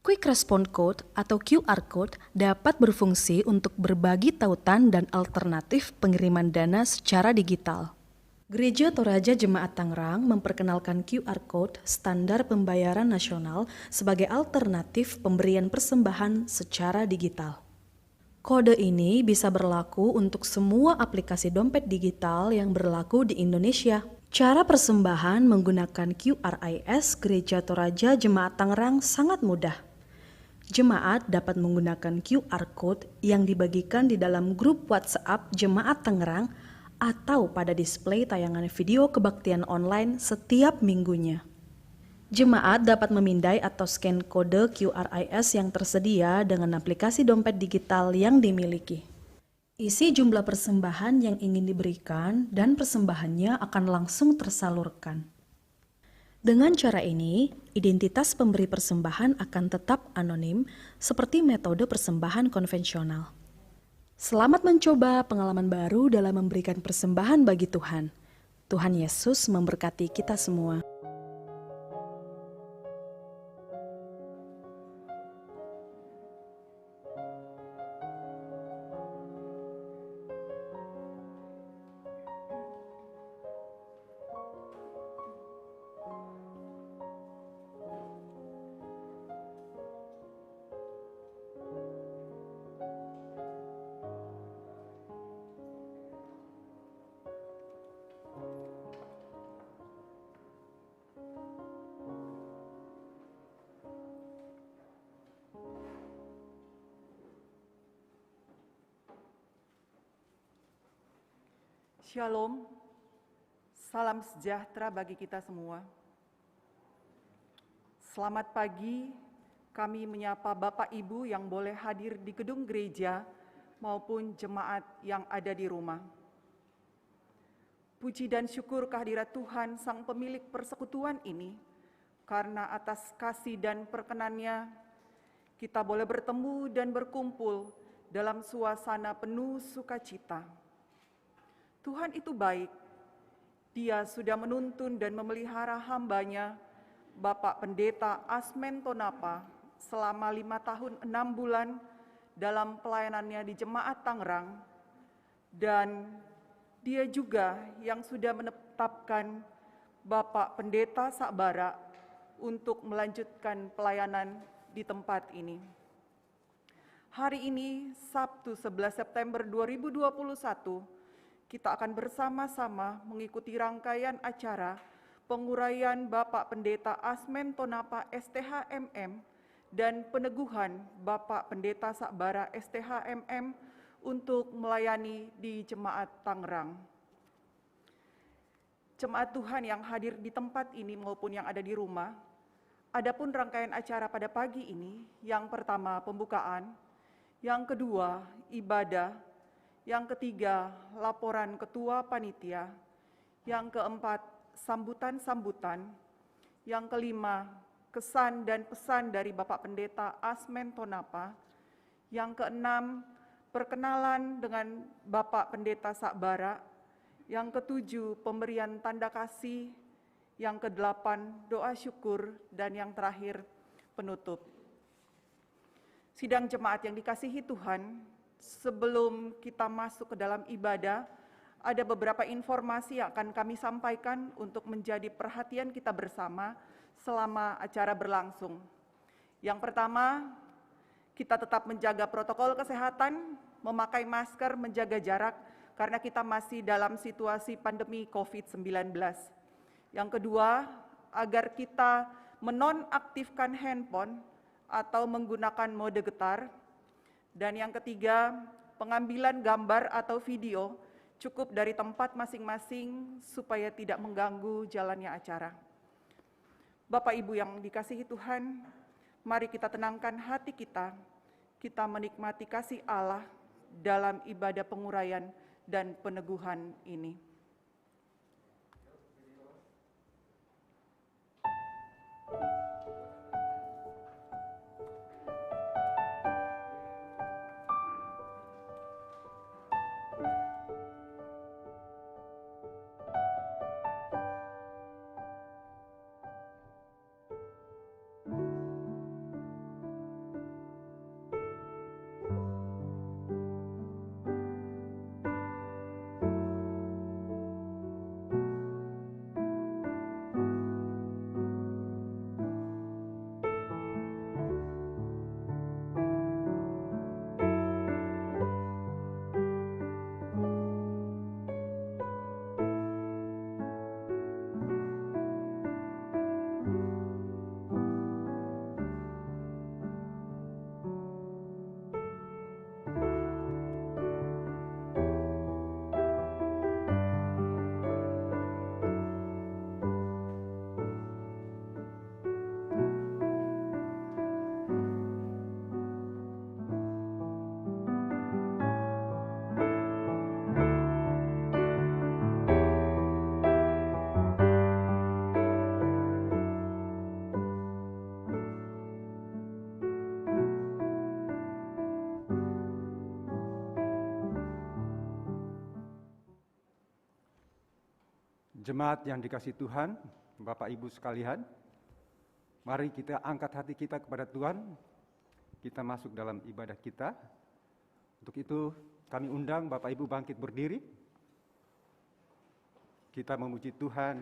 Quick Response Code atau QR Code dapat berfungsi untuk berbagi tautan dan alternatif pengiriman dana secara digital. Gereja Toraja Jemaat Tangerang memperkenalkan QR Code standar pembayaran nasional sebagai alternatif pemberian persembahan secara digital. Kode ini bisa berlaku untuk semua aplikasi dompet digital yang berlaku di Indonesia. Cara persembahan menggunakan QRIS Gereja Toraja Jemaat Tangerang sangat mudah. Jemaat dapat menggunakan QR Code yang dibagikan di dalam grup WhatsApp Jemaat Tangerang atau pada display tayangan video kebaktian online setiap minggunya. Jemaat dapat memindai atau scan kode QRIS yang tersedia dengan aplikasi dompet digital yang dimiliki. Isi jumlah persembahan yang ingin diberikan dan persembahannya akan langsung tersalurkan. Dengan cara ini, identitas pemberi persembahan akan tetap anonim seperti metode persembahan konvensional. Selamat mencoba pengalaman baru dalam memberikan persembahan bagi Tuhan. Tuhan Yesus memberkati kita semua. Shalom, salam sejahtera bagi kita semua. Selamat pagi, kami menyapa Bapak Ibu yang boleh hadir di gedung gereja maupun jemaat yang ada di rumah. Puji dan syukur kehadirat Tuhan Sang Pemilik persekutuan ini, karena atas kasih dan perkenannya kita boleh bertemu dan berkumpul dalam suasana penuh sukacita. Tuhan itu baik, Dia sudah menuntun dan memelihara hamba-Nya, Bapak Pendeta Asmen Tonapa, selama 5 tahun 6 bulan dalam pelayanannya di Jemaat Tangerang, dan Dia juga yang sudah menetapkan Bapak Pendeta Sakbara untuk melanjutkan pelayanan di tempat ini. Hari ini, Sabtu 11 September 2021, kita akan bersama-sama mengikuti rangkaian acara penguraian Bapak Pendeta Asmen Tonapa STHMM dan peneguhan Bapak Pendeta Sakbara STHMM untuk melayani di Jemaat Tangerang. Jemaat Tuhan yang hadir di tempat ini maupun yang ada di rumah, adapun rangkaian acara pada pagi ini, yang pertama pembukaan, yang kedua ibadah, yang ketiga, laporan ketua panitia. Yang keempat, sambutan-sambutan. Yang kelima, kesan dan pesan dari Bapak Pendeta Asmen Tonapa. Yang keenam, perkenalan dengan Bapak Pendeta Sakbara. Yang ketujuh, pemberian tanda kasih. Yang kedelapan, doa syukur. Dan yang terakhir, penutup. Sidang jemaat yang dikasihi Tuhan, sebelum kita masuk ke dalam ibadah, ada beberapa informasi yang akan kami sampaikan untuk menjadi perhatian kita bersama selama acara berlangsung. Yang pertama, kita tetap menjaga protokol kesehatan, memakai masker, menjaga jarak, karena kita masih dalam situasi pandemi COVID-19. Yang kedua, agar kita menonaktifkan handphone atau menggunakan mode getar. Dan yang ketiga, pengambilan gambar atau video cukup dari tempat masing-masing supaya tidak mengganggu jalannya acara. Bapak Ibu yang dikasihi Tuhan, mari kita tenangkan hati kita menikmati kasih Allah dalam ibadah penguraian dan peneguhan ini. Jemaat yang dikasihi Tuhan, Bapak Ibu sekalian, mari kita angkat hati kita kepada Tuhan, kita masuk dalam ibadah kita. Untuk itu kami undang Bapak Ibu bangkit berdiri. Kita memuji Tuhan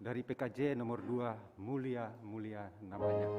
dari PKJ nomor 2, mulia, mulia namanya.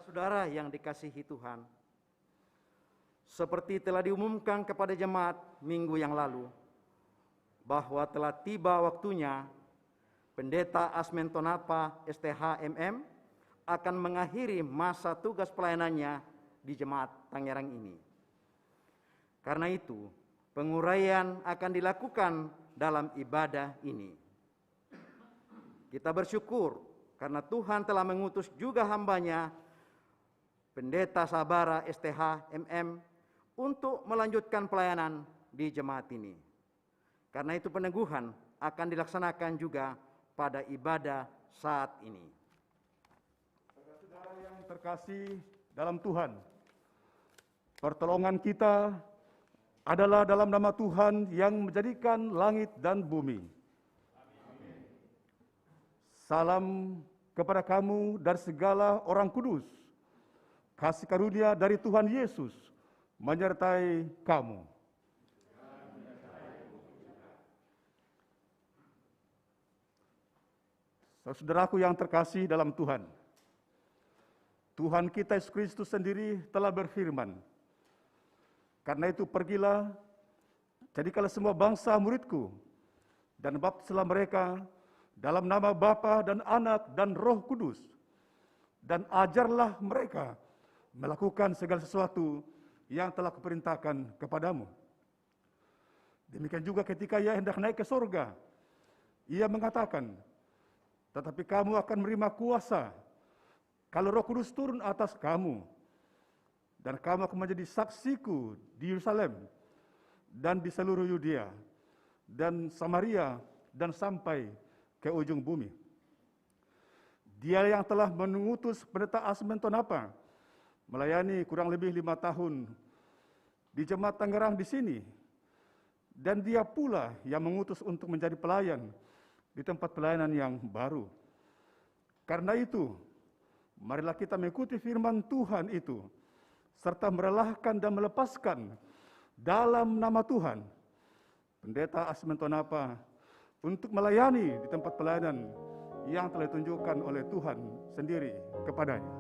Saudara yang dikasihi Tuhan, seperti telah diumumkan kepada jemaat minggu yang lalu, bahwa telah tiba waktunya Pendeta Asmento Napa STH MM akan mengakhiri masa tugas pelayanannya di jemaat Tangerang ini. Karena itu, penguraian akan dilakukan dalam ibadah ini. Kita bersyukur karena Tuhan telah mengutus juga hambanya, Pendeta Sabara STH MM, untuk melanjutkan pelayanan di jemaat ini. Karena itu peneguhan akan dilaksanakan juga pada ibadah saat ini. Saudara-saudara yang terkasih dalam Tuhan, pertolongan kita adalah dalam nama Tuhan yang menjadikan langit dan bumi. Amin. Salam kepada kamu dari segala orang kudus. Kasih karunia dari Tuhan Yesus menyertai kamu. Saudaraku yang terkasih dalam Tuhan, Tuhan kita Yesus Kristus sendiri telah berfirman, "Karena itu pergilah, jadikanlah semua bangsa muridku, dan baptislah mereka dalam nama Bapa dan Anak dan Roh Kudus, dan ajarlah mereka melakukan segala sesuatu yang telah kuperintahkan kepadamu." Demikian juga ketika ia hendak naik ke sorga, ia mengatakan, "Tetapi kamu akan menerima kuasa kalau Roh Kudus turun atas kamu, dan kamu akan menjadi saksiku di Yerusalem dan di seluruh Yudea dan Samaria dan sampai ke ujung bumi." Dia yang telah mengutus pendeta Asmentonapa melayani kurang lebih 5 tahun di Jemaat Tangerang di sini, dan dia pula yang mengutus untuk menjadi pelayan di tempat pelayanan yang baru. Karena itu, marilah kita mengikuti firman Tuhan itu, serta merelahkan dan melepaskan dalam nama Tuhan pendeta Asmentonapa untuk melayani di tempat pelayanan yang telah ditunjukkan oleh Tuhan sendiri kepadanya.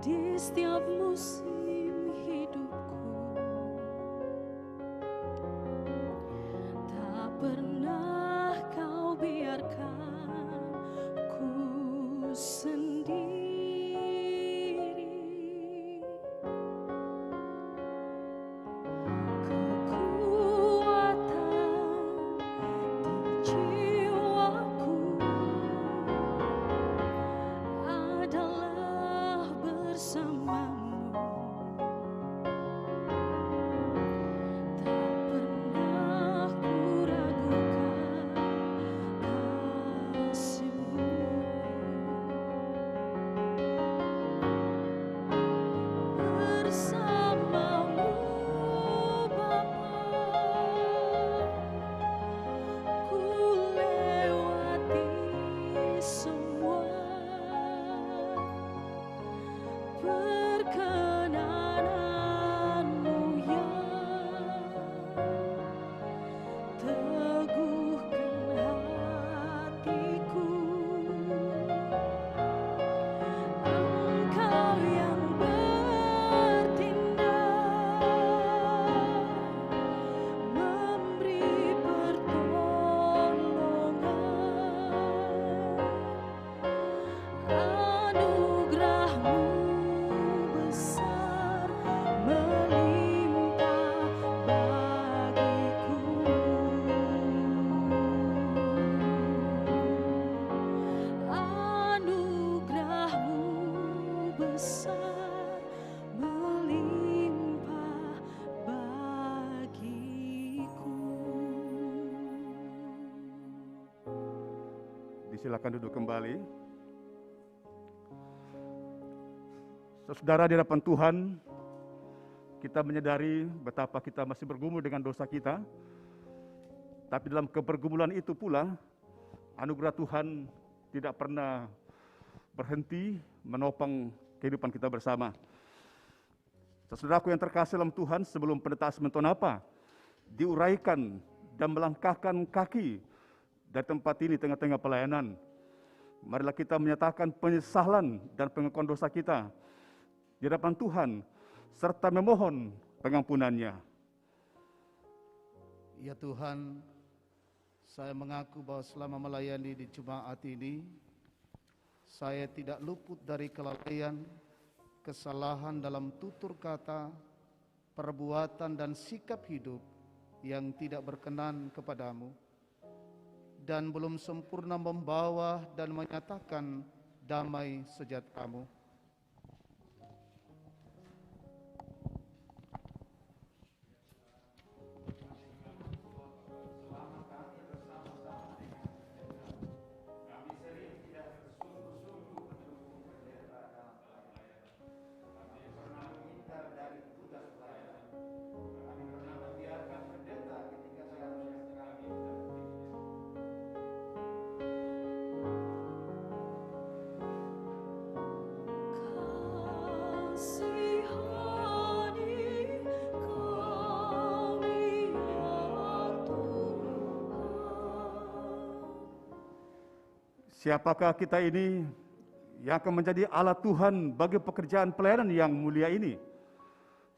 Di setiap musim hidupku, tak pernah kau biarkan ku sendiri. Kekuatan di jiwaku adalah bersamamu. Tak pernah ku ragukan kasih-Mu. Bersamamu Bapa, ku lewati semua. Perkenananmu yang teguhkan hatiku. Engkau yang bertindak, memberi pertolongan. Anugerah-Mu besar melimpah bagiku. Anugerah-Mu besar melimpah bagiku. Disilakan duduk kembali. Saudara, di hadapan Tuhan, kita menyadari betapa kita masih bergumul dengan dosa kita. Tapi dalam kebergumulan itu pula, anugerah Tuhan tidak pernah berhenti menopang kehidupan kita bersama. Saudaraku yang terkasih dalam Tuhan, sebelum pendeta Asmentonapa diuraikan dan melangkahkan kaki dari tempat ini tengah-tengah pelayanan, marilah kita menyatakan penyesalan dan pengakuan dosa kita di hadapan Tuhan, serta memohon pengampunannya. Ya Tuhan, saya mengaku bahwa selama melayani di jemaat ini, saya tidak luput dari kelalaian, kesalahan dalam tutur kata, perbuatan dan sikap hidup yang tidak berkenan kepadamu, dan belum sempurna membawa dan menyatakan damai sejahtera-Mu. Siapakah kita ini yang akan menjadi alat Tuhan bagi pekerjaan pelayanan yang mulia ini?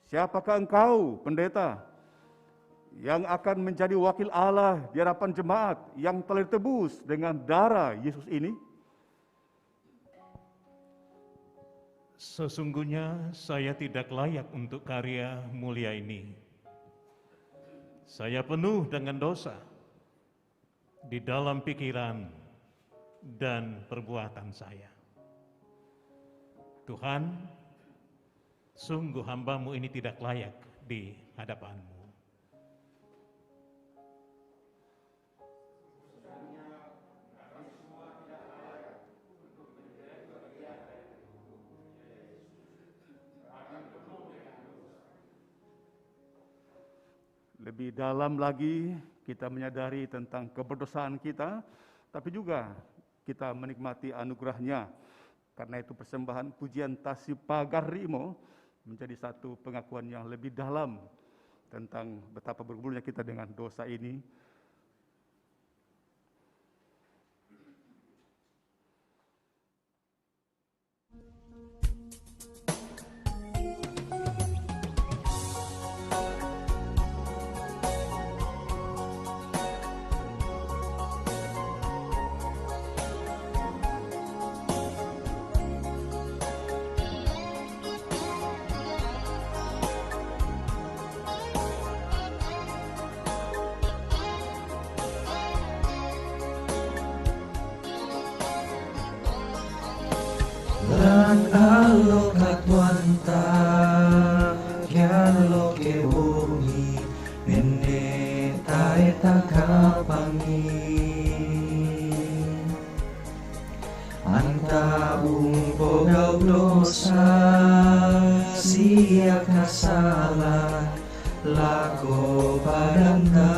Siapakah engkau, pendeta, yang akan menjadi wakil Allah di hadapan jemaat yang telah ditebus dengan darah Yesus ini? Sesungguhnya saya tidak layak untuk karya mulia ini. Saya penuh dengan dosa di dalam pikiran dan perbuatan saya. Tuhan, sungguh hamba-Mu ini tidak layak di hadapan-Mu. Lebih dalam lagi kita menyadari tentang keberdosaan kita, tapi juga kita menikmati anugerah-Nya. Karena itu persembahan pujian Tasih Pagarimo menjadi satu pengakuan yang lebih dalam tentang betapa bergumulnya kita dengan dosa ini. Lan alokat wanta Yalo ke bumi Mende tae takapangi Anta bungko gau dosa Siak nasalah Lako padanta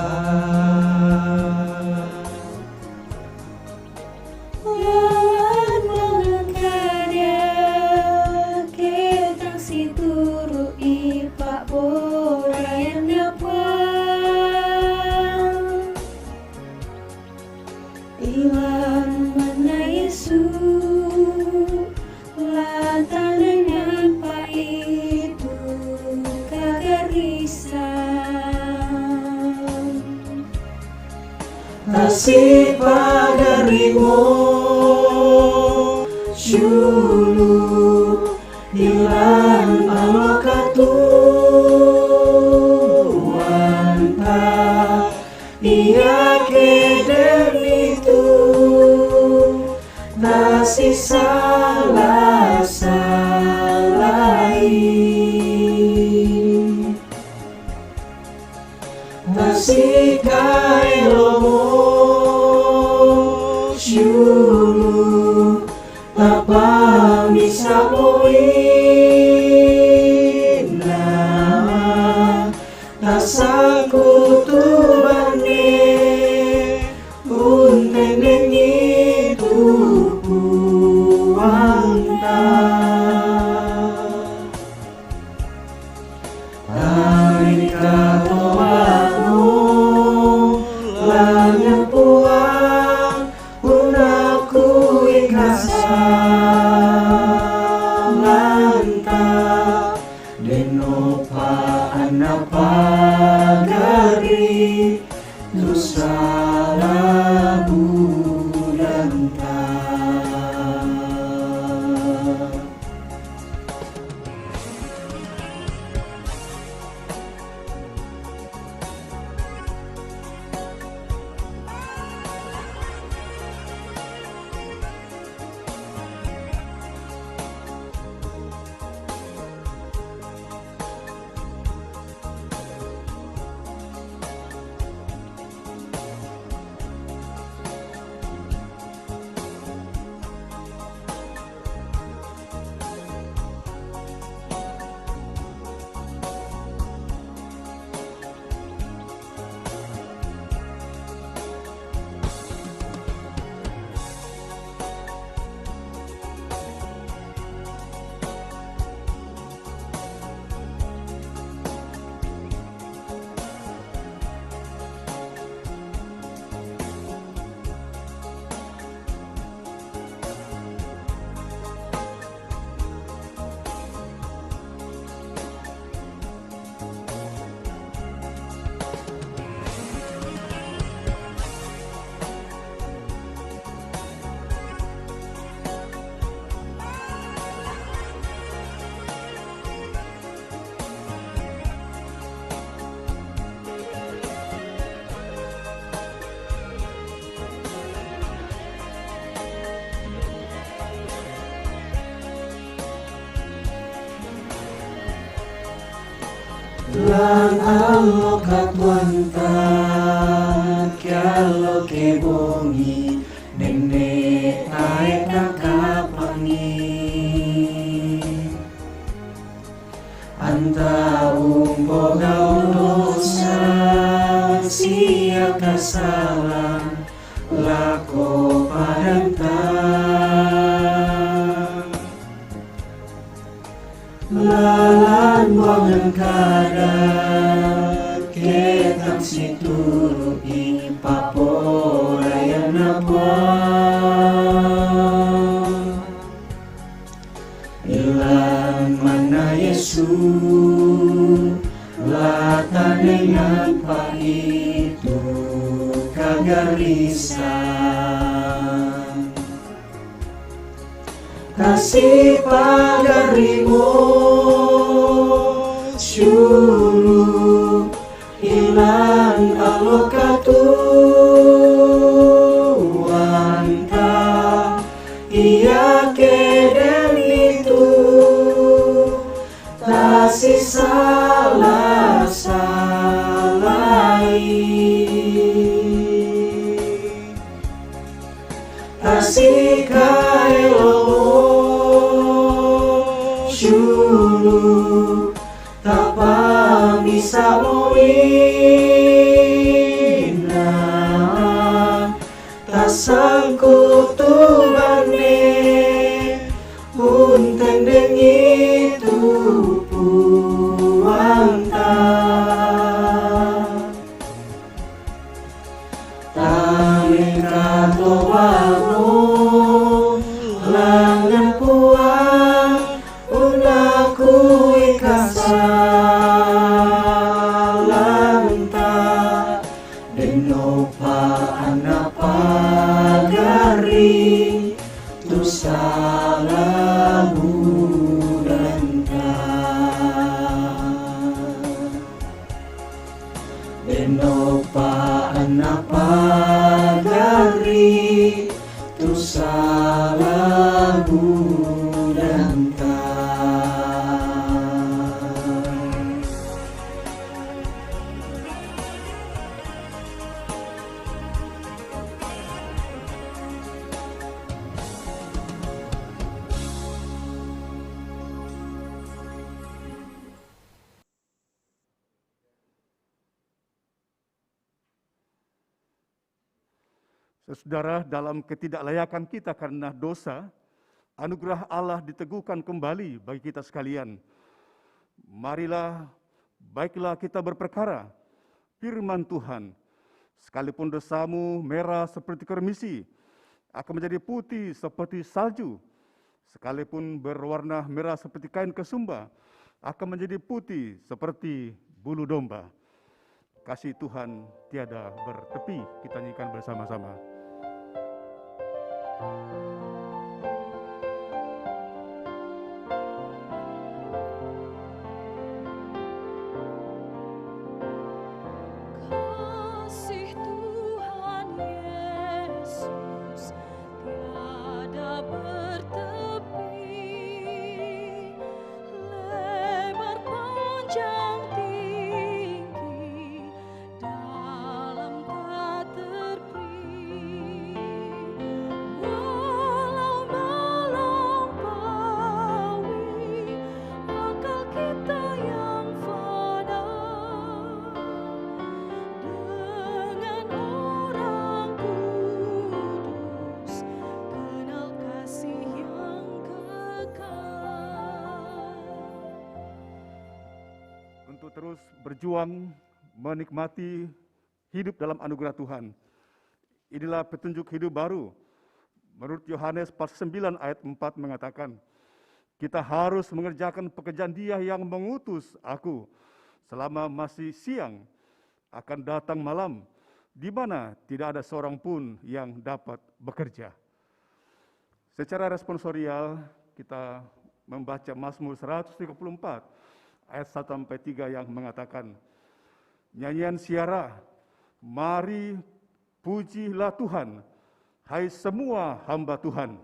Tasih Pagarimo Syulu Ilan alokatu Wanta Ia keder itu Tasih salah-salai Tasih kailomo Syulu Tapa bisa moina Tasaku tubane Unteng itu puangta Alika toaku Langit puang Unaku ikasalanta Denopa anapa Lang alokat wantan Kialo ke bongi Nene aek nakapangi Anta umbo gau dosa Sia kesalahan Lako padantang Lalan buangan kadar Ketang situru i paporayan nabuang Ilan mana Yesu Latan dengan pa itu kagarisan Kasih pagarimu Syuru Ilan alokatuan ka Ia keden itu Kasih salah-salai Kasih kaelomo Syulu Tapa bisa moina Tasangku tubane Unteng dengitu puanta Tamika tobamu Langan puang Unaku ikasalanta Denopa anapa gari Tu salah mudanta Denopa anapa gari Tu salah mudanta Saudara, dalam ketidaklayakan kita karena dosa, anugerah Allah diteguhkan kembali bagi kita sekalian. Marilah, baiklah kita berperkara, firman Tuhan, sekalipun dosamu merah seperti kermisi, akan menjadi putih seperti salju. Sekalipun berwarna merah seperti kain kesumba, akan menjadi putih seperti bulu domba. Kasih Tuhan tiada bertepi, kita nyanyikan bersama-sama. Kasih Tuhan Yesus tiada bertepi, lebar panjang tinggi, dalam tak terperi. Walau melampaui akal kita yang fana, dengan orang kudus kenal kasih yang kekal. Untuk terus berjuang menikmati hidup dalam anugerah Tuhan. Inilah petunjuk hidup baru. Menurut Yohanes pasal 9 ayat 4 mengatakan, kita harus mengerjakan pekerjaan Dia yang mengutus aku. Selama masih siang, akan datang malam, di mana tidak ada seorang pun yang dapat bekerja. Secara responsorial, kita membaca Mazmur 134 ayat 1-3 yang mengatakan, nyanyian siara, mari pujilah Tuhan, hai semua hamba Tuhan.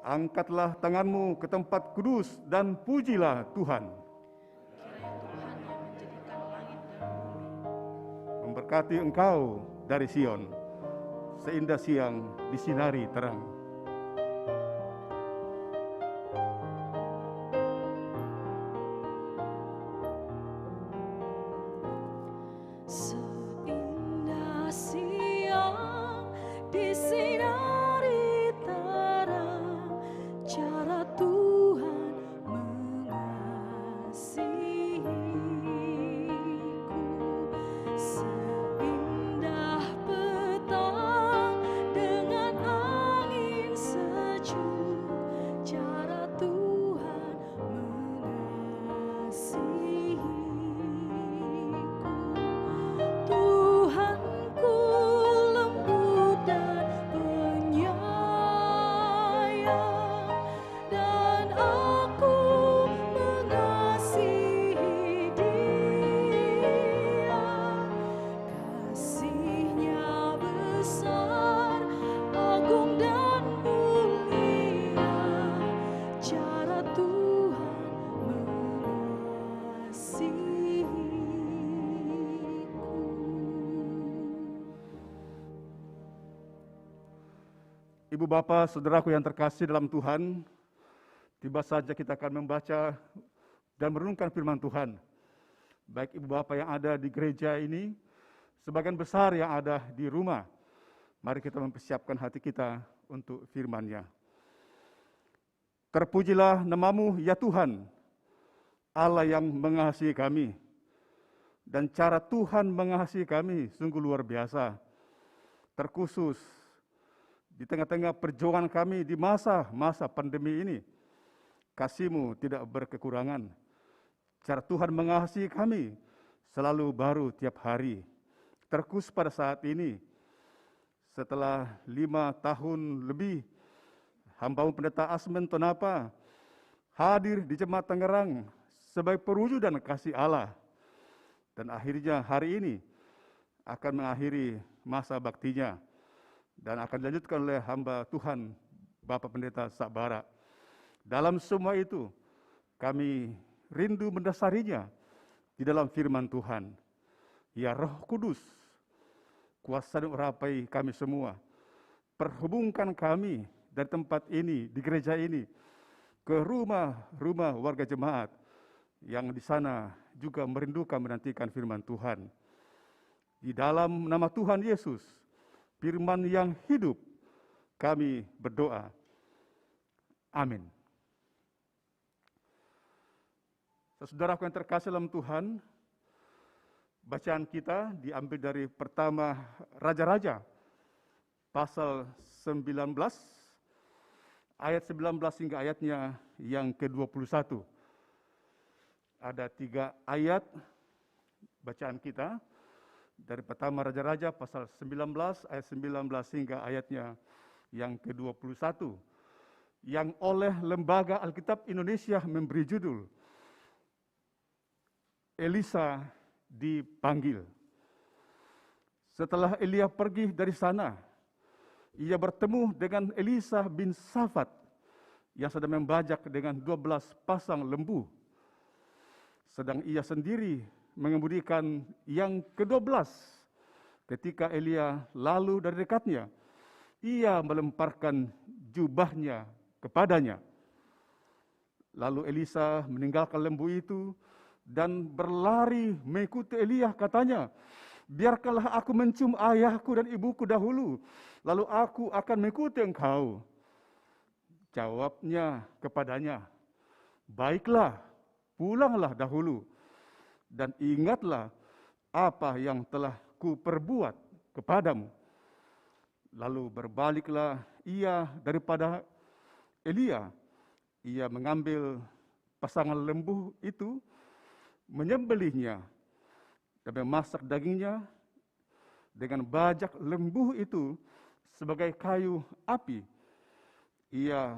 Angkatlah tanganmu ke tempat kudus dan pujilah Tuhan. Memberkati engkau dari Sion, seindah siang disinari terang. Seindah siang disinari terang, cara Tuhan mengasihiku. Seindah petang dengan angin sejuk, cara Tuhan mengasihiku. Tuhanku lembut dan penyayang, dan aku mengasihi Dia. Kasih-Nya besar, agung dan mulia, cara Tuhan mengasihiku. Ibu Bapa, saudaraku yang terkasih dalam Tuhan, tiba saja kita akan membaca dan merenungkan firman Tuhan. Baik Ibu Bapa yang ada di gereja ini, sebagian besar yang ada di rumah. Mari kita mempersiapkan hati kita untuk firman-Nya. Terpujilah namamu ya Tuhan, Allah yang mengasihi kami. Dan cara Tuhan mengasihi kami sungguh luar biasa. Terkhusus di tengah-tengah perjuangan kami di masa-masa pandemi ini, kasih-Mu tidak berkekurangan. Cara Tuhan mengasihi kami selalu baru tiap hari. Terkhusus pada saat ini, setelah 5 tahun lebih, hamba-Mu Pendeta Asmen Tonapa hadir di Jemaat Tangerang sebagai perwujudan kasih Allah. Dan akhirnya hari ini akan mengakhiri masa baktinya dan akan dilanjutkan oleh hamba Tuhan Bapak Pendeta Sabara. Dalam semua itu, kami rindu mendasarinya di dalam firman Tuhan. Ya Roh Kudus, kuasa dan urapai kami semua. Perhubungkan kami dari tempat ini, di gereja ini, ke rumah-rumah warga jemaat yang di sana juga merindukan menantikan firman Tuhan. Di dalam nama Tuhan Yesus, firman yang hidup, kami berdoa. Amin. Saudaraku yang terkasih dalam Tuhan, bacaan kita diambil dari pertama Raja-Raja, pasal 19, ayat 19 hingga ayatnya yang ke-21. Ada 3 ayat bacaan kita dari pertama Raja-Raja pasal 19 ayat 19 hingga ayatnya yang ke-21 yang oleh Lembaga Alkitab Indonesia memberi judul Elisa dipanggil. Setelah Elia pergi dari sana, ia bertemu dengan Elisa bin Safat yang sedang membajak dengan 12 pasang lembu. Sedang ia sendiri mengemudikan yang ke-12. Ketika Elia lalu dari dekatnya, ia melemparkan jubahnya kepadanya. Lalu Elisa meninggalkan lembu itu dan berlari mengikuti Elia, katanya, biarkanlah aku mencium ayahku dan ibuku dahulu, lalu aku akan mengikuti engkau. Jawabnya kepadanya, baiklah, pulanglah dahulu, dan ingatlah apa yang telah kuperbuat kepadamu. Lalu berbaliklah ia daripada Elia. Ia mengambil pasangan lembu itu, menyembelihnya, dan memasak dagingnya dengan bajak lembu itu sebagai kayu api. Ia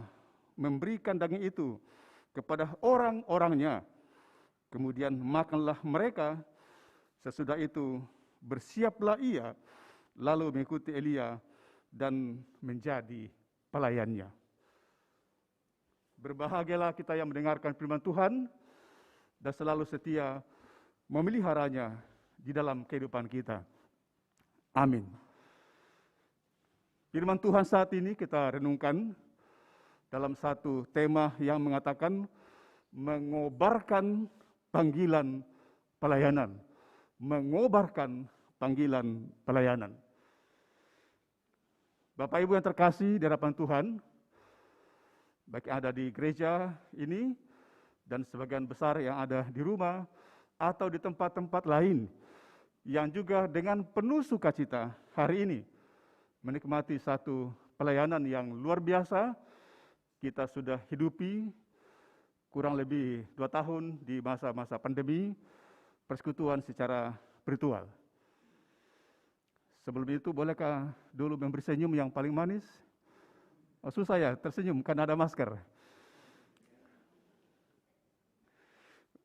memberikan daging itu kepada orang-orangnya. Kemudian makanlah mereka. Sesudah itu bersiaplah ia, lalu mengikuti Elia dan menjadi pelayannya. Berbahagialah kita yang mendengarkan firman Tuhan dan selalu setia memeliharanya di dalam kehidupan kita. Amin. Firman Tuhan saat ini kita renungkan dalam satu tema yang mengatakan mengobarkan panggilan pelayanan. Mengobarkan panggilan pelayanan. Bapak Ibu yang terkasih di hadapan Tuhan, baik yang ada di gereja ini dan sebagian besar yang ada di rumah atau di tempat-tempat lain yang juga dengan penuh sukacita hari ini menikmati satu pelayanan yang luar biasa. Kita sudah hidupi kurang lebih 2 tahun di masa-masa pandemi, persekutuan secara virtual. Sebelum itu, bolehkah dulu memberi senyum yang paling manis? Maksud saya tersenyum karena ada masker.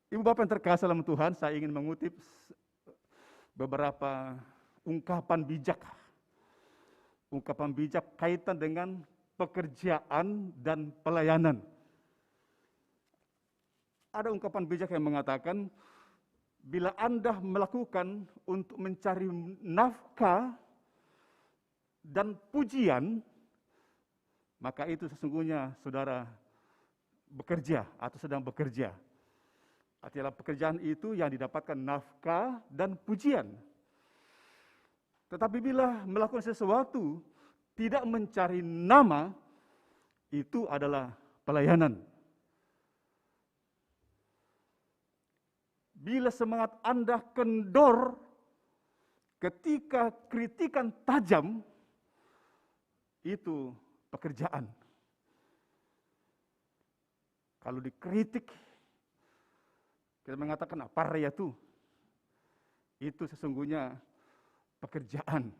Ibu bapak yang terkasih dalam Tuhan, saya ingin mengutip beberapa ungkapan bijak. Ungkapan bijak kaitan dengan pekerjaan dan pelayanan. Ada ungkapan bijak yang mengatakan, bila Anda melakukan untuk mencari nafkah dan pujian, maka itu sesungguhnya saudara bekerja atau sedang bekerja. Artinya pekerjaan itu yang didapatkan nafkah dan pujian. Tetapi bila melakukan sesuatu tidak mencari nama, itu adalah pelayanan. Bila semangat Anda kendor ketika kritikan tajam, itu pekerjaan. Kalau dikritik, kita mengatakan apa ya itu sesungguhnya pekerjaan.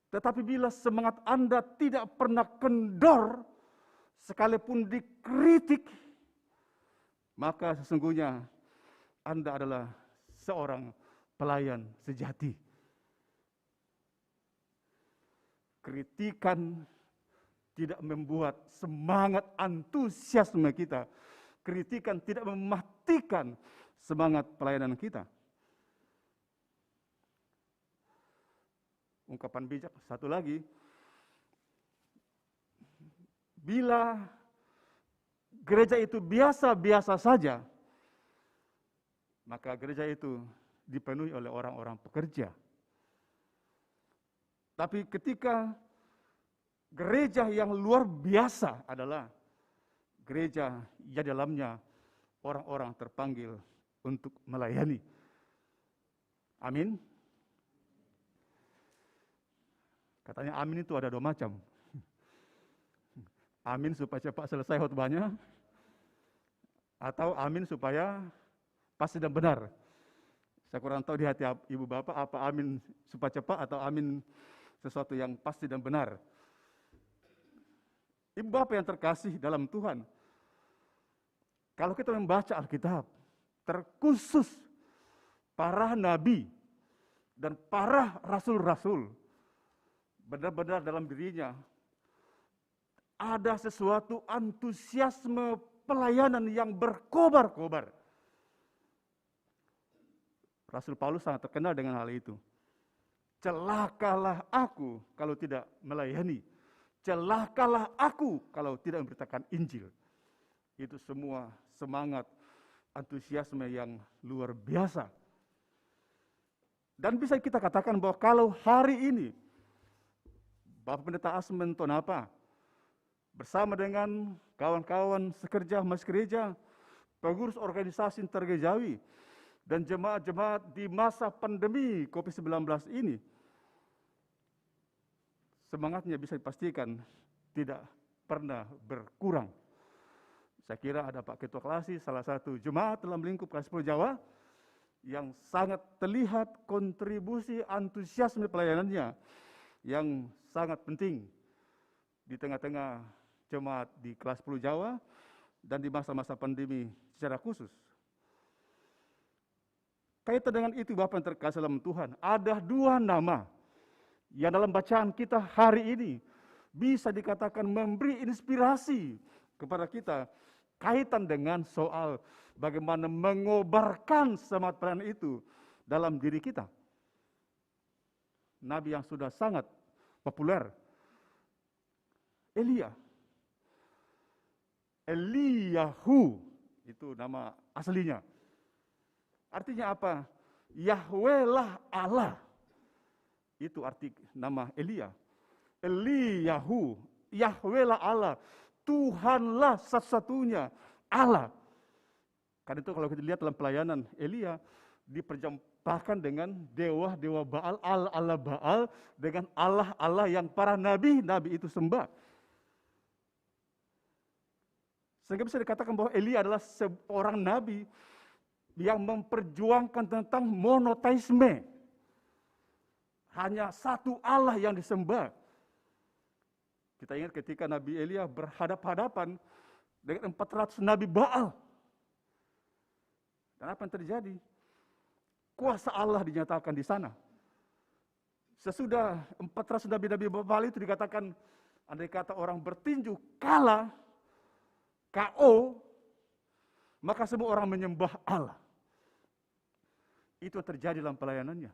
Tetapi bila semangat Anda tidak pernah kendor, sekalipun dikritik, maka sesungguhnya Anda adalah seorang pelayan sejati. Kritikan tidak membuat semangat antusiasme kita. Kritikan tidak mematikan semangat pelayanan kita. Ungkapan bijak satu lagi. Bila gereja itu biasa-biasa saja, maka gereja itu dipenuhi oleh orang-orang pekerja. Tapi ketika gereja yang luar biasa adalah gereja yang dalamnya orang-orang terpanggil untuk melayani. Amin. Katanya amin itu ada 2 macam. Amin supaya cepat selesai khotbahnya, atau amin supaya pasti dan benar. Saya kurang tahu di hati ibu bapak apa amin supaya cepat atau amin sesuatu yang pasti dan benar. Ibu bapak yang terkasih dalam Tuhan, kalau kita membaca Alkitab, terkhusus para nabi dan para rasul-rasul, benar-benar dalam dirinya ada sesuatu antusiasme pelayanan yang berkobar-kobar. Rasul Paulus sangat terkenal dengan hal itu. Celakalah aku kalau tidak melayani. Celakalah aku kalau tidak memberitakan Injil. Itu semua semangat, antusiasme yang luar biasa. Dan bisa kita katakan bahwa kalau hari ini Bapak Pendeta Asmen Tonapa bersama dengan kawan-kawan sekerja mas gereja, pengurus organisasi intergerejawi, dan jemaat-jemaat di masa pandemi COVID-19 ini, semangatnya bisa dipastikan tidak pernah berkurang. Saya kira ada Pak Ketua Klasi, salah satu jemaat dalam lingkup Kelas 10 Jawa, yang sangat terlihat kontribusi antusiasme pelayanannya yang sangat penting di tengah-tengah jemaat di Kelas 10 Jawa dan di masa-masa pandemi secara khusus. Kaitan dengan itu Bapak yang terkasih dalam Tuhan, ada 2 nama yang dalam bacaan kita hari ini bisa dikatakan memberi inspirasi kepada kita kaitan dengan soal bagaimana mengobarkan semangat pelayanan itu dalam diri kita. Nabi yang sudah sangat populer, Eliyahu, itu nama aslinya. Artinya apa? Yahweh lah Allah. Itu arti nama Elia. Eliyahu, Yahweh lah Allah. Tuhanlah satu-satunya Allah. Karena itu kalau kita lihat dalam pelayanan Elia, diperjumpakan dengan dewa-dewa Baal, Allah Baal, dengan Allah yang para nabi itu sembah. Sehingga bisa dikatakan bahwa Elia adalah seorang nabi yang memperjuangkan tentang monoteisme. Hanya satu Allah yang disembah. Kita ingat ketika Nabi Elia berhadapan-hadapan dengan 400 nabi Baal. Dan apa yang terjadi? Kuasa Allah dinyatakan di sana. Sesudah 400 nabi-nabi Baal itu dikatakan, andai kata orang bertinju kalah, KO, maka semua orang menyembah Allah. Itu yang terjadi dalam pelayanannya.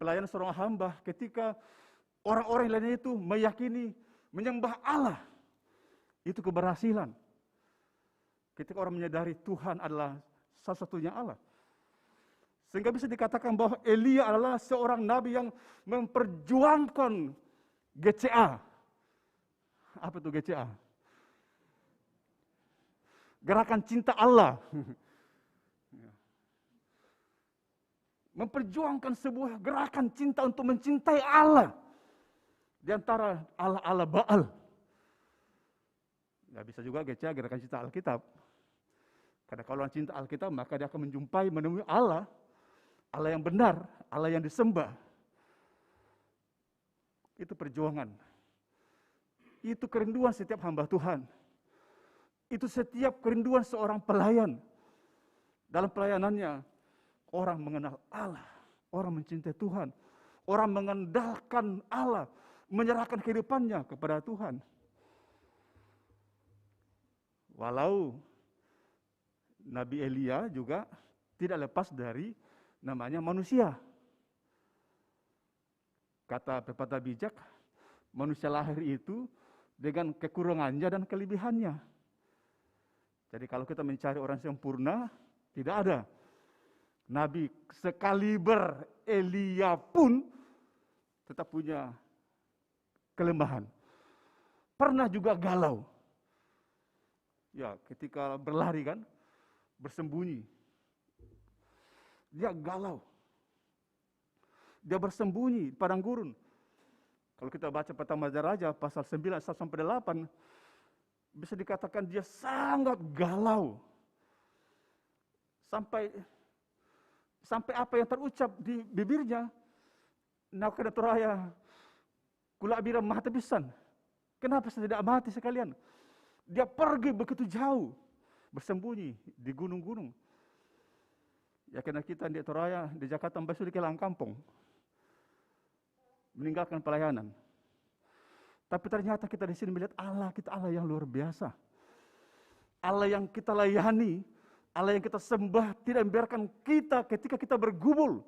Pelayanan seorang hamba ketika orang-orang lainnya itu meyakini menyembah Allah, itu keberhasilan. Ketika orang menyadari Tuhan adalah satu-satunya Allah. Sehingga bisa dikatakan bahwa Elia adalah seorang nabi yang memperjuangkan GCA. Apa itu GCA? Gerakan cinta Allah. Memperjuangkan sebuah gerakan cinta untuk mencintai Allah. Di antara Allah Baal. Ya, bisa juga GCA, gerakan cinta Alkitab. Karena kalau orang cinta Alkitab, maka dia akan menemui Allah. Allah yang benar, Allah yang disembah. Itu perjuangan. Itu kerinduan setiap hamba Tuhan. Itu setiap kerinduan seorang pelayan. Dalam pelayanannya, orang mengenal Allah, orang mencintai Tuhan, orang mengandalkan Allah, menyerahkan kehidupannya kepada Tuhan. Walau Nabi Elia juga tidak lepas dari namanya manusia. Kata pepatah bijak, manusia lahir itu dengan kekurangannya dan kelebihannya. Jadi kalau kita mencari orang sempurna, tidak ada. Nabi sekaliber Elia pun tetap punya kelemahan. Pernah juga galau. Ya, ketika berlari kan, bersembunyi. Dia galau. Dia bersembunyi di padang gurun. Kalau kita baca Pertama Raja pasal 9 sampai 8, bisa dikatakan dia sangat galau. Sampai apa yang terucap di bibirnya, nakada toraya kula bira mati pisan. Kenapa saya tidak mati sekalian? Dia pergi begitu jauh, bersembunyi di gunung-gunung. Ya karena kita di Toraya, di Jakarta, Mbak sudah kehilangan kampung. Meninggalkan pelayanan. Tapi ternyata kita di sini melihat Allah, kita Allah yang luar biasa. Allah yang kita layani, Allah yang kita sembah, tidak membiarkan kita ketika kita bergumul.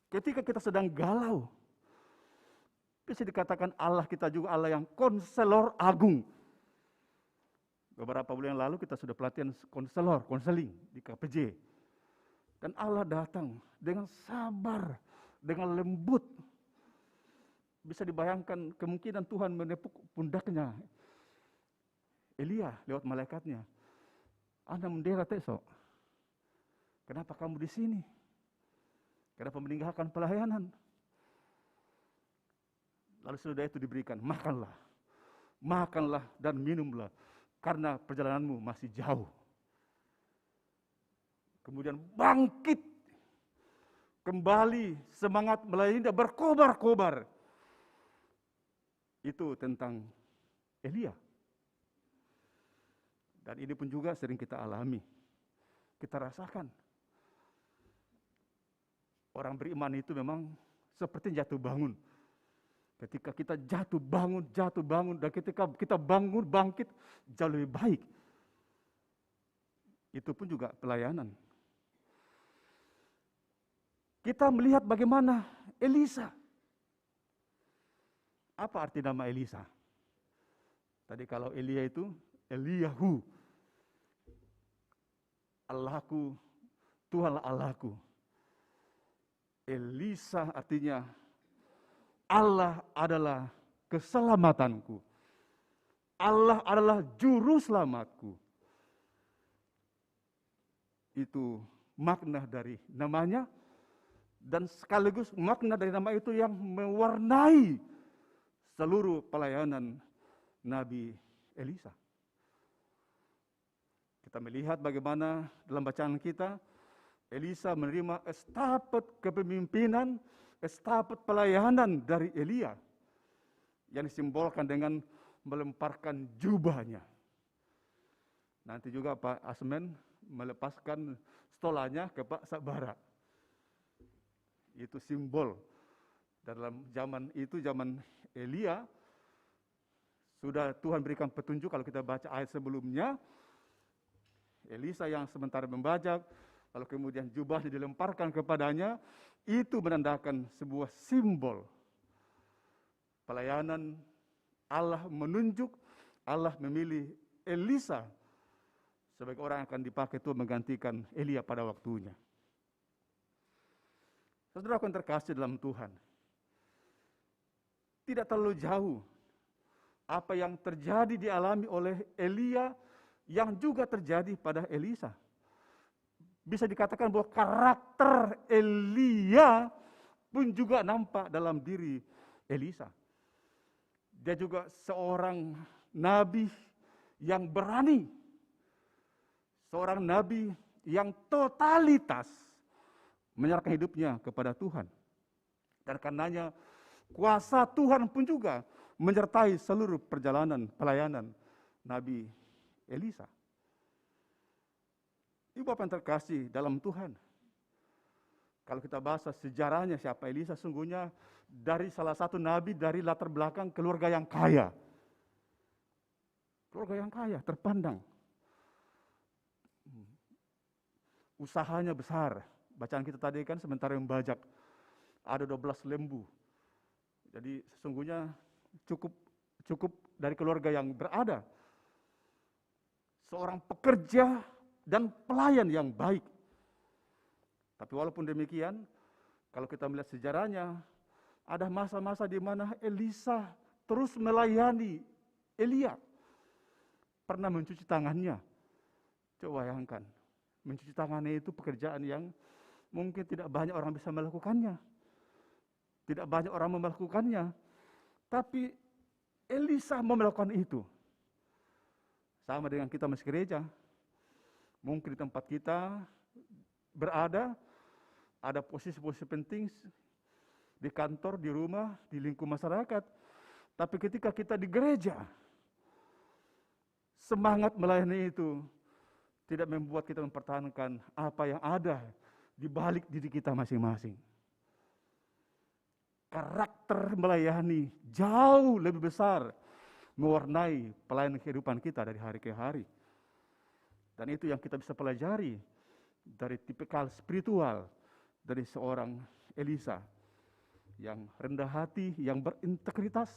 Ketika kita sedang galau. Bisa dikatakan Allah kita juga Allah yang konselor agung. Beberapa bulan yang lalu kita sudah pelatihan konseling di KPJ. Dan Allah datang dengan sabar, dengan lembut. Bisa dibayangkan kemungkinan Tuhan menepuk pundaknya Elia lewat malaikatnya. Anda mendera tesok. Kenapa kamu di sini? Kenapa meninggalkan pelayanan? Lalu sudah itu diberikan, makanlah. Makanlah dan minumlah. Karena perjalananmu masih jauh. Kemudian bangkit. Kembali semangat melayani dan berkobar-kobar. Itu tentang Elia. Dan ini pun juga sering kita alami. Kita rasakan. Orang beriman itu memang seperti jatuh bangun. Ketika kita jatuh bangun, dan ketika kita bangun, bangkit, jauh lebih baik. Itu pun juga pelayanan. Kita melihat bagaimana Elisa. Apa arti nama Elisa? Tadi kalau Elia itu, Eliyahu. Allahku, Tuhanlah Allahku. Elisa artinya Allah adalah keselamatanku. Allah adalah juru selamatku. Itu makna dari namanya, dan sekaligus makna dari nama itu yang mewarnai seluruh pelayanan Nabi Elisa. Kita melihat bagaimana dalam bacaan kita, Elisa menerima estafet kepemimpinan, estafet pelayanan dari Elia, yang disimbolkan dengan melemparkan jubahnya. Nanti juga Pak Asmen melepaskan stolanya ke Pak Sabara. Itu simbol. Dalam zaman itu, zaman Elia, sudah Tuhan berikan petunjuk. Kalau kita baca ayat sebelumnya, Elisa yang sementara membajak, lalu kemudian jubahnya dilemparkan kepadanya, itu menandakan sebuah simbol pelayanan. Allah menunjuk, Allah memilih Elisa sebagai orang yang akan dipakai Tuhan menggantikan Elia pada waktunya. Saudara yang terkasih dalam Tuhan, tidak terlalu jauh apa yang terjadi dialami oleh Elia yang juga terjadi pada Elisa. Bisa dikatakan bahwa karakter Elia pun juga nampak dalam diri Elisa. Dia juga seorang nabi yang berani, seorang nabi yang totalitas menyerahkan hidupnya kepada Tuhan. Dan karenanya kuasa Tuhan pun juga menyertai seluruh perjalanan pelayanan Nabi Elisa. Ibu Bapak yang terkasih dalam Tuhan, kalau kita bahas sejarahnya siapa Elisa, sungguhnya dari salah satu nabi dari latar belakang keluarga yang kaya. Keluarga yang kaya, terpandang. Usahanya besar. Bacaan kita tadi kan sementara membajak, ada 12 lembu. Jadi sesungguhnya cukup dari keluarga yang berada. Seorang pekerja dan pelayan yang baik. Tapi walaupun demikian, kalau kita melihat sejarahnya, ada masa-masa di mana Elisa terus melayani Elia. Pernah mencuci tangannya. Coba bayangkan, mencuci tangannya itu pekerjaan yang mungkin tidak banyak orang bisa melakukannya. Tidak banyak orang melakukannya. Tapi Elisa mau melakukan itu. Sama dengan kita masuk gereja. Mungkin di tempat kita berada, ada posisi-posisi penting di kantor, di rumah, di lingkup masyarakat. Tapi ketika kita di gereja, semangat melayani itu tidak membuat kita mempertahankan apa yang ada di balik diri kita masing-masing. Karakter melayani jauh lebih besar mewarnai pelayanan kehidupan kita dari hari ke hari. Dan itu yang kita bisa pelajari dari tipikal spiritual dari seorang Elisa yang rendah hati, yang berintegritas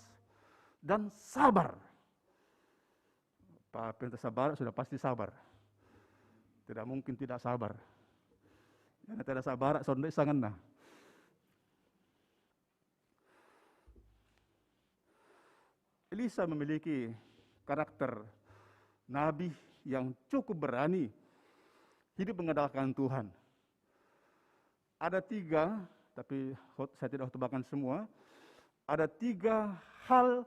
dan sabar. Pak Pendeta Sabar sudah pasti sabar. Tidak mungkin tidak sabar. Karena tidak sabar, sonde sangat nah. Elisa memiliki karakter nabi yang cukup berani hidup mengandalkan Tuhan. Ada 3, tapi saya tidak tebakan semua. Ada 3 hal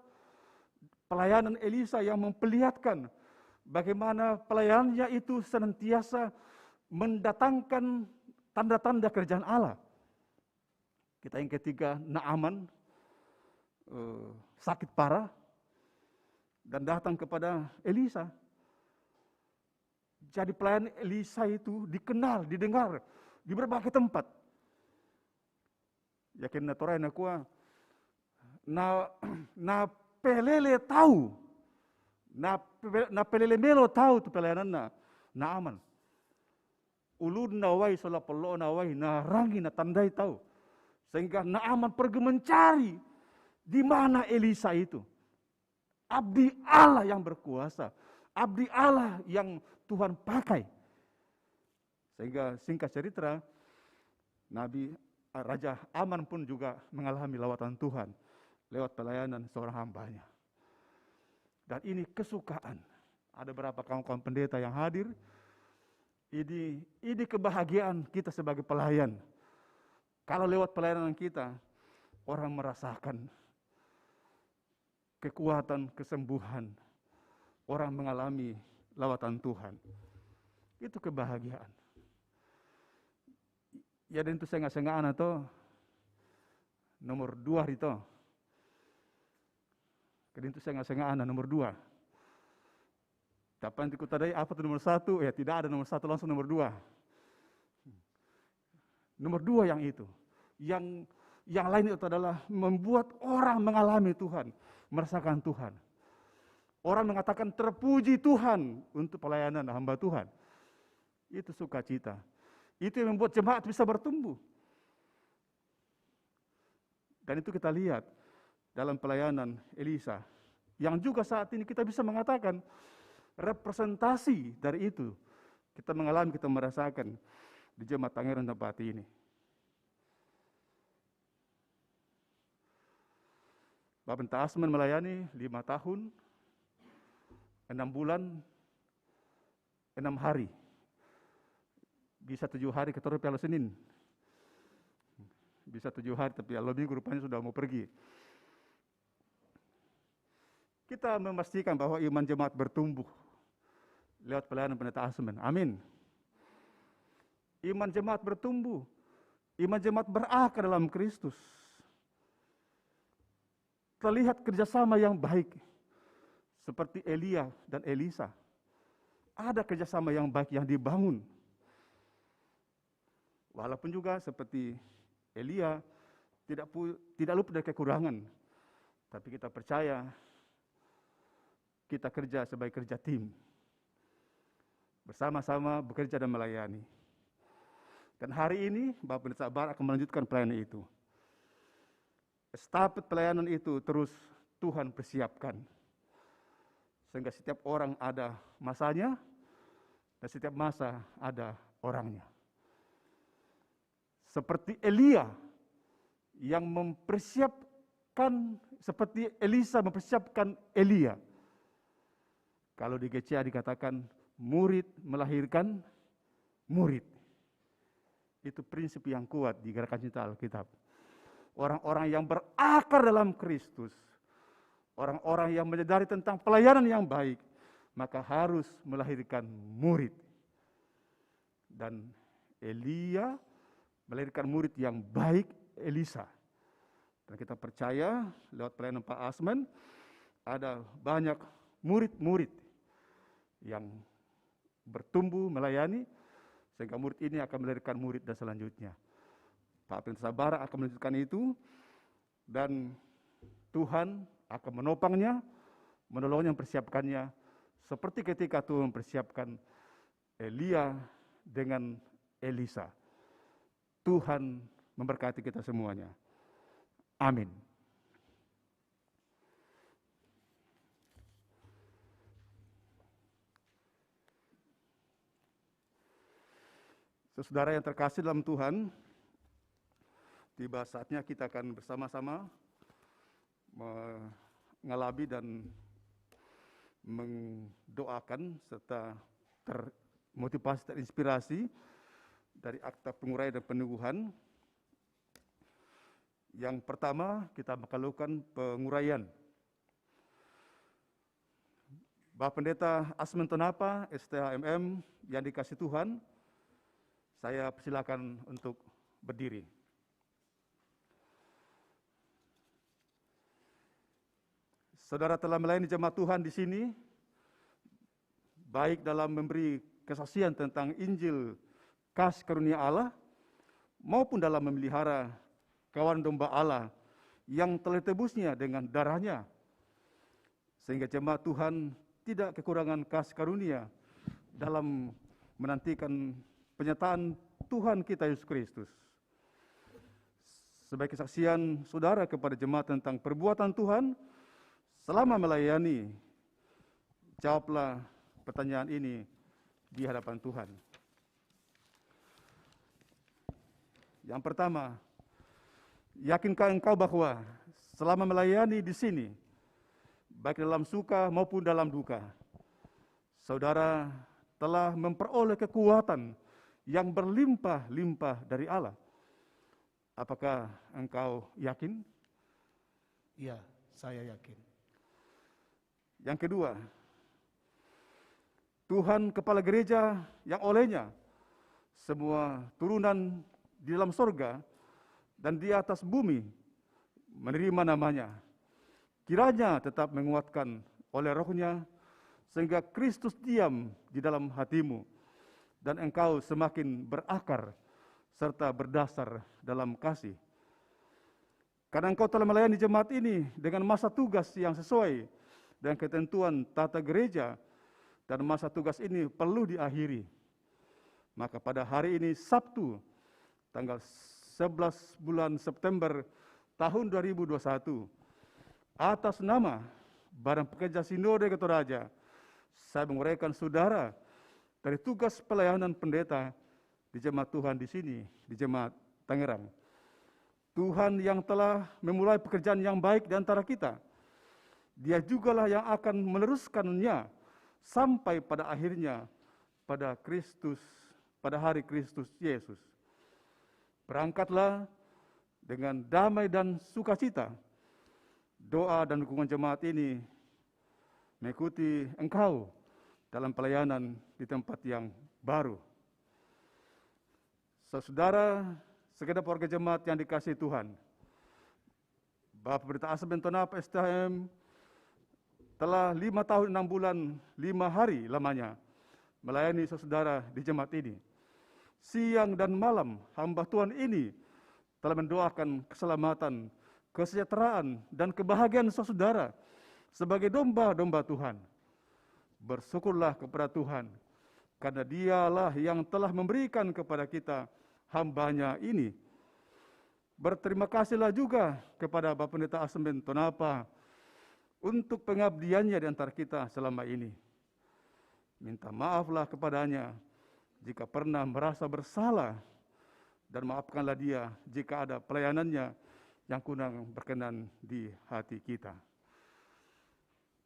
pelayanan Elisa yang memperlihatkan bagaimana pelayanannya itu senantiasa mendatangkan tanda-tanda kerjaan Allah. Kita yang ketiga, Naaman, sakit parah, dan datang kepada Elisa. Jadi pelayanan Elisa itu dikenal, didengar di berbagai tempat. Yakin natural na kuah na pelele tahu, na pelele melo tahu tu pelayanan na aman. Ulun na wai sola pelo na wai na rangi na tandai tahu, sehingga Naaman pergi mencari di mana Elisa itu. Abdi Allah yang berkuasa, abdi Allah yang Tuhan pakai. Sehingga singkat cerita, Raja Aman pun juga mengalami lawatan Tuhan lewat pelayanan seorang hambanya. Dan ini kesukaan. Ada beberapa kawan-kawan pendeta yang hadir. Ini kebahagiaan kita sebagai pelayan. Kalau lewat pelayanan kita, orang merasakan kekuatan, kesembuhan. Orang mengalami lawatan Tuhan. Itu kebahagiaan. Ya dan itu sengah-sengahan atau nomor 2 itu. Kadang itu sengah-sengahan nomor 2. Dapat dikutadai apa itu nomor 1? Ya tidak ada nomor 1, langsung nomor 2. Nomor 2 yang itu. Yang lain itu adalah membuat orang mengalami Tuhan, merasakan Tuhan. Orang mengatakan terpuji Tuhan untuk pelayanan hamba Tuhan. Itu sukacita. Itu yang membuat jemaat bisa bertumbuh. Dan itu kita lihat dalam pelayanan Elisa. Yang juga saat ini kita bisa mengatakan representasi dari itu. Kita mengalami, kita merasakan di Jemaat Tangerang tempat ini. Bapak Benta Asman melayani 5 tahun, 6 bulan, 6 hari. Bisa 7 hari ketemu piala Senin. Bisa 7 hari, tapi kalau minggu rupanya sudah mau pergi. Kita memastikan bahwa iman jemaat bertumbuh lewat pelayanan Pendeta Asman. Amin. Iman jemaat bertumbuh. Iman jemaat berakar dalam Kristus. Terlihat kerjasama yang baik. Seperti Elia dan Elisa. Ada kerjasama yang baik yang dibangun. Walaupun juga seperti Elia tidak luput dari kekurangan. Tapi kita percaya kita kerja sebagai kerja tim. Bersama-sama bekerja dan melayani. Dan hari ini Bapak Pendeta Sabar akan melanjutkan pelayanan itu. Estafet pelayanan itu terus Tuhan persiapkan. Sehingga setiap orang ada masanya dan setiap masa ada orangnya. Seperti Elia yang mempersiapkan, seperti Elisa mempersiapkan Elia. Kalau di GCA dikatakan murid melahirkan murid. Itu prinsip yang kuat di Gerakan Cinta Alkitab. Orang-orang yang berakar dalam Kristus, orang-orang yang menyadari tentang pelayanan yang baik, maka harus melahirkan murid. Dan Elia melahirkan murid yang baik, Elisa. Dan kita percaya lewat pelayanan Pak Asman, ada banyak murid-murid yang bertumbuh melayani, sehingga murid ini akan melahirkan murid dan selanjutnya. Pak Pendeta Sabara akan melanjutkan itu, dan Tuhan akan menopangnya, menolongnya, mempersiapkannya, seperti ketika Tuhan mempersiapkan Elia dengan Elisa. Tuhan memberkati kita semuanya. Amin. Saudara yang terkasih dalam Tuhan, tiba saatnya kita akan bersama-sama mengalami dan mendoakan serta termotivasi, terinspirasi dari akta penguraian dan peneguhan. Yang pertama kita akan lakukan penguraian. Bapak Pendeta Asman Tonapa, STHMM yang dikasih Tuhan, saya persilakan untuk berdiri. Saudara telah melayani jemaat Tuhan di sini, baik dalam memberi kesaksian tentang Injil kasih karunia Allah, maupun dalam memelihara kawan domba Allah yang telah ditebusnya dengan darahnya, sehingga jemaat Tuhan tidak kekurangan kasih karunia dalam menantikan penyataan Tuhan kita Yesus Kristus. Sebagai kesaksian saudara kepada jemaat tentang perbuatan Tuhan selama melayani, jawablah pertanyaan ini di hadapan Tuhan. Yang pertama, yakinkah engkau bahwa selama melayani di sini, baik dalam suka maupun dalam duka, saudara telah memperoleh kekuatan yang berlimpah-limpah dari Allah? Apakah engkau yakin? Ya, saya yakin. Yang kedua, Tuhan Kepala Gereja yang olehnya semua turunan di dalam sorga dan di atas bumi menerima namanya, kiranya tetap menguatkan oleh rohnya sehingga Kristus diam di dalam hatimu dan engkau semakin berakar serta berdasar dalam kasih. Karena engkau telah melayani jemaat ini dengan masa tugas yang sesuai dengan ketentuan tata gereja, dan masa tugas ini perlu diakhiri. Maka pada hari ini Sabtu, tanggal 11 bulan September tahun 2021, atas nama Badan Pekerja Sinode Toraja, saya menguraikan saudara dari tugas pelayanan pendeta di jemaat Tuhan di sini, di jemaat Tangerang. Tuhan yang telah memulai pekerjaan yang baik di antara kita, Dia jugalah yang akan meneruskannya sampai pada akhirnya pada Kristus, pada hari Kristus Yesus. Berangkatlah dengan damai dan sukacita. Doa dan dukungan jemaat ini mengikuti engkau dalam pelayanan di tempat yang baru. Saudara, segenap warga jemaat yang dikasihi Tuhan, Bapak Pendeta Asmen Tonapa STHM telah 5 tahun 6 bulan 5 hari lamanya melayani saudara di jemaat ini. Siang dan malam hamba Tuhan ini telah mendoakan keselamatan, kesejahteraan, dan kebahagiaan saudara sebagai domba-domba Tuhan. Bersyukurlah kepada Tuhan, karena Dialah yang telah memberikan kepada kita hambanya ini. Berterima kasihlah juga kepada Bapak Pendeta Asmen Tonapa untuk pengabdiannya di antara kita selama ini. Minta maaflah kepadanya jika pernah merasa bersalah, dan maafkanlah dia jika ada pelayanannya yang kurang berkenan di hati kita.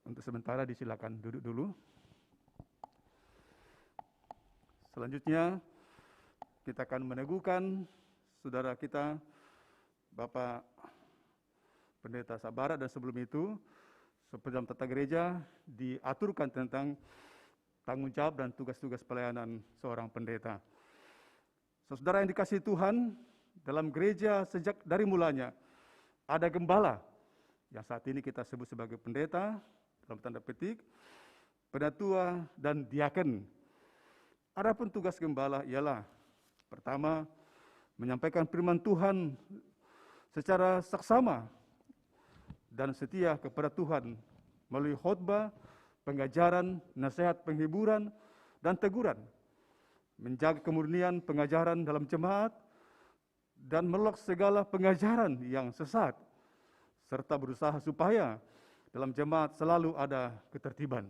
Untuk sementara disilakan duduk dulu. Selanjutnya kita akan meneguhkan saudara kita Bapak Pendeta Sabara, dan sebelum itu dalam tata gereja diaturkan tentang tanggung jawab dan tugas-tugas pelayanan seorang pendeta. Saudara yang dikasihi Tuhan, dalam gereja sejak dari mulanya ada gembala yang saat ini kita sebut sebagai pendeta dalam tanda petik, penatua, dan diaken. Adapun tugas gembala ialah pertama, menyampaikan firman Tuhan secara saksama dan setia kepada Tuhan melalui khotbah, pengajaran, nasihat, penghiburan, dan teguran. Menjaga kemurnian pengajaran dalam jemaat dan menolak segala pengajaran yang sesat, serta berusaha supaya dalam jemaat selalu ada ketertiban.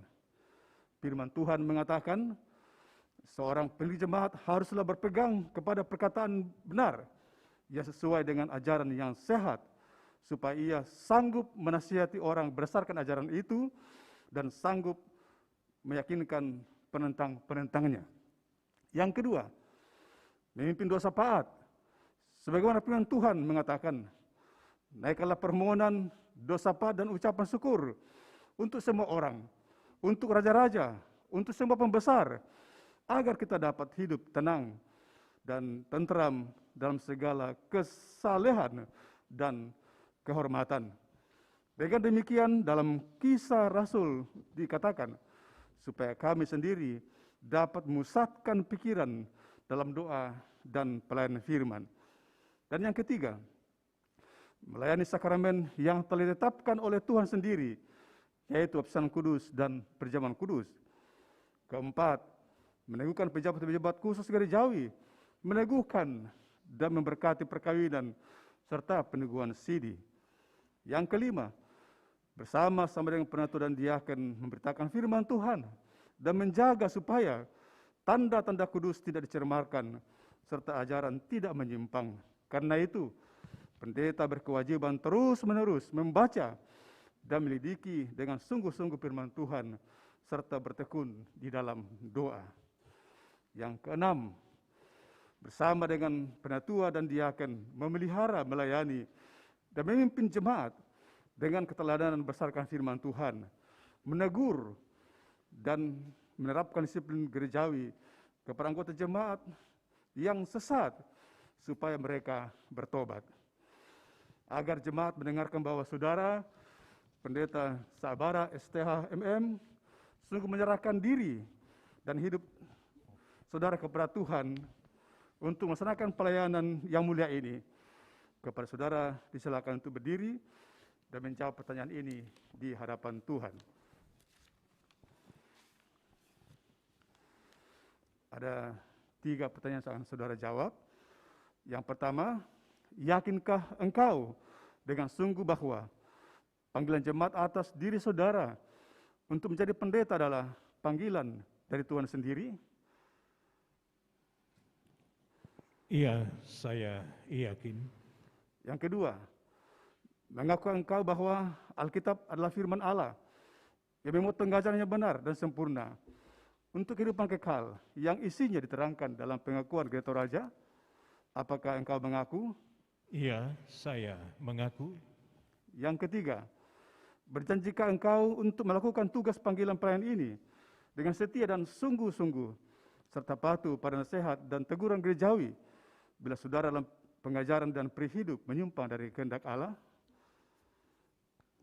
Firman Tuhan mengatakan, seorang pendiri jemaat haruslah berpegang kepada perkataan benar yang sesuai dengan ajaran yang sehat, supaya ia sanggup menasihati orang berdasarkan ajaran itu dan sanggup meyakinkan penentang-penentangnya. Yang kedua, memimpin doa syafaat. Sebagaimana firman Tuhan mengatakan, naikkanlah permohonan, doa syafaat, dan ucapan syukur untuk semua orang, untuk raja-raja, untuk semua pembesar, agar kita dapat hidup tenang dan tentram dalam segala kesalehan dan kehormatan. Dengan demikian dalam Kisah Rasul dikatakan, supaya kami sendiri dapat memusatkan pikiran dalam doa dan pelayanan firman. Dan yang ketiga, melayani sakramen yang telah ditetapkan oleh Tuhan sendiri, yaitu baptisan kudus dan perjamuan kudus. Keempat, meneguhkan pejabat-pejabat khusus gerejawi, meneguhkan dan memberkati perkawinan serta peneguhan sidi. Yang kelima, bersama-sama dengan penatua dan diaken memberitakan firman Tuhan dan menjaga supaya tanda-tanda kudus tidak dicermarkan serta ajaran tidak menyimpang. Karena itu, pendeta berkewajiban terus-menerus membaca dan melidiki dengan sungguh-sungguh firman Tuhan serta bertekun di dalam doa. Yang keenam, bersama dengan penatua dan diaken memelihara, melayani, dan memimpin jemaat dengan keteladanan berdasarkan firman Tuhan, menegur dan menerapkan disiplin gerejawi kepada anggota jemaat yang sesat supaya mereka bertobat. Agar jemaat mendengarkan bahwa saudara Pendeta Sabara STH MM sungguh menyerahkan diri dan hidup saudara kepada Tuhan untuk melaksanakan pelayanan yang mulia ini. Kepada saudara disilakan untuk berdiri dan menjawab pertanyaan ini di hadapan Tuhan. Ada 3 pertanyaan yang akan saudara jawab. Yang pertama, yakinkah engkau dengan sungguh bahwa panggilan jemaat atas diri saudara untuk menjadi pendeta adalah panggilan dari Tuhan sendiri? Iya, saya yakin. Yang kedua, mengakui engkau bahwa Alkitab adalah firman Allah yang memuat pengajarannya benar dan sempurna untuk kehidupan kekal yang isinya diterangkan dalam pengakuan Gereja Toraja? Apakah engkau mengaku? Iya, saya mengaku. Yang ketiga, berjanjikah engkau untuk melakukan tugas panggilan pelayan ini dengan setia dan sungguh-sungguh serta patuh pada nasihat dan teguran gerejawi bila saudara dalam pengajaran dan prihidup menyimpang dari kehendak Allah?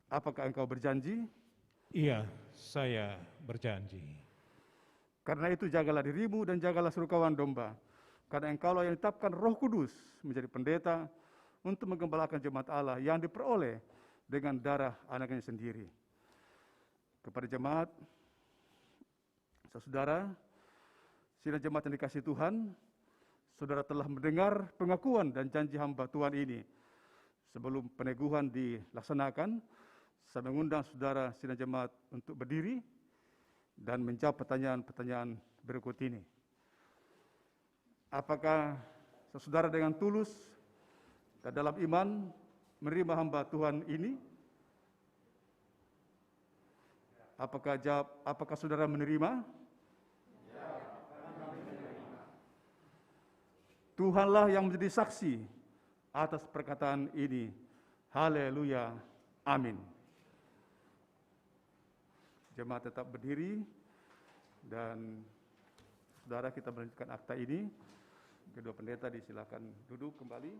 Apakah engkau berjanji? Iya, saya berjanji. Karena itu jagalah dirimu dan jagalah serukawan domba, karena engkaulah yang ditetapkan Roh Kudus menjadi pendeta untuk menggembalakan jemaat Allah yang diperoleh dengan darah anaknya sendiri. Kepada jemaat, saudara, sidang jemaat yang dikasihi Tuhan, saudara telah mendengar pengakuan dan janji hamba Tuhan ini. Sebelum peneguhan dilaksanakan, saya mengundang saudara sidang jemaat untuk berdiri dan menjawab pertanyaan-pertanyaan berikut ini. Apakah saudara dengan tulus dan dalam iman menerima hamba Tuhan ini? Apakah saudara menerima? Tuhanlah yang menjadi saksi atas perkataan ini. Haleluya. Amin. Jemaat tetap berdiri dan saudara kita melanjutkan akta ini. Kedua pendeta disilakan duduk kembali.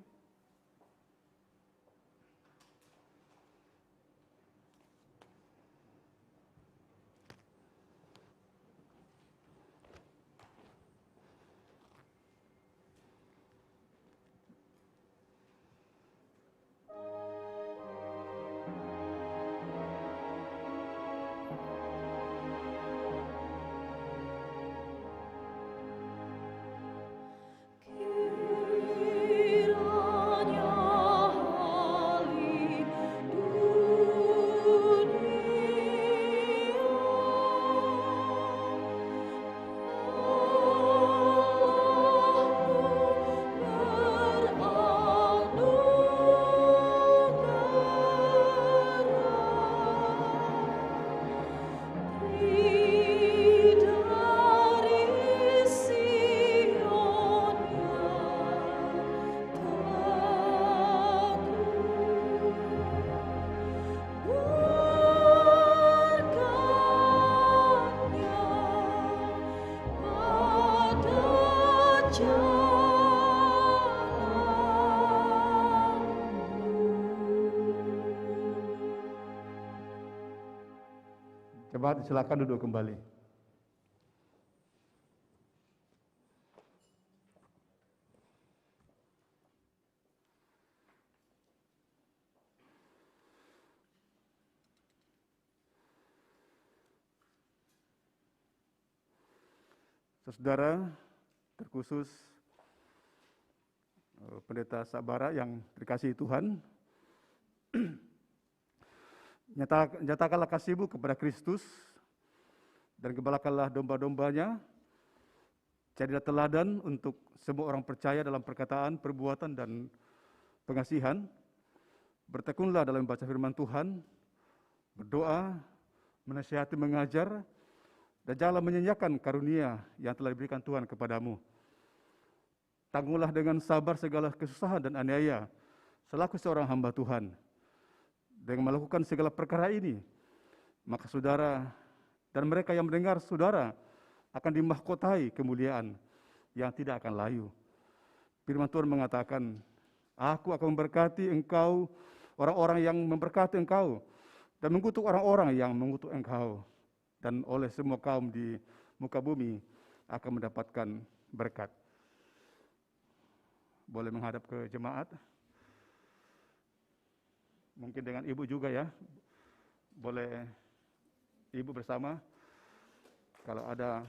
Jemaat silakan duduk kembali. Saudara, terkhusus Pendeta Sabara yang dikasihi Tuhan, nyatakanlah kasih-Mu kepada Kristus dan gembalakanlah domba-dombanya. Jadilah teladan untuk semua orang percaya dalam perkataan, perbuatan, dan pengasihan. Bertekunlah dalam membaca firman Tuhan, berdoa, menasihati, mengajar, dan janganlah menyanyiakan karunia yang telah diberikan Tuhan kepadamu. Tangguhlah dengan sabar segala kesusahan dan aniaya selaku seorang hamba Tuhan. Dengan melakukan segala perkara ini, maka saudara dan mereka yang mendengar saudara akan dimahkotai kemuliaan yang tidak akan layu. Firman Tuhan mengatakan, Aku akan memberkati engkau, orang-orang yang memberkati engkau, dan mengutuk orang-orang yang mengutuk engkau. Dan oleh semua kaum di muka bumi akan mendapatkan berkat. Boleh menghadap ke jemaat. Mungkin dengan ibu juga ya. Boleh ibu bersama. Kalau ada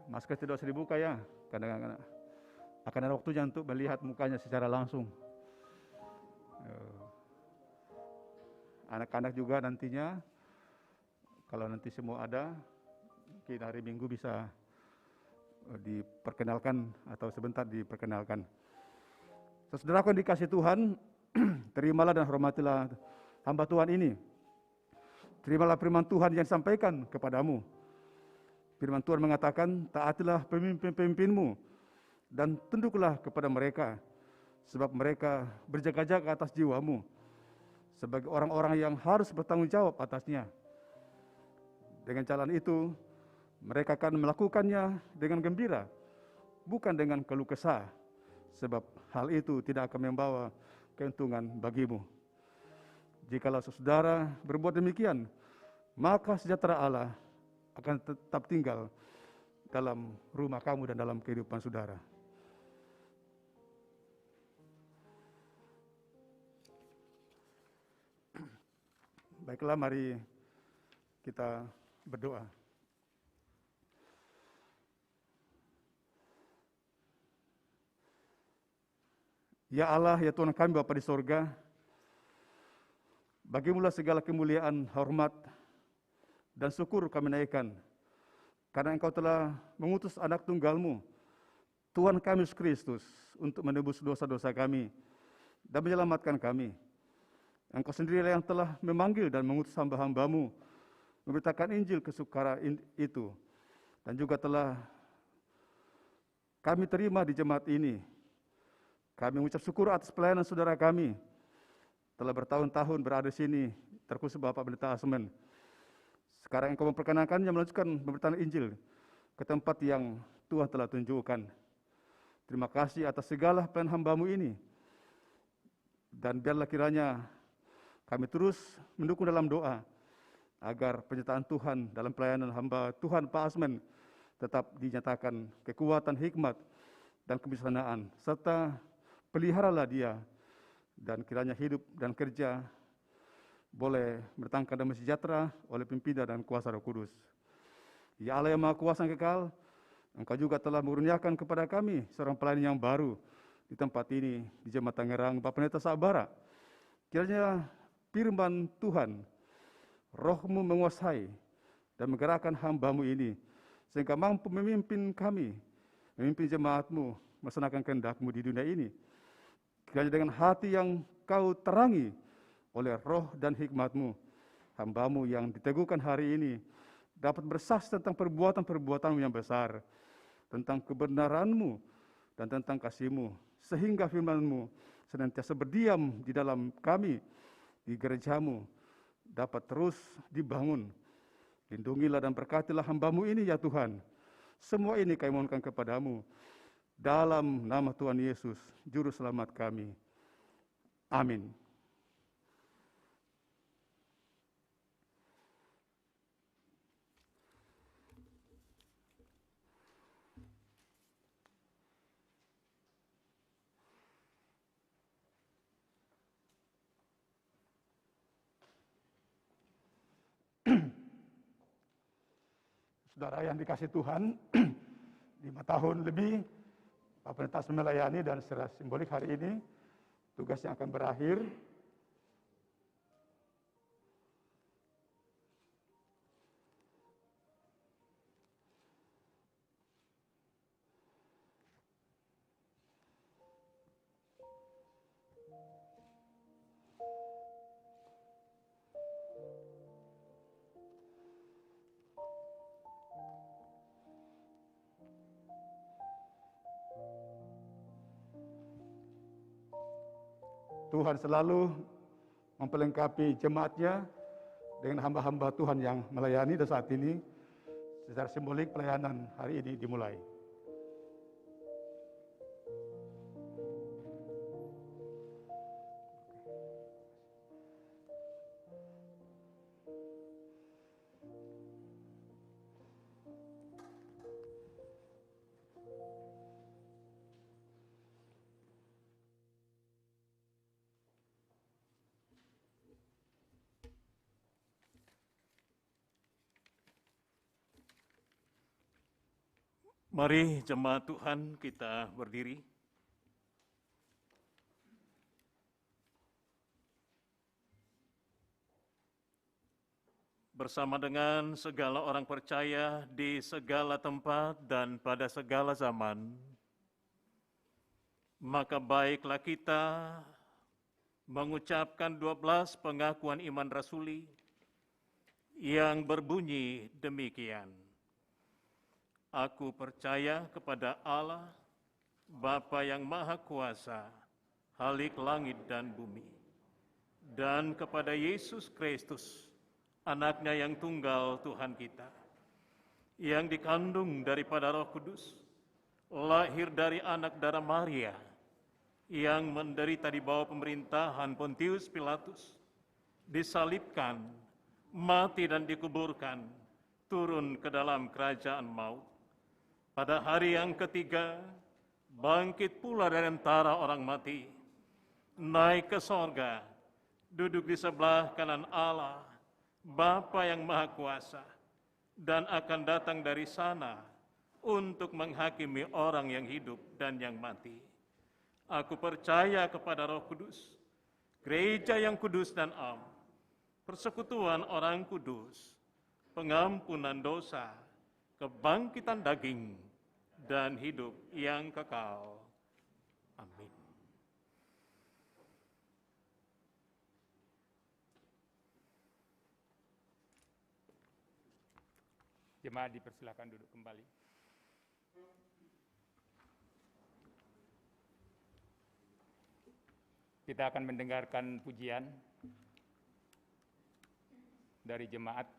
masker tidak usah dibuka ya. Kadang-kadang akan ada waktunya untuk melihat mukanya secara langsung. Anak-anak juga nantinya, kalau nanti semua ada, mungkin hari Minggu bisa diperkenalkan atau sebentar diperkenalkan. Saudaraku yang dikasihi Tuhan, terimalah dan hormatilah hamba Tuhan ini. Terimalah firman Tuhan yang disampaikan kepadamu. Firman Tuhan mengatakan, taatilah pemimpin-pemimpinmu dan tunduklah kepada mereka, sebab mereka berjaga-jaga atas jiwamu, sebagai orang-orang yang harus bertanggung jawab atasnya. Dengan jalan itu, mereka akan melakukannya dengan gembira, bukan dengan keluh kesah, sebab hal itu tidak akan membawa keuntungan bagimu. Jikalau saudara berbuat demikian, maka sejahtera Allah akan tetap tinggal dalam rumah kamu dan dalam kehidupan saudara. Baiklah, mari kita berdoa. Ya Allah, ya Tuhan kami Bapa di sorga, bagimulah segala kemuliaan, hormat, dan syukur kami naikkan, karena Engkau telah mengutus anak tunggal-Mu, Tuhan kami Yesus Kristus, untuk menebus dosa-dosa kami dan menyelamatkan kami. Engkau sendirilah yang telah memanggil dan mengutus hamba-hamba-Mu, memberitakan Injil kesukaran itu, dan juga telah kami terima di jemaat ini. Kami mengucap syukur atas pelayanan saudara kami, telah bertahun-tahun berada di sini, terkhusus Bapak Pendeta Asmen. Sekarang Engkau memperkenankannya melanjutkan pemberitaan Injil ke tempat yang Tuhan telah tunjukkan. Terima kasih atas segala pelayanan hamba-Mu ini, dan biarlah kiranya kami terus mendukung dalam doa, agar penyertaan Tuhan dalam pelayanan hamba Tuhan Pak Asmen tetap dinyatakan kekuatan, hikmat, dan kebijaksanaan, serta peliharalah dia, dan kiranya hidup dan kerja boleh bertangkan damai sejahtera oleh pimpinan dan kuasa Roh Kudus. Ya Allah yang Maha Kuasa yang kekal, Engkau juga telah mengaruniakan kepada kami seorang pelayan yang baru di tempat ini, di Jemaat Tangerang, Bapak Pendeta Sabara. Kiranya firman Tuhan, Roh-Mu menguasai dan menggerakkan hamba-Mu ini, sehingga mampu memimpin kami, memimpin jemaat-Mu, melaksanakan kehendak-Mu di dunia ini. Kiranya dengan hati yang Kau terangi oleh roh dan hikmat-Mu, hamba-Mu yang diteguhkan hari ini dapat bersaksi tentang perbuatan-perbuatan-Mu yang besar, tentang kebenaran-Mu dan tentang kasih-Mu, sehingga firman-Mu senantiasa berdiam di dalam kami, di gereja-Mu, dapat terus dibangun. Lindungilah dan berkatilah hamba-Mu ini ya Tuhan. Semua ini kami mohonkan kepadamu, dalam nama Tuhan Yesus, Juru Selamat kami. Amin. Saudara yang dikasih Tuhan, 5 tahun lebih Pak Pendeta melayani, dan secara simbolik hari ini tugas yang akan berakhir. Tuhan selalu memperlengkapi jemaatnya dengan hamba-hamba Tuhan yang melayani, dan saat ini secara simbolik pelayanan hari ini dimulai. Mari jemaat Tuhan kita berdiri. Bersama dengan segala orang percaya di segala tempat dan pada segala zaman, maka baiklah kita mengucapkan 12 pengakuan iman rasuli yang berbunyi demikian. Aku percaya kepada Allah, Bapa yang Maha Kuasa, Khalik langit dan bumi, dan kepada Yesus Kristus, Anaknya yang tunggal Tuhan kita, yang dikandung daripada Roh Kudus, lahir dari anak darah Maria, yang menderita di bawah pemerintahan Pontius Pilatus, disalibkan, mati dan dikuburkan, turun ke dalam kerajaan maut. Pada hari yang ketiga, bangkit pula dari antara orang mati, naik ke sorga, duduk di sebelah kanan Allah, Bapa yang Maha Kuasa, dan akan datang dari sana untuk menghakimi orang yang hidup dan yang mati. Aku percaya kepada Roh Kudus, gereja yang kudus dan am, persekutuan orang kudus, pengampunan dosa, kebangkitan daging, dan hidup yang kekal. Amin. Jemaat dipersilakan duduk kembali. Kita akan mendengarkan pujian dari jemaat.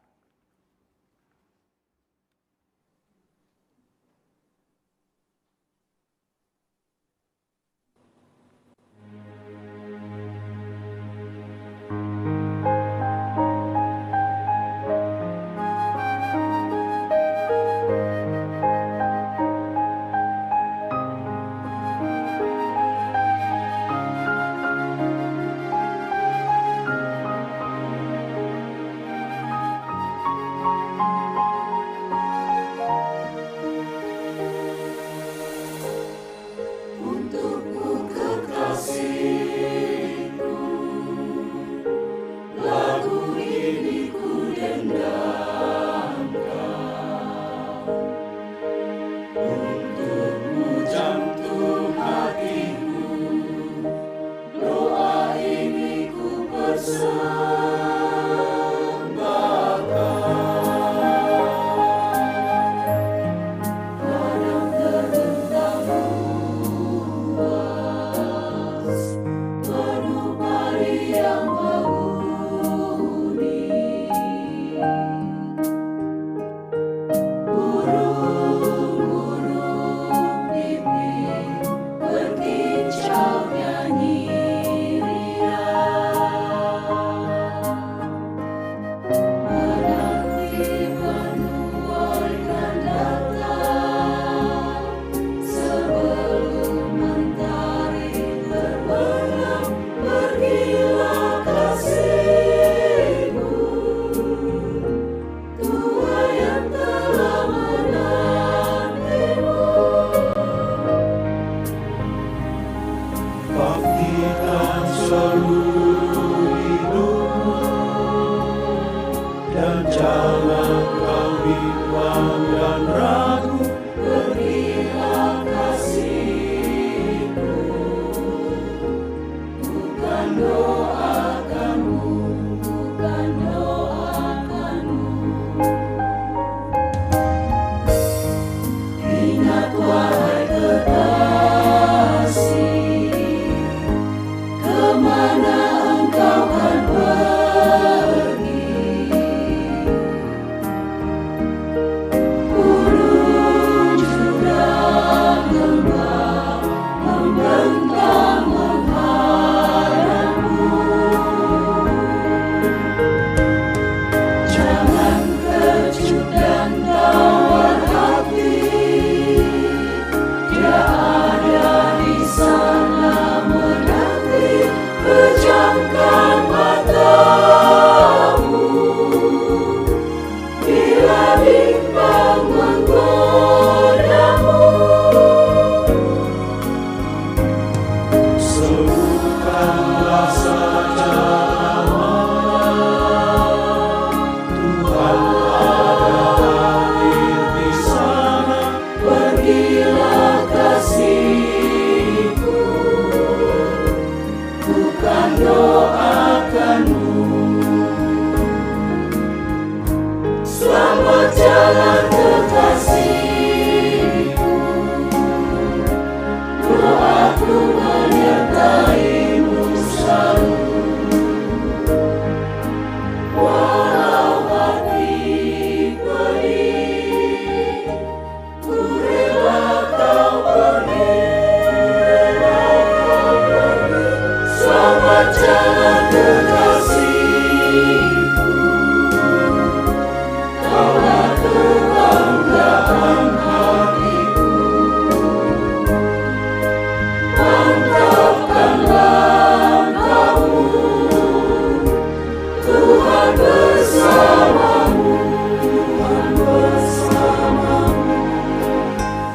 berikan seluruh hidup, dan jangan kau bimbang dan ragu, berilah kasih-Ku. Bukan doakanmu, bukan doakanmu. Ingat wahai kekasih, kemana engkau kan pergi. Gunung, jurang, lembah membentang menghadapmu. Jangan kecut dan tawar hati, Dia ada di sana menanti. Pejamkan matamu bila bimbang menggodamu. Sebutkanlah saja nama Tuhan, ada hadir di sana. Pergilah kasih-Ku, bukan doakanmu. Selamat jalan kekasih-Ku, doaku menyertai-mu selalu. Walau hati pedih, ku rela kau pergi, rela kau pergi. Selamat jalan kekasih-Ku, kaulah kebanggaan hatiku. Mantapkan langkahmu, Tuhan bersamamu, Tuhan bersamamu.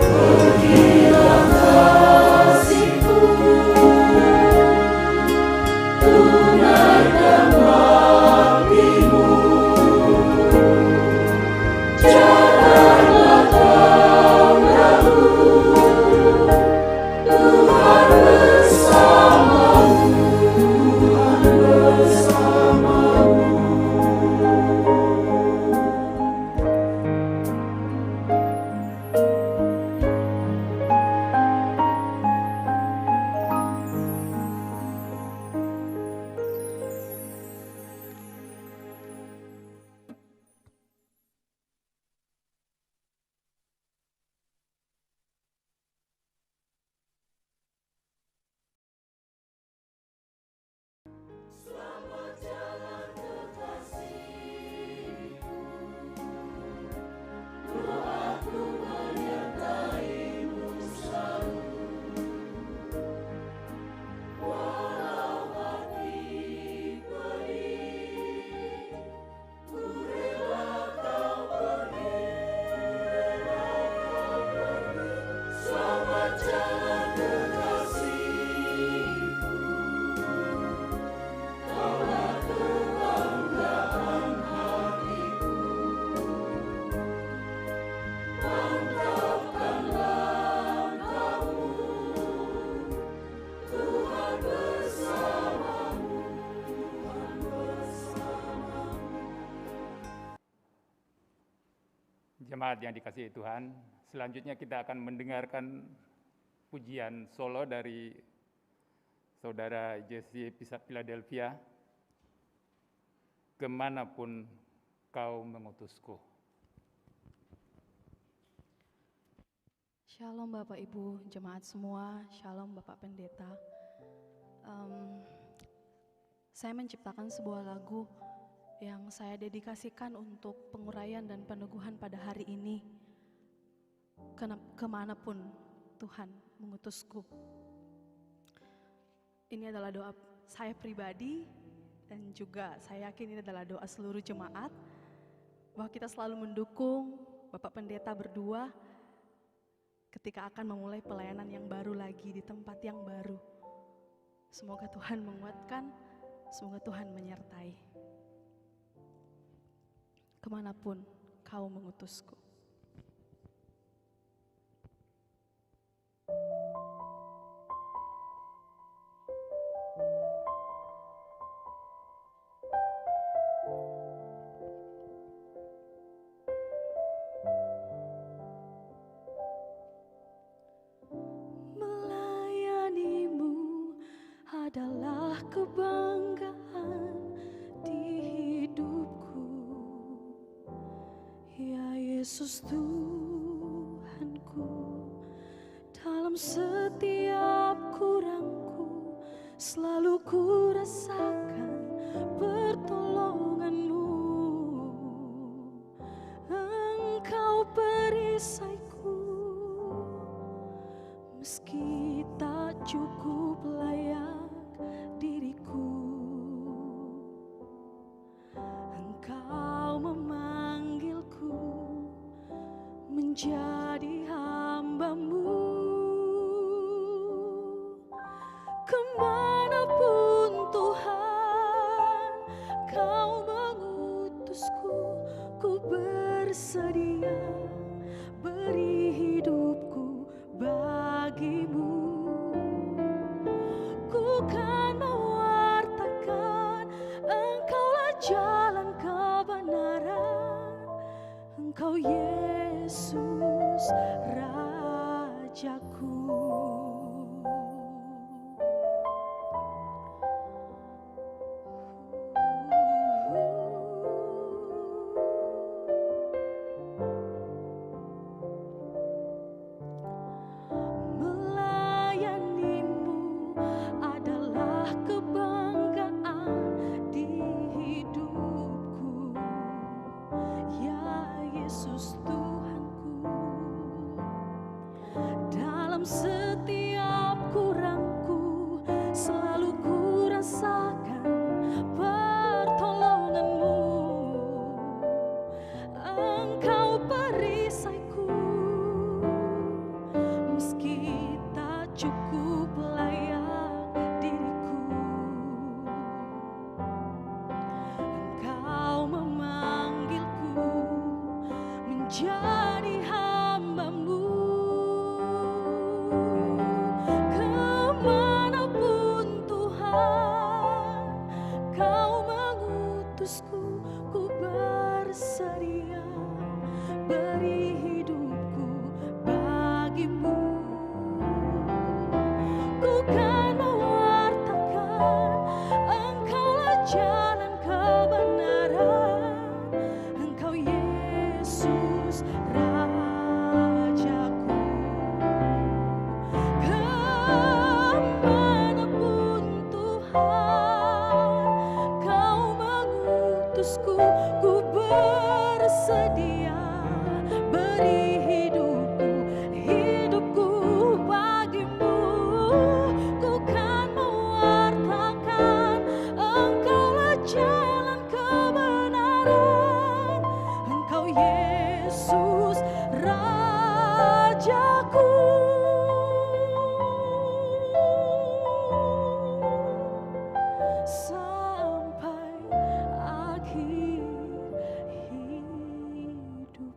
Pergilah kasih-Ku, tunaikan baktimu. Janganlah kau ragu, Tuhan bersamamu, Tuhan bersamamu. Selamat jalan kekasih-Ku, doaku menyertai-mu selalu. Walau hati pedih, ku rela kau pergi, rela kau pergi. Selamat jalan kekasih-Ku, kaulah kebanggaan hatiku. Mantapkan langkahmu, Tuhan bersamamu, Tuhan bersamamu. Jemaat yang dikasihi Tuhan, selanjutnya kita akan mendengarkan pujian solo dari Saudara Jesse Philadelphia, Kemanapun Kau Mengutusku. Shalom Bapak Ibu, jemaat semua, Shalom Bapak Pendeta. Saya menciptakan sebuah lagu yang saya dedikasikan untuk penguraian dan peneguhan pada hari ini. Kemanapun Tuhan mengutusku. Ini adalah doa saya pribadi dan juga saya yakin ini adalah doa seluruh jemaat bahwa kita selalu mendukung Bapak Pendeta berdua ketika akan memulai pelayanan yang baru lagi di tempat yang baru. Semoga Tuhan menguatkan, semoga Tuhan menyertai. Kemanapun kau mengutusku. Melayanimu adalah kebanggaan di hidupku, ya Yesus Tuhanku. Dalam setiap kurangku selalu ku rasakan pertolonganmu. Engkau perisaiku, meski tak cukup layak diriku. Engkau memanggilku menjadi hamba-Mu. Kemanapun Tuhan Kau mengutusku, ku bersedia beri hidupku bagi-Mu. Ku kan mewartakan Engkaulah jalan kebenaran, Engkau Yesus Rajaku. Melayanimu adalah kebanggaan di hidupku, ya Yesus Tuhanku. Dalam setiap kurangku selalu ku rasakan pertolongan-Mu. Engkau perisaiku, meski tak cukup layak diriku. Engkau memanggilku menjadi hamba-Mu. Kemanapun Tuhan Kau mengutusku, ku bersedia beri hidupku bagi-Mu. Ku kan mewartakan Engkaulah jalan kebenaran, Engkau Yesus Rajaku. Kemanapun Tuhan Kau mengutusku, ku bersedia beri hidupku bagi-Mu. Ku kan mewartakan Engkaulah jalan kebenaran, Engkau Yesus Rajaku. Sampai akhir hidupku.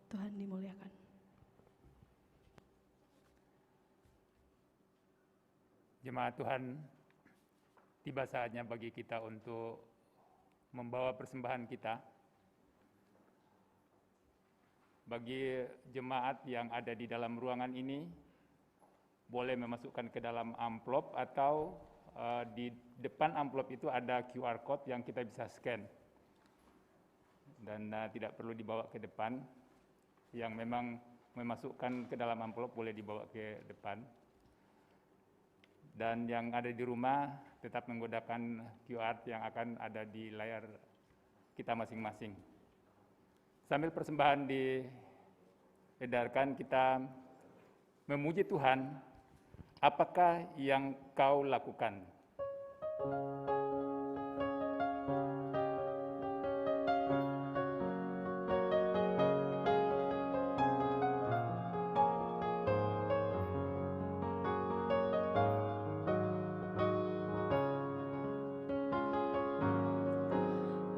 Tuhan dimuliakan. Jemaat Tuhan, tiba saatnya bagi kita untuk membawa persembahan kita. Bagi jemaat yang ada di dalam ruangan ini, boleh memasukkan ke dalam amplop atau di depan amplop itu ada QR code yang kita bisa scan. Dan tidak perlu dibawa ke depan. Yang memang memasukkan ke dalam amplop boleh dibawa ke depan. Dan yang ada di rumah tetap menggunakan QR yang akan ada di layar kita masing-masing. Sambil persembahan diedarkan, kita memuji Tuhan, apakah yang kau lakukan?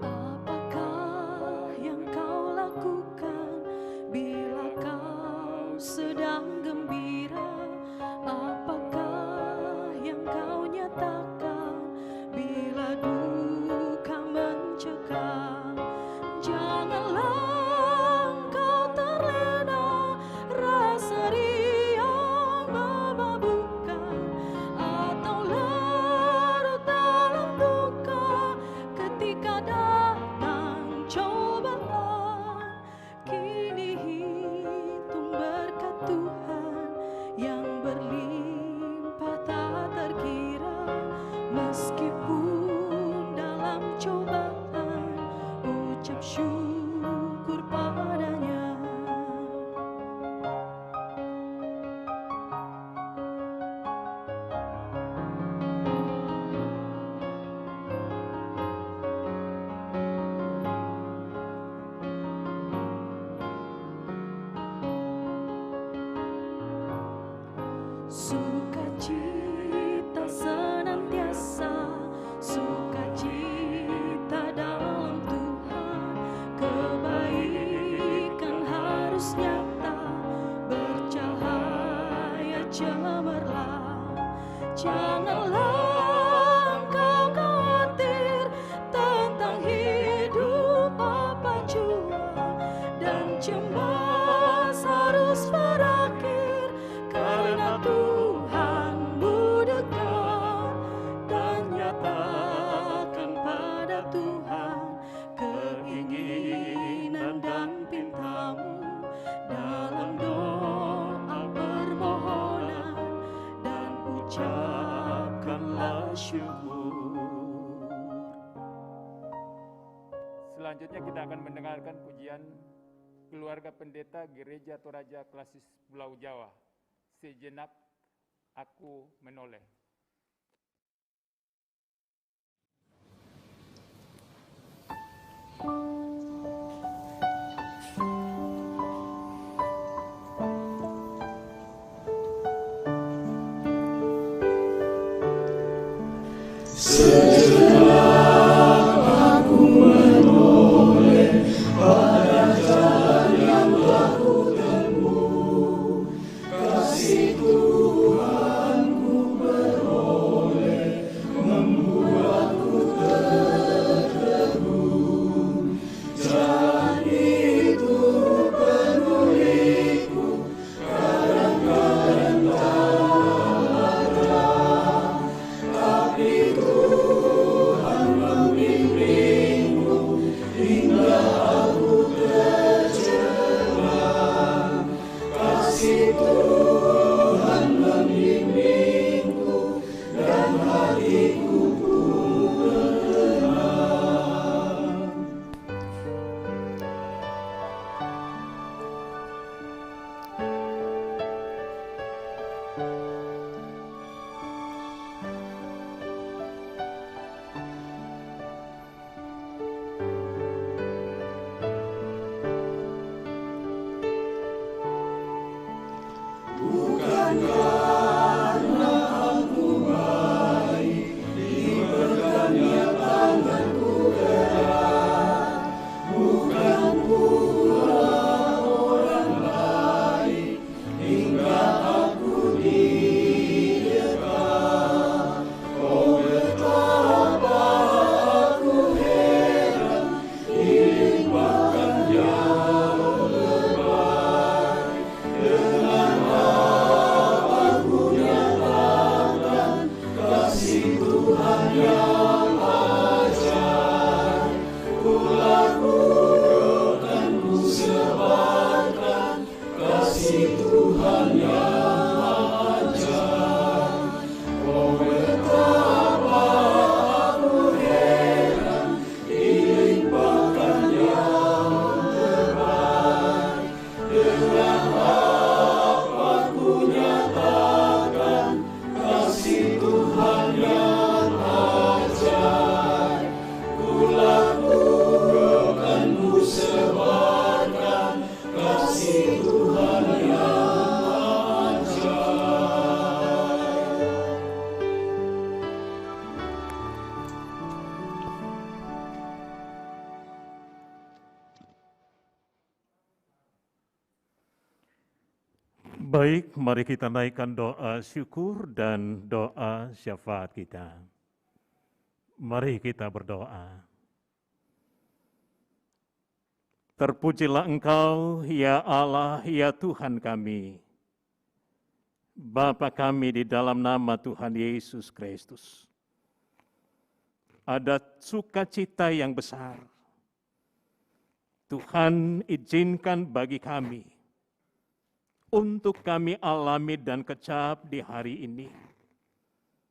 Apakah yang kau lakukan bila kau sedang gembira? Apakah yang kau nyatakan bila duka mencekam? Janganlah engkau terlena rasa riang memabukkan, atau larut dalam duka ketika datang cobaan. Kini hitung berkat Tuhan yang berlimpah tak terkira, meskipun dalam cobaan ucap syukur padanya. Sukacita senantiasa, sukacita dalam Tuhan. Kebaikan harus nyata, bercahaya cemerlang. Janganlah engkau khawatir tentang hidup apa jua, dan cemas harus berakhir karena Tuhanmu dekat. Dan nyatakan pada Tuhan keinginan dan pintamu dalam doa permohonan, dan ucapkanlah syukur. Selanjutnya kita akan mendengarkan pujian keluarga pendeta Gereja Toraja Klasis Pulau Jawa, Sejenak Aku Menoleh. Dengan apa punya Baik, mari kita naikkan doa syukur dan doa syafaat kita. Mari kita berdoa. Terpujilah Engkau, ya Allah, ya Tuhan kami, Bapa kami di dalam nama Tuhan Yesus Kristus. Ada sukacita yang besar. Tuhan izinkan bagi kami untuk kami alami dan kecap di hari ini,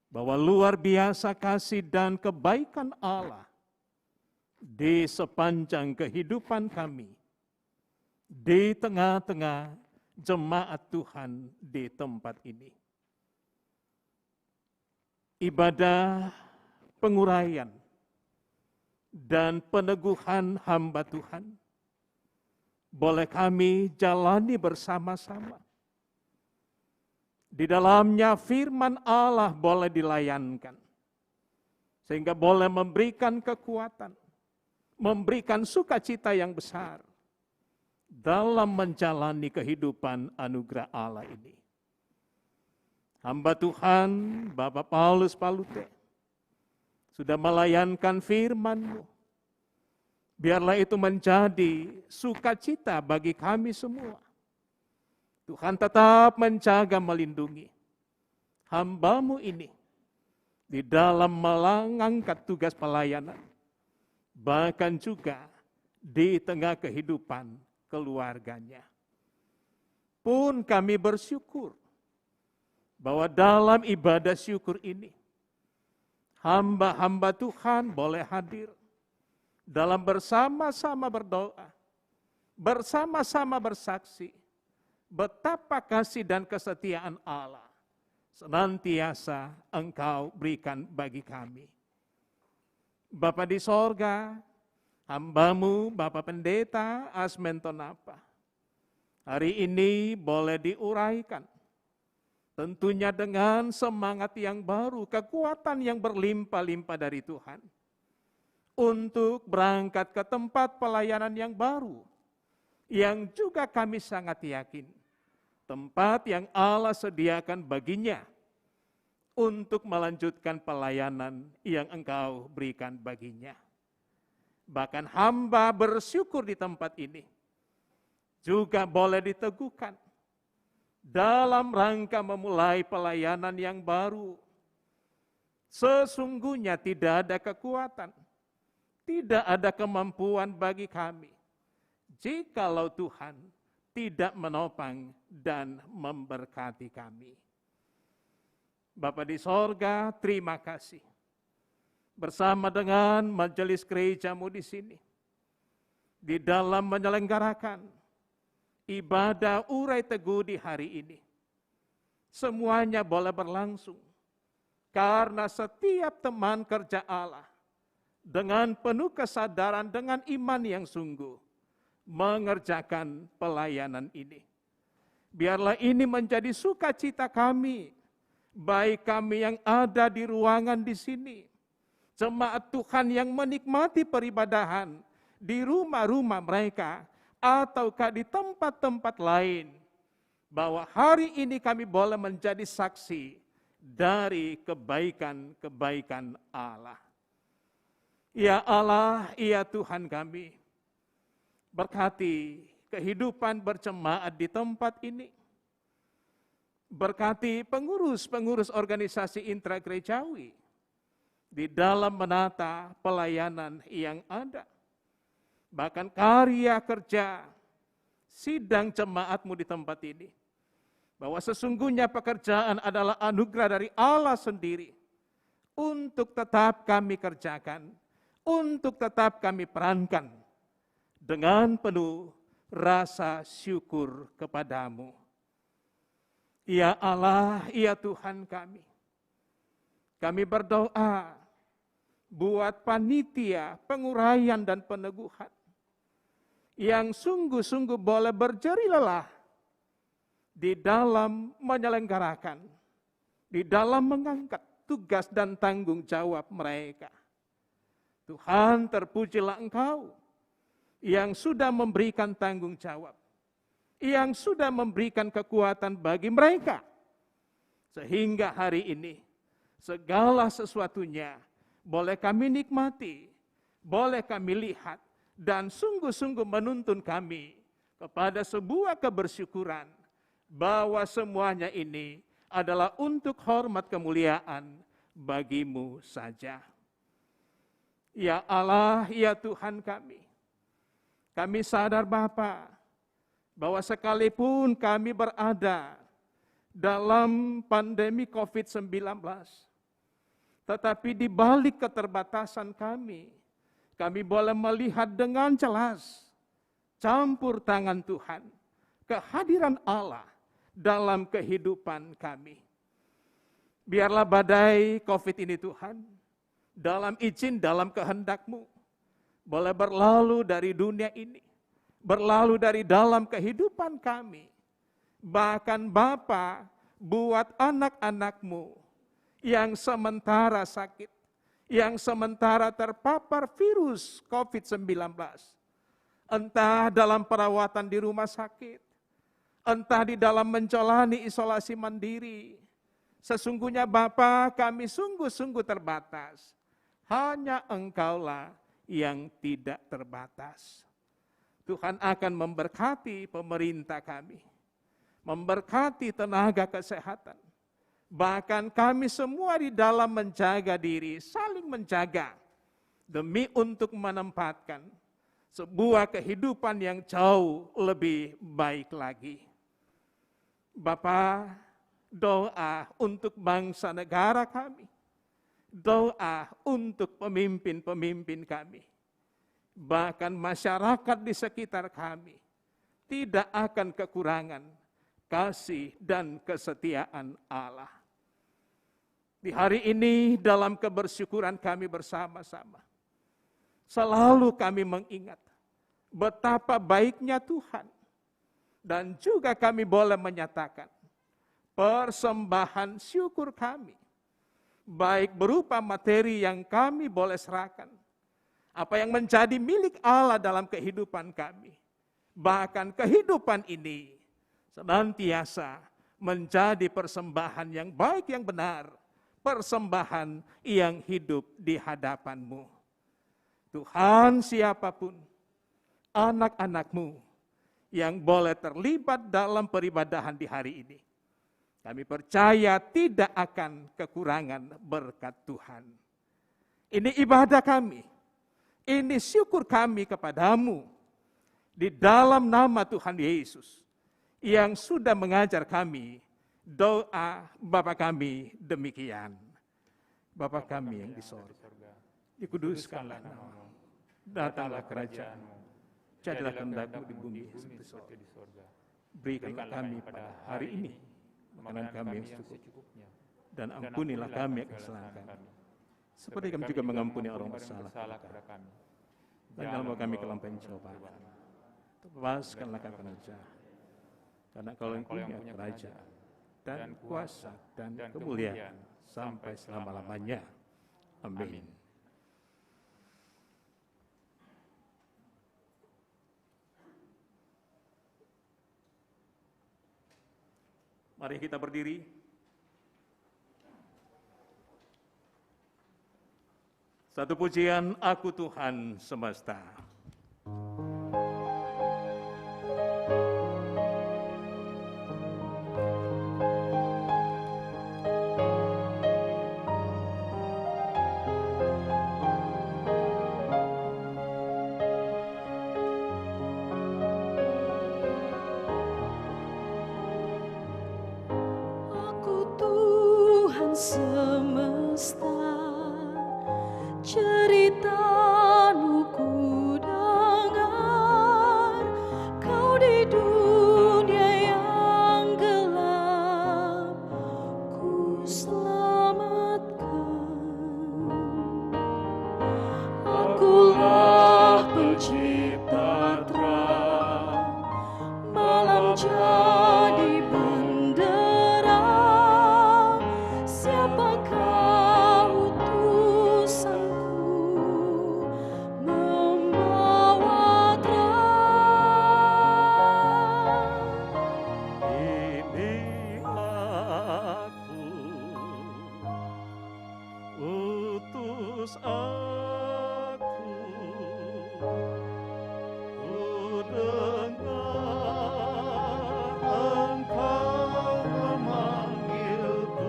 bahwa luar biasa kasih dan kebaikan Allah di sepanjang kehidupan kami, di tengah-tengah jemaat Tuhan di tempat ini. Ibadah penguraian dan peneguhan hamba Tuhan boleh kami jalani bersama-sama. Di dalamnya firman Allah boleh dilayankan, sehingga boleh memberikan kekuatan, memberikan sukacita yang besar dalam menjalani kehidupan anugerah Allah ini. Hamba Tuhan, Bapak Paulus Palute, sudah melayankan firman-Mu. Biarlah itu menjadi sukacita bagi kami semua. Tuhan tetap menjaga, melindungi hamba-Mu ini di dalam mengangkat tugas pelayanan, bahkan juga di tengah kehidupan keluarganya. Pun kami bersyukur bahwa dalam ibadah syukur ini, hamba-hamba Tuhan boleh hadir dalam bersama-sama berdoa, bersama-sama bersaksi, betapa kasih dan kesetiaan Allah senantiasa Engkau berikan bagi kami. Bapa di sorga, hamba-Mu, Bapak Pendeta Asmento Napa, hari ini boleh diuraikan, tentunya dengan semangat yang baru, kekuatan yang berlimpah-limpah dari Tuhan, untuk berangkat ke tempat pelayanan yang baru, yang juga kami sangat yakin, tempat yang Allah sediakan baginya, untuk melanjutkan pelayanan yang Engkau berikan baginya. Bahkan hamba bersyukur di tempat ini, juga boleh diteguhkan, dalam rangka memulai pelayanan yang baru. Sesungguhnya tidak ada kekuatan, tidak ada kemampuan bagi kami, jikalau Tuhan tidak menopang dan memberkati kami. Bapa di sorga, terima kasih. Bersama dengan majelis gereja-Mu di sini, di dalam menyelenggarakan ibadah urai teguh di hari ini, semuanya boleh berlangsung, karena setiap teman kerja Allah dengan penuh kesadaran, dengan iman yang sungguh, mengerjakan pelayanan ini. Biarlah ini menjadi sukacita kami, baik kami yang ada di ruangan di sini, jemaat Tuhan yang menikmati peribadahan di rumah-rumah mereka, ataukah di tempat-tempat lain, bahwa hari ini kami boleh menjadi saksi dari kebaikan-kebaikan Allah. Ya Allah, ya Tuhan kami, berkati kehidupan berjemaat di tempat ini. Berkati pengurus-pengurus organisasi intragerejawi di dalam menata pelayanan yang ada. Bahkan karya kerja sidang jemaat-Mu di tempat ini. Bahwa sesungguhnya pekerjaan adalah anugerah dari Allah sendiri, untuk tetap kami kerjakan, untuk tetap kami perankan dengan penuh rasa syukur kepadamu. Ya Allah, ya Tuhan kami berdoa buat panitia penguraian dan peneguhan yang sungguh-sungguh boleh berjerih lelah di dalam menyelenggarakan, di dalam mengangkat tugas dan tanggung jawab mereka. Tuhan, terpujilah Engkau yang sudah memberikan tanggung jawab yang sudah memberikan kekuatan bagi mereka. Sehingga hari ini segala sesuatunya boleh kami nikmati, boleh kami lihat, dan sungguh-sungguh menuntun kami kepada sebuah kebersyukuran bahwa semuanya ini adalah untuk hormat kemuliaan bagi-Mu saja. Ya Allah, ya Tuhan kami sadar Bapa, bahwa sekalipun kami berada dalam pandemi COVID-19, tetapi di balik keterbatasan kami boleh melihat dengan jelas campur tangan Tuhan, kehadiran Allah dalam kehidupan kami. Biarlah badai COVID ini Tuhan, dalam izin, dalam kehendak-Mu, boleh berlalu dari dunia ini, berlalu dari dalam kehidupan kami. Bahkan Bapa, buat anak-anak-Mu yang sementara sakit, yang sementara terpapar virus COVID-19, entah dalam perawatan di rumah sakit, entah di dalam menjalani isolasi mandiri. Sesungguhnya Bapa, kami sungguh-sungguh terbatas. Hanya Engkaulah yang tidak terbatas. Tuhan akan memberkati pemerintah kami, memberkati tenaga kesehatan. Bahkan kami semua di dalam menjaga diri, saling menjaga, demi untuk menempatkan sebuah kehidupan yang jauh lebih baik lagi. Bapa, doa untuk bangsa negara kami, doa untuk pemimpin-pemimpin kami, bahkan masyarakat di sekitar kami, tidak akan kekurangan kasih dan kesetiaan Allah. Di hari ini dalam kebersyukuran kami bersama-sama, selalu kami mengingat betapa baiknya Tuhan, dan juga kami boleh menyatakan persembahan syukur kami, baik berupa materi yang kami boleh serahkan, apa yang menjadi milik Allah dalam kehidupan kami. Bahkan kehidupan ini senantiasa menjadi persembahan yang baik, yang benar, persembahan yang hidup di hadapan-Mu. Tuhan, siapapun anak-anak-Mu yang boleh terlibat dalam peribadahan di hari ini, kami percaya tidak akan kekurangan berkat Tuhan. Ini ibadah kami, ini syukur kami kepadamu, di dalam nama Tuhan Yesus, yang sudah mengajar kami doa Bapa kami demikian. Bapa kami yang di sorga, dikuduskanlah nama-Mu, datanglah kerajaan-Mu, jadilah kehendak-Mu di bumi seperti di sorga. Berikanlah kami pada hari ini makanan kami yang secukupnya, dan ampunilah kami kesalahan kami, seperti kami juga mengampuni orang bersalah kepada kami. Dan jangan bawa kami ke dalam pencobaan, bebaskanlah kami dari jahat. Karena Kau yang punya kerajaan dan kuasa dan kemuliaan sampai selama-lamanya. Amin. Mari kita berdiri. Satu pujian, Aku Tuhan Semesta. Semesta, cerita-Mu ku dengar, Kau di dunia yang gelap ku selamatkan. Akulah pencipta terang, malam jadi benderang. Siapakah utusanku utus aku, ku dengar Engkau memanggilku.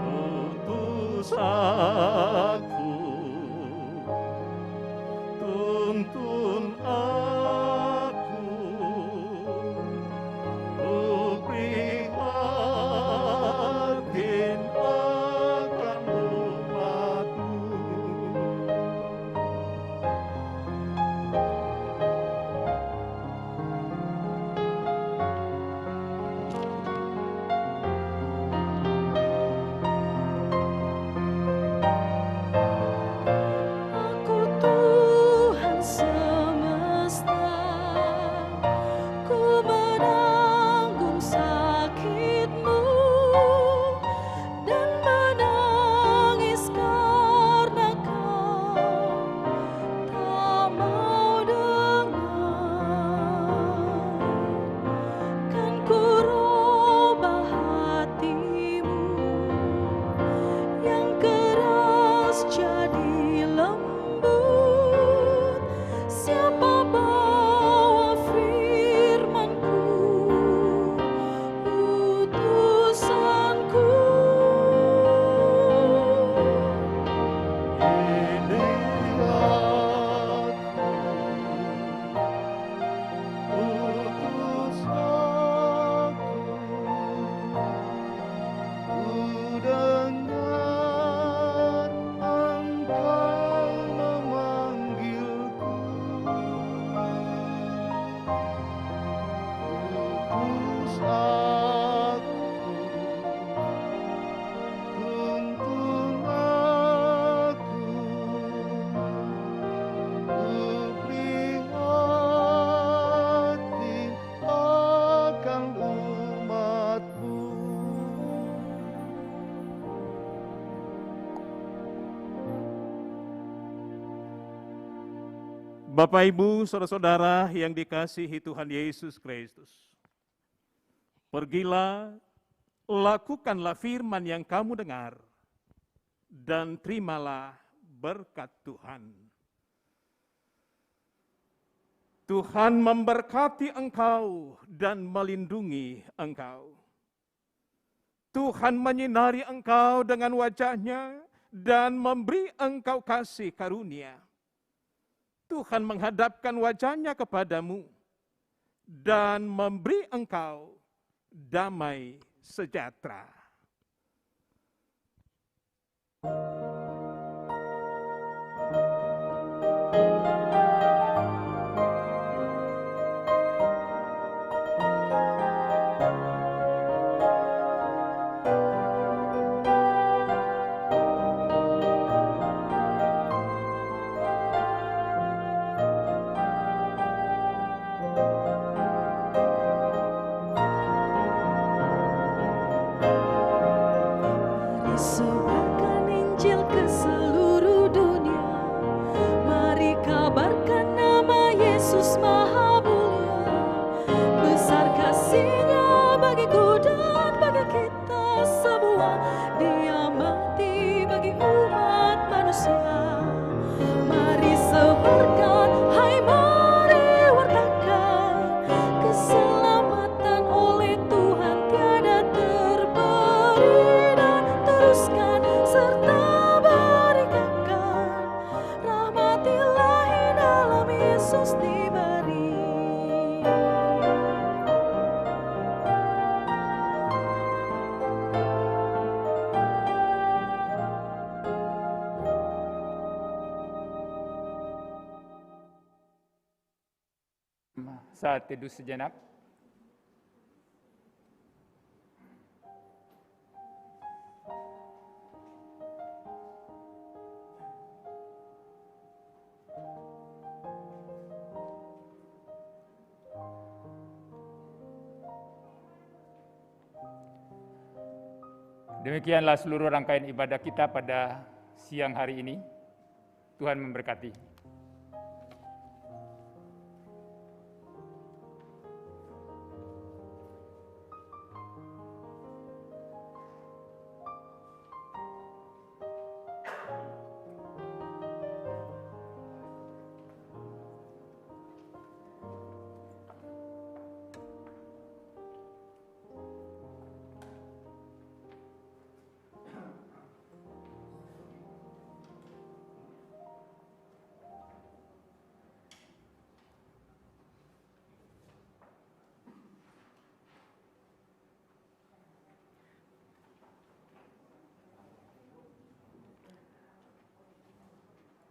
Utus aku, tuntun aku, ku prihatin akan umatmu. Aku Tuhan semesta, ku menanggung sakitmu dan menangis karena kau tak mau dengar. Kan ku robah hatimu yang keras jadi lembut. Siapa bawa firman-Ku, utusanku. Ini aku, utus aku, ku dengar Engkau memanggilku. Utus aku, tuntun aku, ku prihatin akan umatmu. Bapak, Ibu, saudara-saudara yang dikasihi Tuhan Yesus Kristus, pergilah, lakukanlah firman yang kamu dengar, dan terimalah berkat Tuhan. Tuhan memberkati engkau dan melindungi engkau. Tuhan menyinari engkau dengan wajah-Nya dan memberi engkau kasih karunia. Tuhan menghadapkan wajah-Nya kepadamu dan memberi engkau damai sejahtera. Mari sebarkan Injil ke seluruh dunia. Mari kabarkan nama Yesus Maha Mulia. Besar kasih-Nya bagiku dan bagi kita semua. Dia mati bagi umat manusia. Mari sebarkan, hai mari wartakan keselamatan oleh Tuhan tiada terberi, dan teruskan serta beritakan rahmat Ilahi dalam Yesus diberi. Saat teduh sejenak. Demikianlah seluruh rangkaian ibadah kita pada siang hari ini. Tuhan memberkati.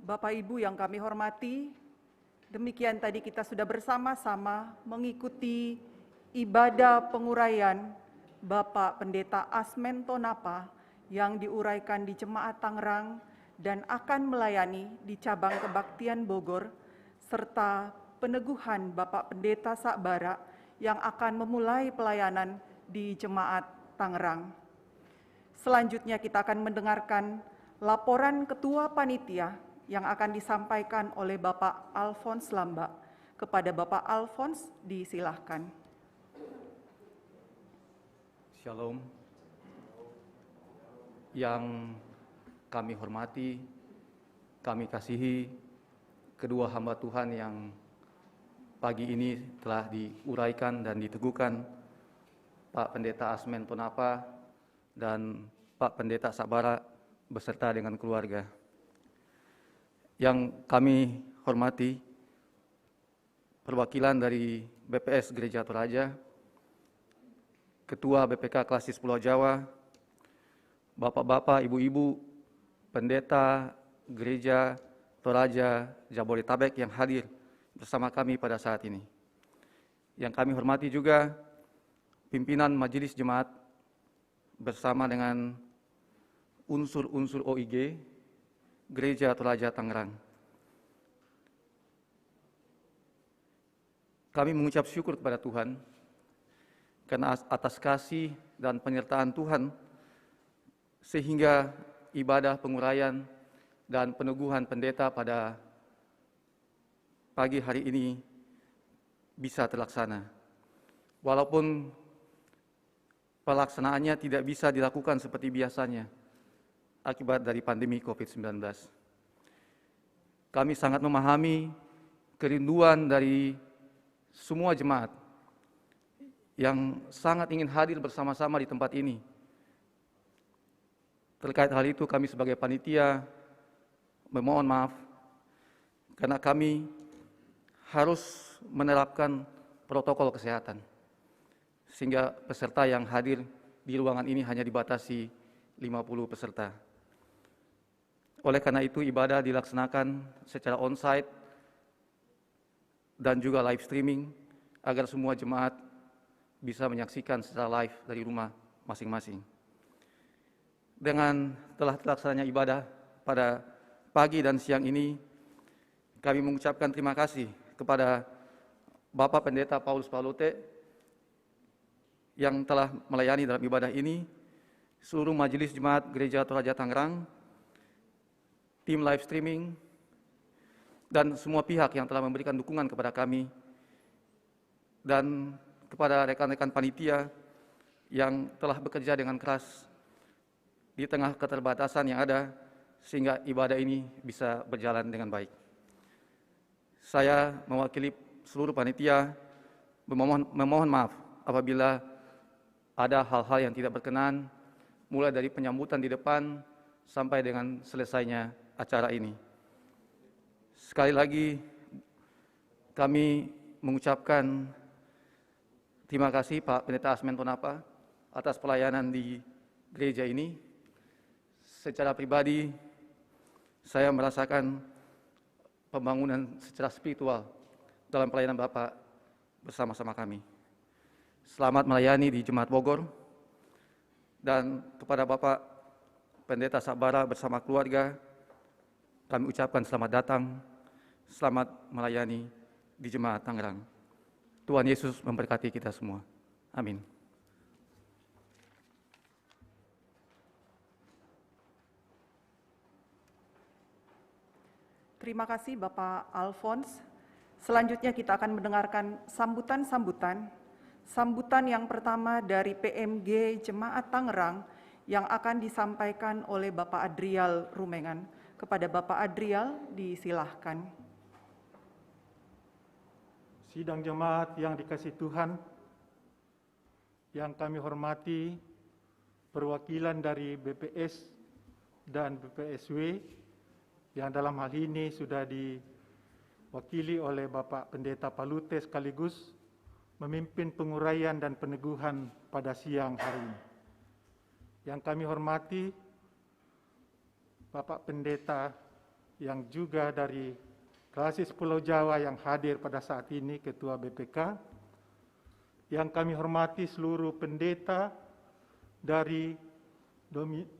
Bapak Ibu yang kami hormati, demikian tadi kita sudah bersama-sama mengikuti ibadah penguraian Bapak Pendeta Asmento Napa yang diuraikan di Jemaat Tangerang dan akan melayani di cabang kebaktian Bogor, serta peneguhan Bapak Pendeta Sakbara yang akan memulai pelayanan di Jemaat Tangerang. Selanjutnya kita akan mendengarkan laporan Ketua Panitia yang akan disampaikan oleh Bapak Alphonse Lamba. Kepada Bapak Alphonse, disilahkan. Shalom. Yang kami hormati, kami kasihi kedua hamba Tuhan yang pagi ini telah diuraikan dan diteguhkan, Pak Pendeta Asmento Napa dan Pak Pendeta Sakbara beserta dengan keluarga. Yang kami hormati, perwakilan dari BPS Gereja Toraja, Ketua BPK Klasis Pulau Jawa, Bapak-bapak, Ibu-ibu, Pendeta Gereja Toraja Jabodetabek yang hadir bersama kami pada saat ini. Yang kami hormati juga pimpinan Majelis Jemaat bersama dengan unsur-unsur OIG Gereja Toraja Tangerang. Kami mengucap syukur kepada Tuhan karena atas kasih dan penyertaan Tuhan sehingga ibadah penguraian dan peneguhan pendeta pada pagi hari ini bisa terlaksana. Walaupun pelaksanaannya tidak bisa dilakukan seperti biasanya akibat dari pandemi COVID-19. Kami sangat memahami kerinduan dari semua jemaat yang sangat ingin hadir bersama-sama di tempat ini. Terkait hal itu kami sebagai panitia memohon maaf karena kami harus menerapkan protokol kesehatan sehingga peserta yang hadir di ruangan ini hanya dibatasi 50 peserta. Oleh karena itu ibadah dilaksanakan secara on-site dan juga live streaming agar semua jemaat bisa menyaksikan secara live dari rumah masing-masing. Dengan telah terlaksananya ibadah pada pagi dan siang ini, kami mengucapkan terima kasih kepada Bapak Pendeta Paulus Palute yang telah melayani dalam ibadah ini, seluruh majelis jemaat Gereja Toraja Tangerang, tim live streaming, dan semua pihak yang telah memberikan dukungan kepada kami, dan kepada rekan-rekan panitia yang telah bekerja dengan keras di tengah keterbatasan yang ada, sehingga ibadah ini bisa berjalan dengan baik. Saya mewakili seluruh panitia memohon maaf apabila ada hal-hal yang tidak berkenan, mulai dari penyambutan di depan sampai dengan selesainya acara ini. Sekali lagi kami mengucapkan terima kasih Pak Pendeta Asmento Napa atas pelayanan di gereja ini. Secara pribadi saya merasakan pembangunan secara spiritual dalam pelayanan Bapak bersama-sama kami. Selamat melayani di Jemaat Bogor, dan kepada Bapak Pendeta Sakbara bersama keluarga, kami ucapkan selamat datang, selamat melayani di Jemaat Tangerang. Tuhan Yesus memberkati kita semua. Amin. Terima kasih Bapak Alphonse. Selanjutnya kita akan mendengarkan sambutan-sambutan. Sambutan yang pertama dari PMG Jemaat Tangerang yang akan disampaikan oleh Bapak Adrial Rumengan. Kepada Bapak Adrial, disilahkan. Sidang jemaat yang dikasihi Tuhan, yang kami hormati perwakilan dari BPS dan BPSW yang dalam hal ini sudah diwakili oleh Bapak Pendeta Palute sekaligus memimpin penguraian dan peneguhan pada siang hari ini. Yang kami hormati Bapak Pendeta yang juga dari Klasis Pulau Jawa yang hadir pada saat ini, Ketua BPK, yang kami hormati seluruh pendeta dari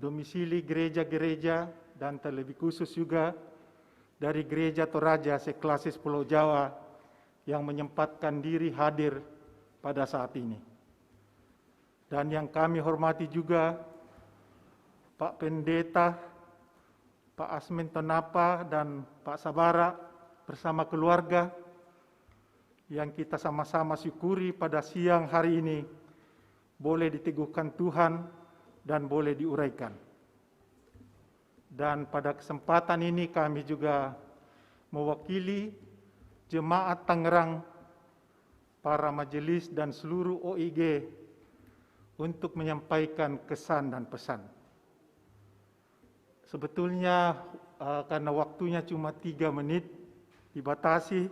domisili gereja-gereja dan terlebih khusus juga dari Gereja Toraja se-Klasis Pulau Jawa yang menyempatkan diri hadir pada saat ini. Dan yang kami hormati juga Pak Pendeta, Pak Asmento Napa dan Pak Sabara bersama keluarga yang kita sama-sama syukuri pada siang hari ini boleh diteguhkan Tuhan dan boleh diuraikan. Dan pada kesempatan ini kami juga mewakili Jemaat Tangerang, para majelis dan seluruh OIG untuk menyampaikan kesan dan pesan. Sebetulnya karena waktunya cuma 3 menit dibatasi,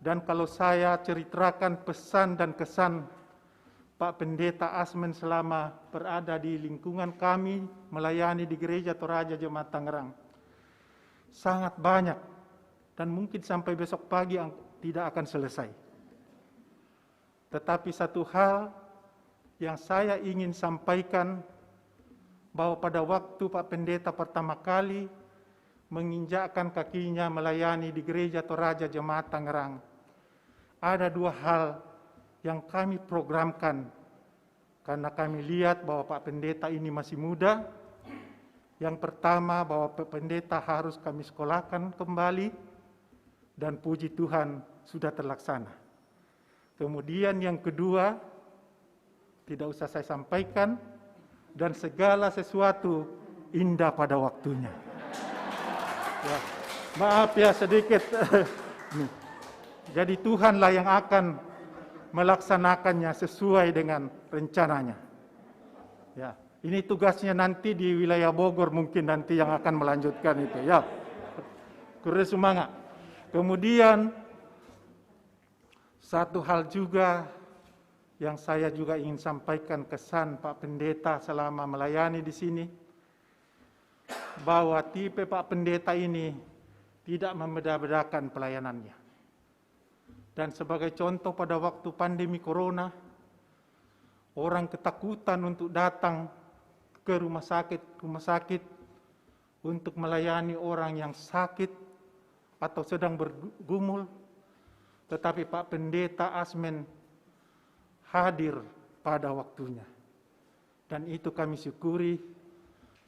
dan kalau saya ceritakan pesan dan kesan Pak Pendeta Asmen selama berada di lingkungan kami melayani di Gereja Toraja Jemaat Tangerang, sangat banyak dan mungkin sampai besok pagi tidak akan selesai. Tetapi satu hal yang saya ingin sampaikan, bahwa pada waktu Pak Pendeta pertama kali menginjakkan kakinya melayani di Gereja Toraja Jemaat Tangerang, ada 2 hal yang kami programkan karena kami lihat bahwa Pak Pendeta ini masih muda. Yang pertama, bahwa Pak Pendeta harus kami sekolahkan kembali, dan puji Tuhan sudah terlaksana. Kemudian yang kedua, tidak usah saya sampaikan, dan segala sesuatu indah pada waktunya. Ya, maaf ya sedikit. Jadi Tuhanlah yang akan melaksanakannya sesuai dengan rencananya. Ya, ini tugasnya nanti di wilayah Bogor mungkin nanti yang akan melanjutkan itu. Ya, kurang semangat. Kemudian satu hal juga yang saya juga ingin sampaikan kesan Pak Pendeta selama melayani di sini, bahwa tipe Pak Pendeta ini tidak membeda-bedakan pelayanannya. Dan sebagai contoh pada waktu pandemi Corona, orang ketakutan untuk datang ke rumah sakit untuk melayani orang yang sakit atau sedang bergumul, tetapi Pak Pendeta Asmen hadir pada waktunya. Dan itu kami syukuri,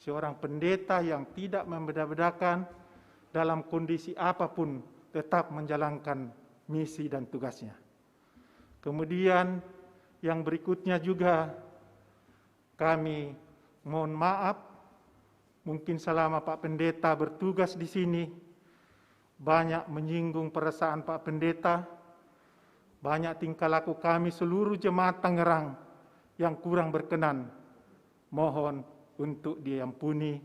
seorang pendeta yang tidak membeda-bedakan dalam kondisi apapun tetap menjalankan misi dan tugasnya. Kemudian yang berikutnya juga kami mohon maaf, mungkin selama Pak Pendeta bertugas di sini banyak menyinggung perasaan Pak Pendeta, banyak tingkah laku kami seluruh jemaat Tangerang yang kurang berkenan, mohon untuk diampuni.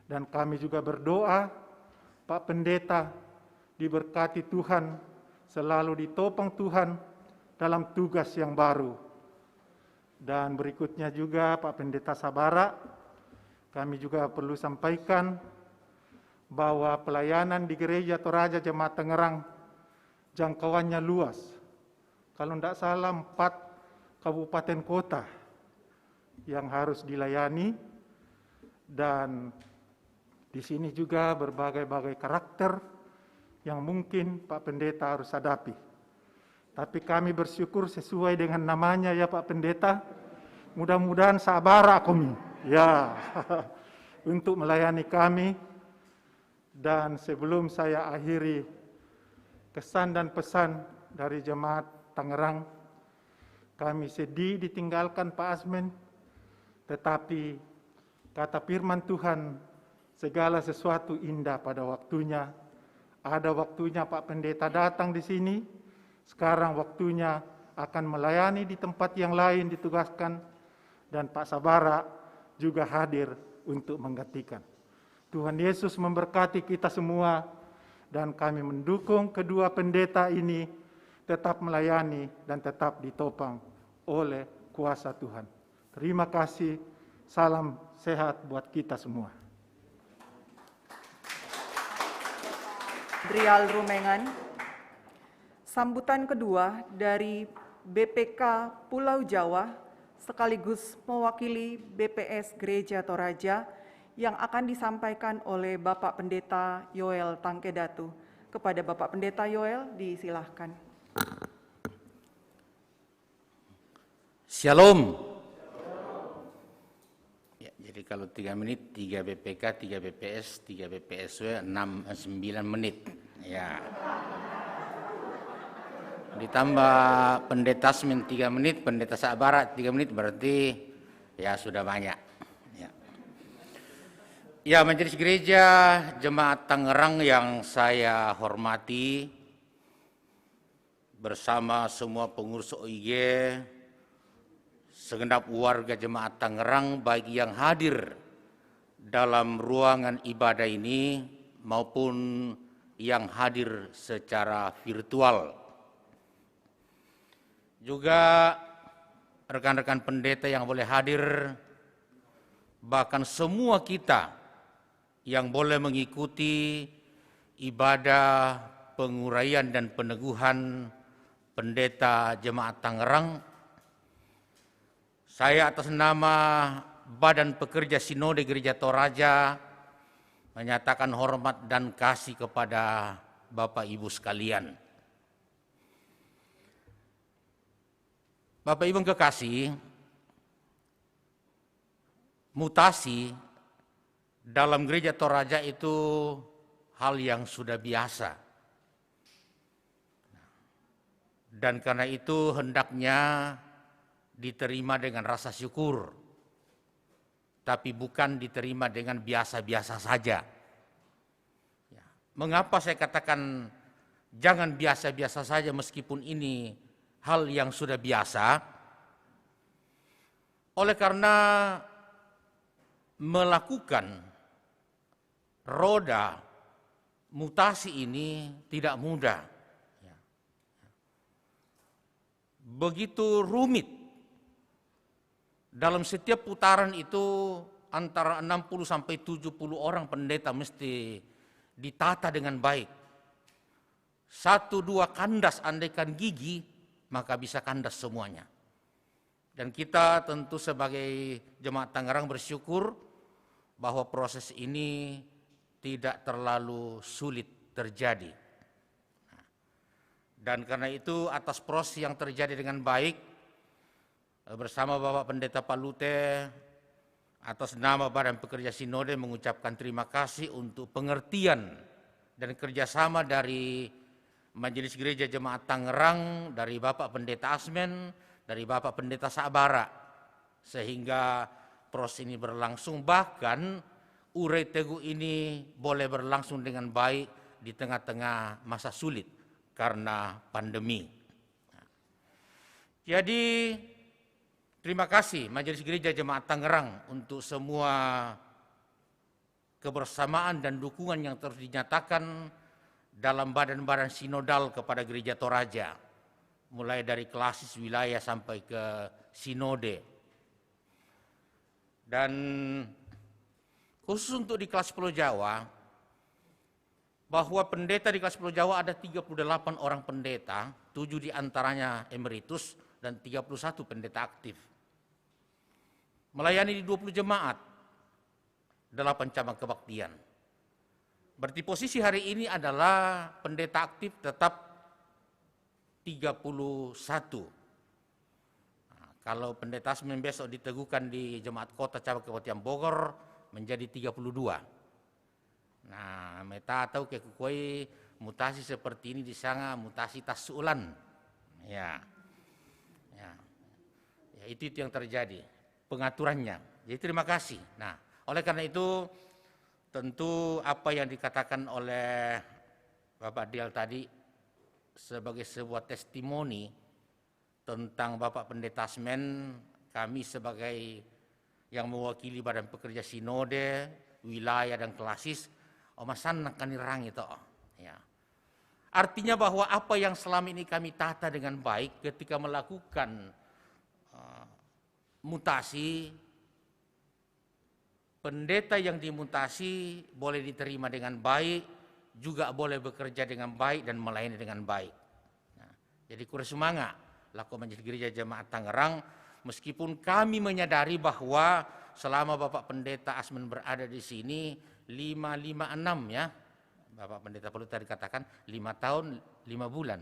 Dan kami juga berdoa Pak Pendeta diberkati Tuhan, selalu ditopang Tuhan dalam tugas yang baru. Dan berikutnya juga Pak Pendeta Sabara, kami juga perlu sampaikan bahwa pelayanan di Gereja Toraja Jemaat Tangerang jangkauannya luas. Kalau tidak salah 4 kabupaten kota yang harus dilayani, dan di sini juga berbagai-bagai karakter yang mungkin Pak Pendeta harus hadapi. Tapi kami bersyukur sesuai dengan namanya ya Pak Pendeta, mudah-mudahan sabara kami ya untuk melayani kami. Dan sebelum saya akhiri kesan dan pesan dari jemaat Tangerang, kami sedih ditinggalkan Pak Asmen, tetapi kata firman Tuhan, segala sesuatu indah pada waktunya. Ada waktunya Pak Pendeta datang di sini, sekarang waktunya akan melayani di tempat yang lain ditugaskan, dan Pak Sabara juga hadir untuk menggantikan. Tuhan Yesus memberkati kita semua, dan kami mendukung kedua pendeta ini tetap melayani dan tetap ditopang oleh kuasa Tuhan. Terima kasih, salam sehat buat kita semua. Drial Rumengan. Sambutan kedua dari BPK Pulau Jawa sekaligus mewakili BPS Gereja Toraja yang akan disampaikan oleh Bapak Pendeta Yoel Tangkedatu. Kepada Bapak Pendeta Yoel, disilahkan. Shalom. Ya, jadi kalau 3 menit, 3 BPK, 3 BPS, 3 BPSW, 9 menit. Ya. Ditambah pendetasmen 3 menit, pendeta Sabarat 3 menit, berarti ya sudah banyak. Ya, Majelis Gereja Jemaat Tangerang yang saya hormati, bersama semua pengurus OIG, segenap warga Jemaat Tangerang, baik yang hadir dalam ruangan ibadah ini maupun yang hadir secara virtual. Juga rekan-rekan pendeta yang boleh hadir, bahkan semua kita yang boleh mengikuti ibadah penguraian dan peneguhan Pendeta Jemaat Tangerang. Saya atas nama Badan Pekerja Sinode Gereja Toraja menyatakan hormat dan kasih kepada Bapak Ibu sekalian. Bapak Ibu kekasih, mutasi dalam Gereja Toraja itu hal yang sudah biasa. Dan karena itu hendaknya diterima dengan rasa syukur, tapi bukan diterima dengan biasa-biasa saja. Mengapa saya katakan jangan biasa-biasa saja meskipun ini hal yang sudah biasa? Oleh karena melakukan roda mutasi ini tidak mudah. Begitu rumit. Dalam setiap putaran itu antara 60 sampai 70 orang pendeta mesti ditata dengan baik. 1-2 kandas andaikan gigi, maka bisa kandas semuanya. Dan kita tentu sebagai Jemaat Tangerang bersyukur bahwa proses ini tidak terlalu sulit terjadi. Dan karena itu atas proses yang terjadi dengan baik, bersama Bapak Pendeta Palute, atas nama Badan Pekerja Sinode mengucapkan terima kasih untuk pengertian dan kerjasama dari Majelis Gereja Jemaat Tangerang, dari Bapak Pendeta Asmen, dari Bapak Pendeta Sabara, sehingga proses ini berlangsung, bahkan urai teguh ini boleh berlangsung dengan baik di tengah-tengah masa sulit karena pandemi. Jadi terima kasih Majelis Gereja Jemaat Tangerang untuk semua kebersamaan dan dukungan yang terus dinyatakan dalam badan-badan sinodal kepada Gereja Toraja, mulai dari klasis wilayah sampai ke sinode. Dan khusus untuk di kelas Pulau Jawa, bahwa pendeta di kelas Pulau Jawa ada 38 orang pendeta, 7 diantaranya emeritus dan 31 pendeta aktif. Melayani di 20 jemaat, 8 cabang kebaktian. Berarti posisi hari ini adalah pendeta aktif tetap 31. Nah, kalau pendeta Asmen besok diteguhkan di Jemaat Kota Cabang Kebaktian Bogor menjadi 32. Nah, meta tahu ke kukoi mutasi seperti ini di sana mutasi tasulan. Ya. Itu yang terjadi pengaturannya. Jadi terima kasih. Nah, oleh karena itu tentu apa yang dikatakan oleh Bapak Dial tadi sebagai sebuah testimoni tentang Bapak Pendeta Asmen, kami sebagai yang mewakili Badan Pekerja Sinode, wilayah dan klasis, omasan kanirang itu. Ya. Artinya bahwa apa yang selama ini kami tata dengan baik ketika melakukan mutasi, pendeta yang dimutasi boleh diterima dengan baik, juga boleh bekerja dengan baik dan melayani dengan baik. Nah, jadi kurang semangat laku Majelis Gereja Jemaat Tangerang, meskipun kami menyadari bahwa selama Bapak Pendeta Asmen berada di sini 556 ya, Bapak Pendeta Palu tadi katakan 5 tahun 5 bulan.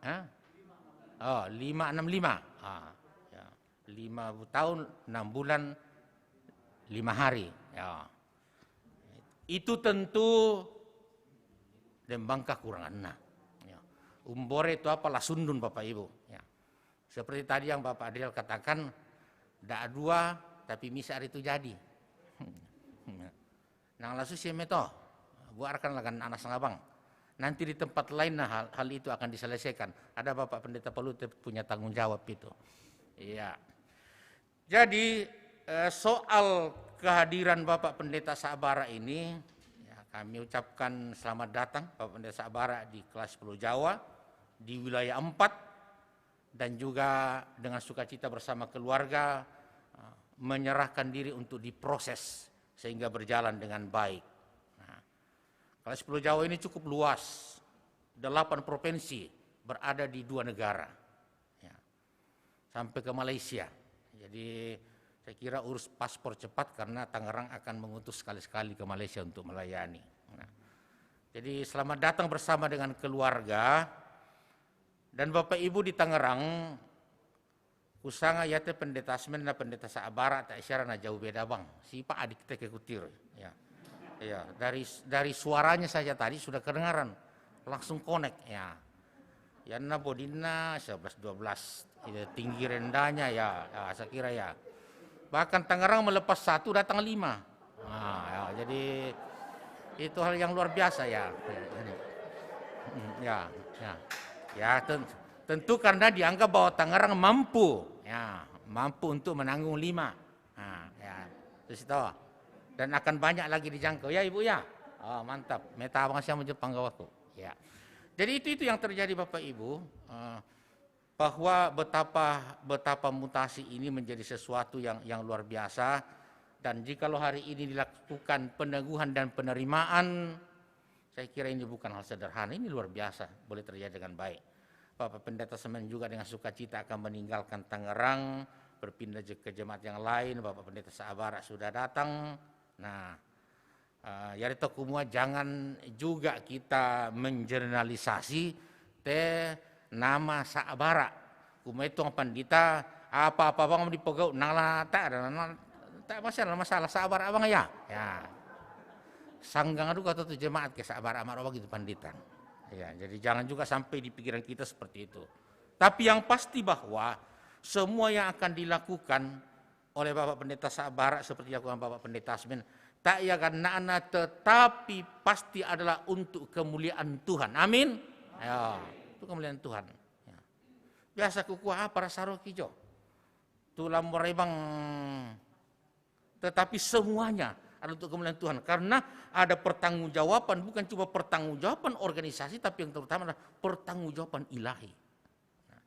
Hah? Oh, 565. Ya. 5 tahun 6 bulan 5 hari. Ya. Itu tentu dembangkah kurangan. Ya. Umbore itu apa? Lasundun Bapak Ibu. Ya. Seperti tadi yang Bapak Adriel katakan, dak dua tapi misar itu jadi. Nang lasu si meto, buarkan lagan anak sangabang. Nanti di tempat lain hal itu akan diselesaikan. Ada Bapak Pendeta Palu punya tanggung jawab itu. Iya. Jadi soal kehadiran Bapak Pendeta Sabara ini, ya, kami ucapkan selamat datang Bapak Pendeta Sabara di kelas 10 Jawa di wilayah 4 dan juga dengan sukacita bersama keluarga menyerahkan diri untuk diproses sehingga berjalan dengan baik. Nah, kelas 10 Jawa ini cukup luas, 8 provinsi berada di 2 negara, ya, sampai ke Malaysia. Jadi saya kira urus paspor cepat karena Tangerang akan mengutus sekali-sekali ke Malaysia untuk melayani. Nah, jadi selamat datang bersama dengan keluarga dan Bapak Ibu di Tangerang. Kusanga yate Pendeta Asmen dan Pendeta Sabara tak isyarat na jauh beda bang. Si Pak adik kita kekutir. Ya, ya dari suaranya saja tadi sudah kedengaran, langsung connect ya. Ya na bodina 11-12 tinggi rendahnya ya, saya kira ya. Bahkan Tangerang melepas 1 datang 5. Nah, ya, jadi itu hal yang luar biasa ya. Ya, ya, ya tentu karena dianggap bahwa Tangerang mampu. Ya, mampu untuk menanggung 5. Nah, ya, terus itu. Dan akan banyak lagi dijangkau ya Ibu ya. Oh, mantap. Meta abang saya Jepang gawaku. Ya. Jadi itu yang terjadi Bapak Ibu, bahwa betapa mutasi ini menjadi sesuatu yang luar biasa. Dan jikalau hari ini dilakukan peneguhan dan penerimaan, saya kira ini bukan hal sederhana, ini luar biasa, boleh terjadi dengan baik. Bapak Pendeta Semen juga dengan sukacita akan meninggalkan Tangerang, berpindah ke jemaat yang lain. Bapak Pendeta Sabara sudah datang. Nah, ya itu kumua jangan juga kita menjernalisasi nama Sabara. Kumua itu pandita apa-apa bang dipegau nala tak masalah Sabara abang ya. Ya. Sanggang aduh kata tu jemaat ke Sabara amar abang itu panditan. Ya, jadi jangan juga sampai di pikiran kita seperti itu. Tapi yang pasti bahwa semua yang akan dilakukan oleh Bapak Pendeta Sabara seperti yang dilakukan Bapak Pendeta Asmen, tak ya karena tetapi pasti adalah untuk kemuliaan Tuhan. Amin. Ya, itu kemuliaan Tuhan. Ya. Biasa kukuah para sarokijo, tulang morebang, tetapi semuanya untuk kemuliaan Tuhan, karena ada pertanggungjawaban, bukan cuma pertanggungjawaban organisasi, tapi yang terutama adalah pertanggungjawaban ilahi. Nah,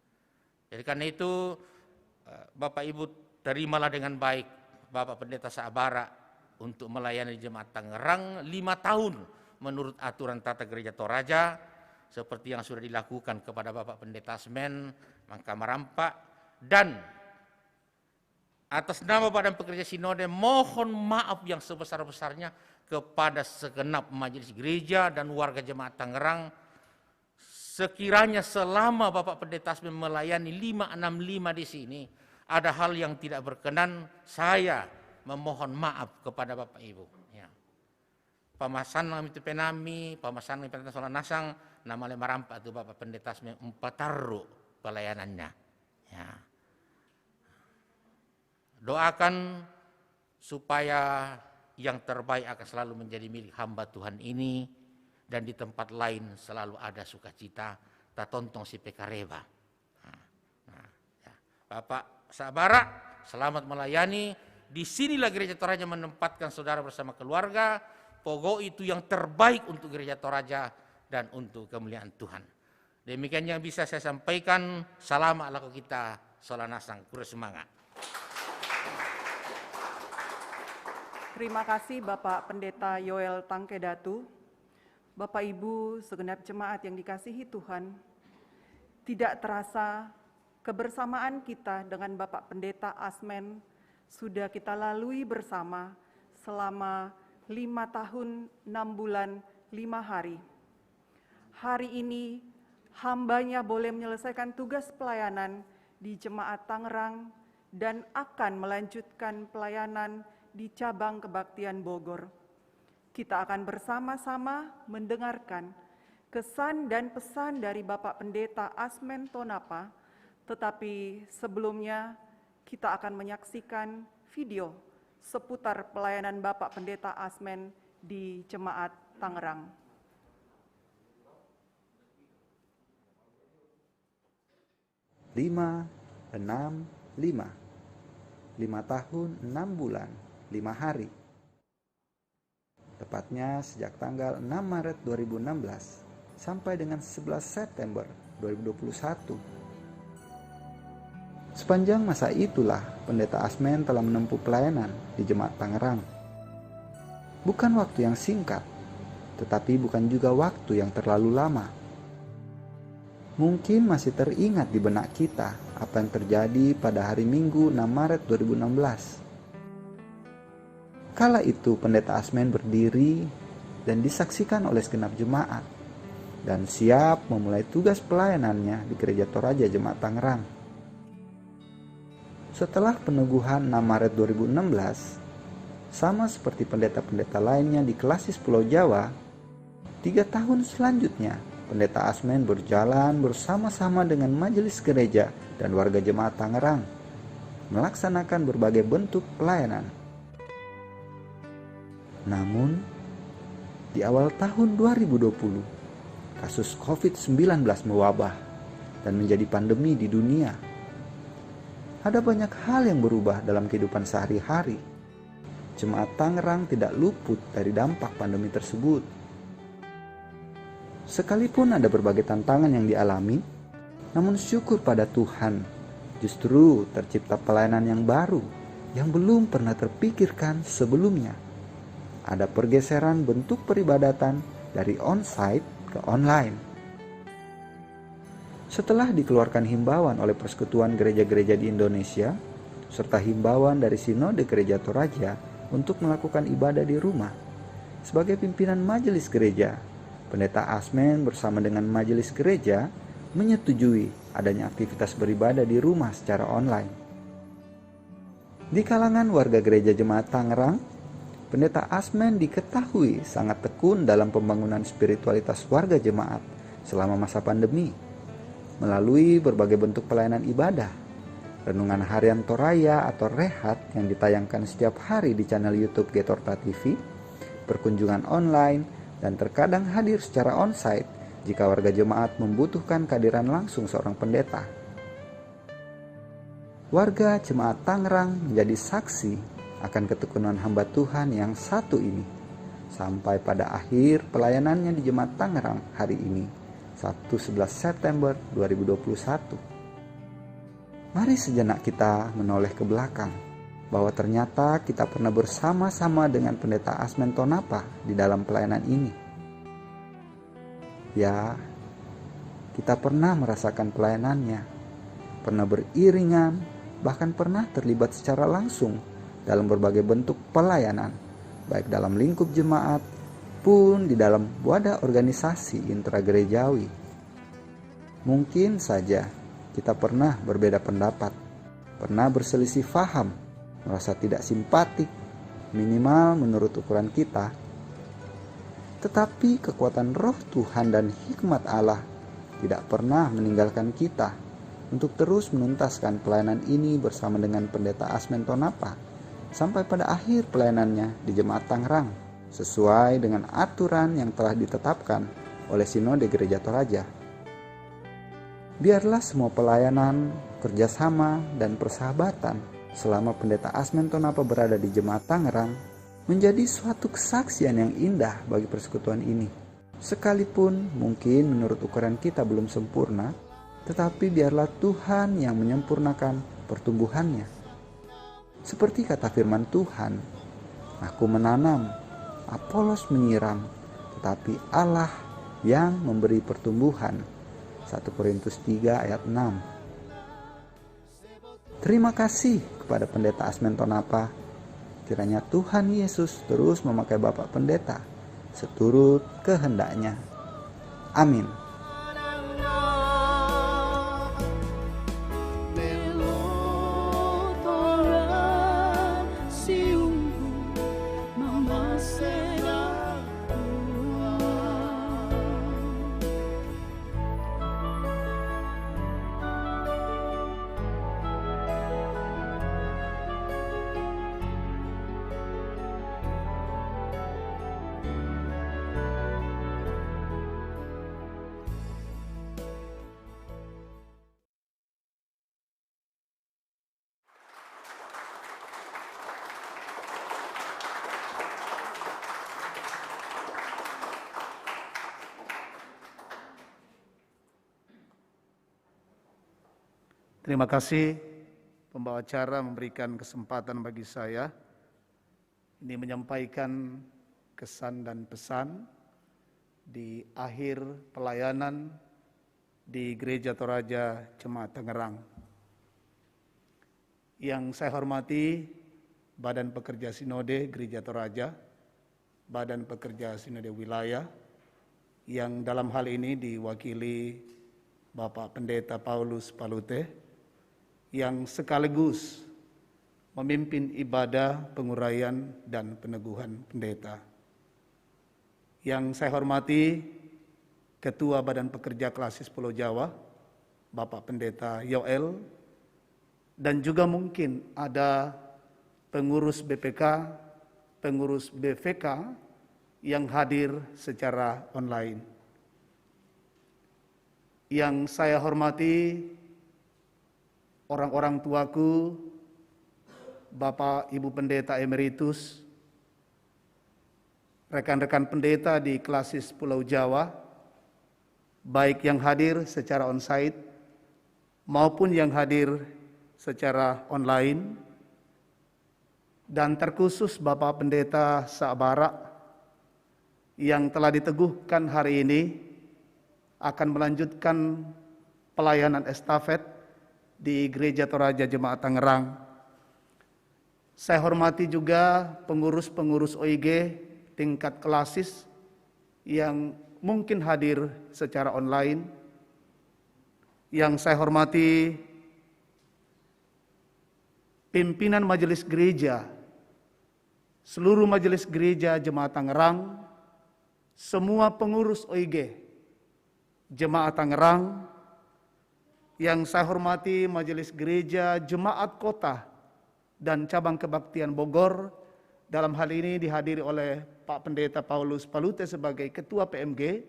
jadi karena itu Bapak Ibu terimalah dengan baik Bapak Pendeta Sabara untuk melayani jemaat Tangerang 5 tahun menurut aturan tata gereja Toraja, seperti yang sudah dilakukan kepada Bapak Pendeta Asmen, Mangka Marampa, dan atas nama Badan Pekerja Sinode mohon maaf yang sebesar-besarnya kepada segenap majelis gereja dan warga jemaat Tangerang. Sekiranya selama Bapak Pendeta Asmen melayani 565 di sini ada hal yang tidak berkenan, saya memohon maaf kepada Bapak Ibu. Ya. Pamasan itu penami, pamasan itu soal nasang, nama Marampa itu Bapak Pendeta Asmen empataru pelayanannya. Ya. Doakan supaya yang terbaik akan selalu menjadi milik hamba Tuhan ini, dan di tempat lain selalu ada sukacita. Tak tontong si pekareba. Ya. Bapak Sabara, selamat melayani. Di sinilah gereja Toraja menempatkan saudara bersama keluarga. Pogo itu yang terbaik untuk gereja Toraja dan untuk kemuliaan Tuhan. Demikian yang bisa saya sampaikan. Salam ala kita, solanasang, kurang semangat. Terima kasih Bapak Pendeta Yoel Tangkedatu. Bapak Ibu segenap jemaat yang dikasihi Tuhan, tidak terasa kebersamaan kita dengan Bapak Pendeta Asmen sudah kita lalui bersama selama 5 tahun, 6 bulan, 5 hari. Hari ini hambanya boleh menyelesaikan tugas pelayanan di Jemaat Tangerang dan akan melanjutkan pelayanan di cabang kebaktian Bogor. Kita akan bersama-sama mendengarkan kesan dan pesan dari Bapak Pendeta Asmen Tonapa, tetapi sebelumnya kita akan menyaksikan video seputar pelayanan Bapak Pendeta Asmen di Jemaat Tangerang. Lima, tahun, 6 bulan, 5 hari. Tepatnya sejak tanggal 6 Maret 2016 sampai dengan 11 September 2021. Sepanjang masa itulah Pendeta Asmen telah menempuh pelayanan di Jemaat Tangerang. Bukan waktu yang singkat, tetapi bukan juga waktu yang terlalu lama. Mungkin masih teringat di benak kita apa yang terjadi pada hari Minggu 6 Maret 2016. Kala itu Pendeta Asmen berdiri dan disaksikan oleh segenap jemaat dan siap memulai tugas pelayanannya di Gereja Toraja Jemaat Tangerang. Setelah peneguhan 6 Maret 2016, sama seperti pendeta-pendeta lainnya di Klasis Pulau Jawa, 3 tahun selanjutnya Pendeta Asmen berjalan bersama-sama dengan majelis gereja dan warga Jemaat Tangerang melaksanakan berbagai bentuk pelayanan. Namun, di awal tahun 2020, kasus COVID-19 mewabah dan menjadi pandemi di dunia. Ada banyak hal yang berubah dalam kehidupan sehari-hari. Jemaat Tangerang tidak luput dari dampak pandemi tersebut. Sekalipun ada berbagai tantangan yang dialami, namun syukur pada Tuhan, justru tercipta pelayanan yang baru yang belum pernah terpikirkan sebelumnya. Ada pergeseran bentuk peribadatan dari on-site ke online. Setelah dikeluarkan himbauan oleh Persekutuan Gereja-Gereja di Indonesia, serta himbauan dari Sinode Gereja Toraja untuk melakukan ibadah di rumah, sebagai pimpinan majelis gereja, Pendeta Asmen bersama dengan majelis gereja menyetujui adanya aktivitas beribadah di rumah secara online. Di kalangan warga gereja Jemaat Tangerang, Pendeta Asmen diketahui sangat tekun dalam pembangunan spiritualitas warga jemaat selama masa pandemi, melalui berbagai bentuk pelayanan ibadah, renungan harian Toraya atau rehat yang ditayangkan setiap hari di channel YouTube Getorta TV, perkunjungan online, dan terkadang hadir secara onsite jika warga jemaat membutuhkan kehadiran langsung seorang pendeta. Warga Jemaat Tangerang menjadi saksi akan ketekunan hamba Tuhan yang satu ini, sampai pada akhir pelayanannya di Jemaat Tangerang hari ini, Sabtu 11 September 2021. Mari sejenak kita menoleh ke belakang, bahwa ternyata kita pernah bersama-sama dengan Pendeta Asmen Tonapa di dalam pelayanan ini. Ya, kita pernah merasakan pelayanannya, pernah beriringan, bahkan pernah terlibat secara langsung dalam berbagai bentuk pelayanan, baik dalam lingkup jemaat pun di dalam wadah organisasi intragerejawi. Mungkin saja kita pernah berbeda pendapat, pernah berselisih faham, merasa tidak simpatik, minimal menurut ukuran kita. Tetapi kekuatan Roh Tuhan dan hikmat Allah tidak pernah meninggalkan kita untuk terus menuntaskan pelayanan ini bersama dengan Pendeta Asmen Tonapa sampai pada akhir pelayanannya di Jemaat Tangerang, sesuai dengan aturan yang telah ditetapkan oleh Sinode Gereja Toraja. Biarlah semua pelayanan, kerjasama, dan persahabatan selama Pendeta Asmen Tonapa berada di Jemaat Tangerang menjadi suatu kesaksian yang indah bagi persekutuan ini. Sekalipun mungkin menurut ukuran kita belum sempurna, tetapi biarlah Tuhan yang menyempurnakan pertumbuhannya. Seperti kata firman Tuhan, Aku menanam, Apolos menyiram, tetapi Allah yang memberi pertumbuhan. 1 Korintus 3 ayat 6. Terima kasih kepada Pendeta Asmentonapa. Kiranya Tuhan Yesus terus memakai Bapak Pendeta seturut kehendaknya. Amin. Terima kasih pembawa acara memberikan kesempatan bagi saya ini menyampaikan kesan dan pesan di akhir pelayanan di Gereja Toraja Jemaat Tangerang. Yang saya hormati Badan Pekerja Sinode Gereja Toraja, Badan Pekerja Sinode Wilayah, yang dalam hal ini diwakili Bapak Pendeta Paulus Palute, yang sekaligus memimpin ibadah penguraian dan peneguhan pendeta. Yang saya hormati Ketua Badan Pekerja Klasis Pulau Jawa, Bapak Pendeta Yoel, dan juga mungkin ada pengurus BPK, pengurus BVK yang hadir secara online. Yang saya hormati orang-orang tuaku, Bapak Ibu Pendeta Emeritus, rekan-rekan pendeta di Klasis Pulau Jawa, baik yang hadir secara onsite maupun yang hadir secara online, dan terkhusus Bapak Pendeta Sabara yang telah diteguhkan hari ini akan melanjutkan pelayanan estafet di Gereja Toraja Jemaat Tangerang. Saya hormati juga pengurus-pengurus OIG tingkat klasis yang mungkin hadir secara online. Yang saya hormati pimpinan majelis gereja, seluruh majelis gereja Jemaat Tangerang, semua pengurus OIG Jemaat Tangerang. Yang saya hormati majelis gereja Jemaat Kota dan Cabang Kebaktian Bogor, dalam hal ini dihadiri oleh Pak Pendeta Paulus Palute sebagai Ketua PMG,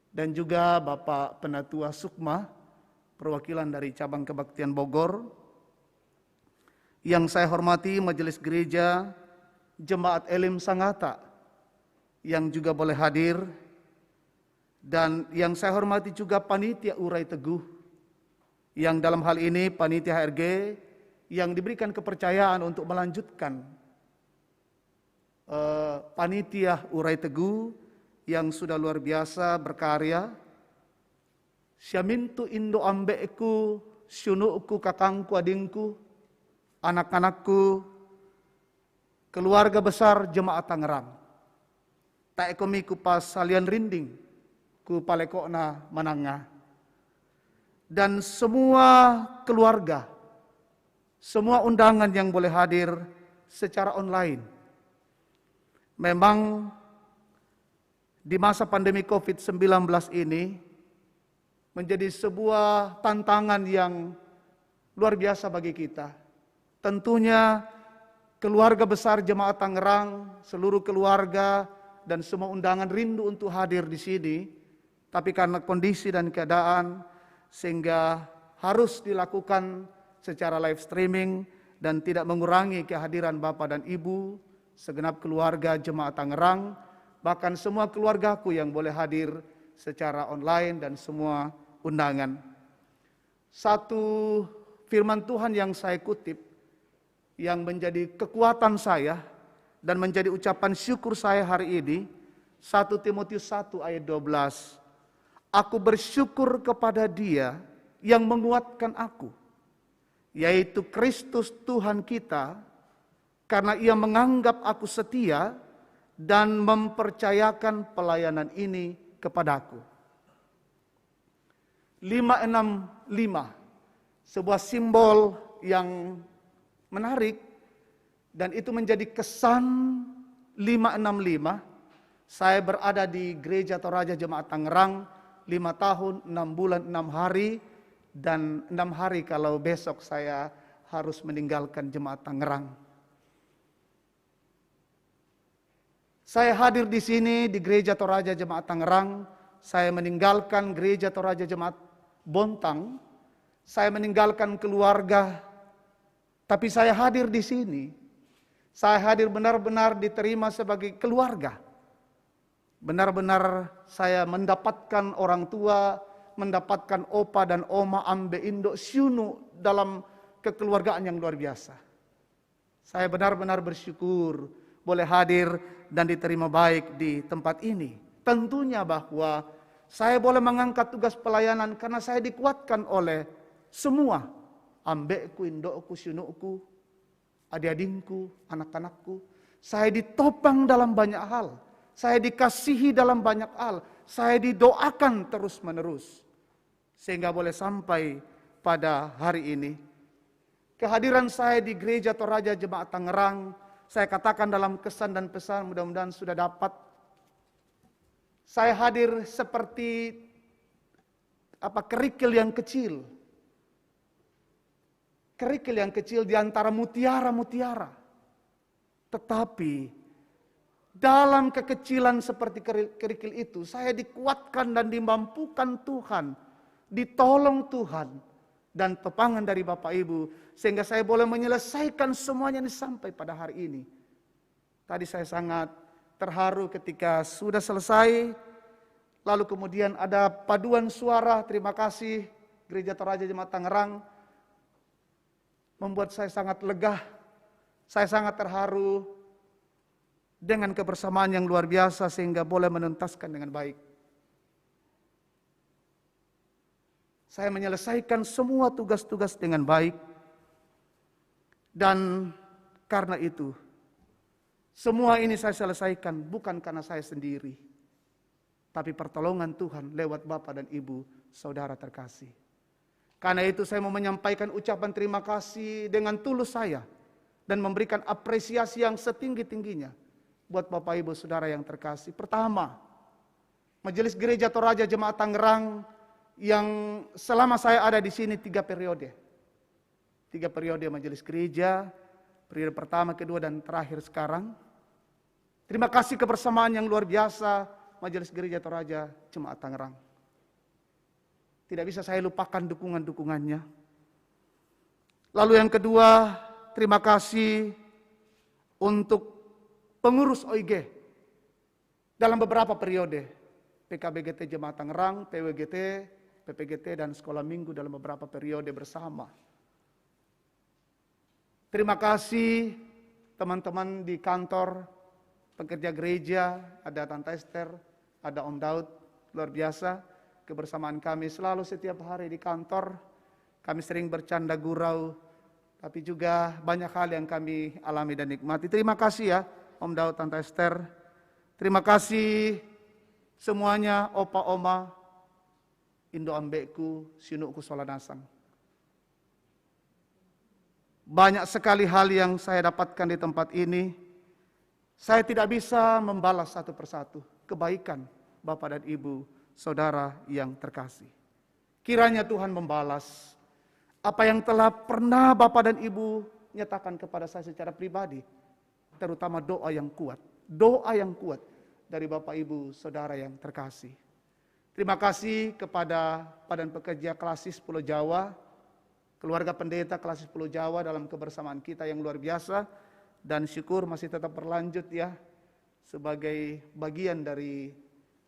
dan juga Bapak Penatua Sukma, perwakilan dari Cabang Kebaktian Bogor. Yang saya hormati majelis gereja Jemaat Elim Sangatta, yang juga boleh hadir, dan yang saya hormati juga Panitia Urai Teguh, yang dalam hal ini Panitia HRG yang diberikan kepercayaan untuk melanjutkan Panitia Urai Teguh yang sudah luar biasa berkarya. Syamintu indo ambeku, syunuku kakangku adingku, anak-anakku, keluarga besar Jemaat Tangerang. Tak ekomiku pas salian rinding, ku palekokna manangah. Dan semua keluarga, semua undangan yang boleh hadir secara online. Memang di masa pandemi COVID-19 ini menjadi sebuah tantangan yang luar biasa bagi kita. Tentunya keluarga besar Jemaat Tangerang, seluruh keluarga dan semua undangan rindu untuk hadir di sini, tapi karena kondisi dan keadaan sehingga harus dilakukan secara live streaming dan tidak mengurangi kehadiran Bapak dan Ibu, segenap keluarga Jemaat Tangerang, bahkan semua keluargaku yang boleh hadir secara online dan semua undangan. Satu firman Tuhan yang saya kutip, yang menjadi kekuatan saya dan menjadi ucapan syukur saya hari ini, 1 Timotius 1 ayat 12. Aku bersyukur kepada Dia yang menguatkan aku, yaitu Kristus Tuhan kita, karena Ia menganggap aku setia dan mempercayakan pelayanan ini kepadaku. 565, sebuah simbol yang menarik, dan itu menjadi kesan 565. Saya berada di Gereja Toraja Jemaat Tangerang 5 tahun, 6 bulan, 6 hari, dan 6 hari kalau besok saya harus meninggalkan Jemaat Tangerang. Saya hadir di sini di Gereja Toraja Jemaat Tangerang. Saya meninggalkan Gereja Toraja Jemaat Bontang. Saya meninggalkan keluarga. Tapi saya hadir di sini. Saya hadir benar-benar diterima sebagai keluarga. Benar-benar saya mendapatkan orang tua, mendapatkan opa dan oma, ambe, induk, siunu dalam kekeluargaan yang luar biasa. Saya benar-benar bersyukur boleh hadir dan diterima baik di tempat ini. Tentunya bahwa saya boleh mengangkat tugas pelayanan karena saya dikuatkan oleh semua. Ambekku, indokku, siunukku, adik-adikku, anak-anakku. Saya ditopang dalam banyak hal. Saya dikasihi dalam banyak hal. Saya didoakan terus-menerus. Sehingga boleh sampai pada hari ini. Kehadiran saya di Gereja Toraja Jemaat Tangerang, saya katakan dalam kesan dan pesan, mudah-mudahan sudah dapat. Saya hadir seperti kerikil yang kecil. Kerikil yang kecil di antara mutiara-mutiara. Tetapi dalam kekecilan seperti kerikil itu, saya dikuatkan dan dimampukan Tuhan, ditolong Tuhan, dan topangan dari Bapak Ibu, sehingga saya boleh menyelesaikan semuanya ini sampai pada hari ini. Tadi saya sangat terharu ketika sudah selesai, lalu kemudian ada paduan suara, terima kasih Gereja Toraja Jemaat Tangerang, membuat saya sangat lega, saya sangat terharu dengan kebersamaan yang luar biasa sehingga boleh menuntaskan dengan baik. Saya menyelesaikan semua tugas-tugas dengan baik, dan karena itu semua ini saya selesaikan bukan karena saya sendiri, tapi pertolongan Tuhan lewat Bapak dan Ibu saudara terkasih. Karena itu saya mau menyampaikan ucapan terima kasih dengan tulus saya dan memberikan apresiasi yang setinggi-tingginya buat Bapak Ibu saudara yang terkasih. Pertama, Majelis Gereja Toraja Jemaat Tangerang yang selama saya ada di sini 3 periode. 3 periode majelis gereja, periode pertama, kedua, dan terakhir sekarang. Terima kasih kebersamaan yang luar biasa Majelis Gereja Toraja Jemaat Tangerang. Tidak bisa saya lupakan dukungan-dukungannya. Lalu yang kedua, terima kasih untuk pengurus OIG dalam beberapa periode. PKBGT Jemaat Tangerang, PWGT, PPGT, dan Sekolah Minggu dalam beberapa periode bersama. Terima kasih teman-teman di kantor, pekerja gereja, ada Tante Esther, ada Om Daud, luar biasa. Kebersamaan kami selalu setiap hari di kantor, kami sering bercanda gurau, tapi juga banyak hal yang kami alami dan nikmati. Terima kasih ya Om Daud, Tante Esther. Terima kasih semuanya, opa, oma, indo ambekku, sinukku, solanasang. Banyak sekali hal yang saya dapatkan di tempat ini. Saya tidak bisa membalas satu persatu kebaikan Bapak dan Ibu, saudara yang terkasih. Kiranya Tuhan membalas apa yang telah pernah Bapak dan Ibu nyatakan kepada saya secara pribadi. Terutama doa yang kuat. Doa yang kuat dari Bapak Ibu saudara yang terkasih. Terima kasih kepada Badan Pekerja Klasis Pulau Jawa, keluarga pendeta Klasis Pulau Jawa dalam kebersamaan kita yang luar biasa, dan syukur masih tetap berlanjut ya sebagai bagian dari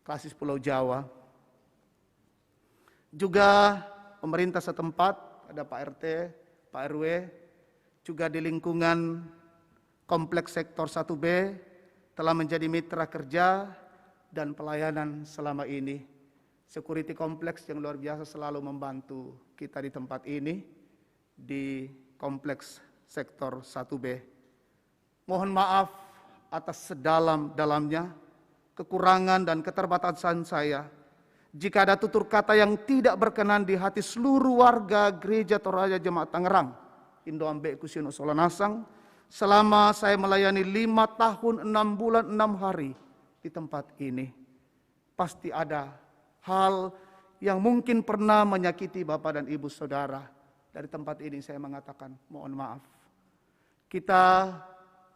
Klasis Pulau Jawa. Juga pemerintah setempat, ada Pak RT, Pak RW, juga di lingkungan Kompleks Sektor 1B telah menjadi mitra kerja dan pelayanan selama ini. Security kompleks yang luar biasa selalu membantu kita di tempat ini, di Kompleks Sektor 1B. Mohon maaf atas sedalam-dalamnya kekurangan dan keterbatasan saya. Jika ada tutur kata yang tidak berkenan di hati seluruh warga Gereja Toraja Jemaat Tangerang, Indo Ambe Kusiono Solanasang, selama saya melayani 5 tahun 6 bulan 6 hari di tempat ini. Pasti ada hal yang mungkin pernah menyakiti Bapak dan Ibu Saudara. Dari tempat ini saya mengatakan mohon maaf. Kita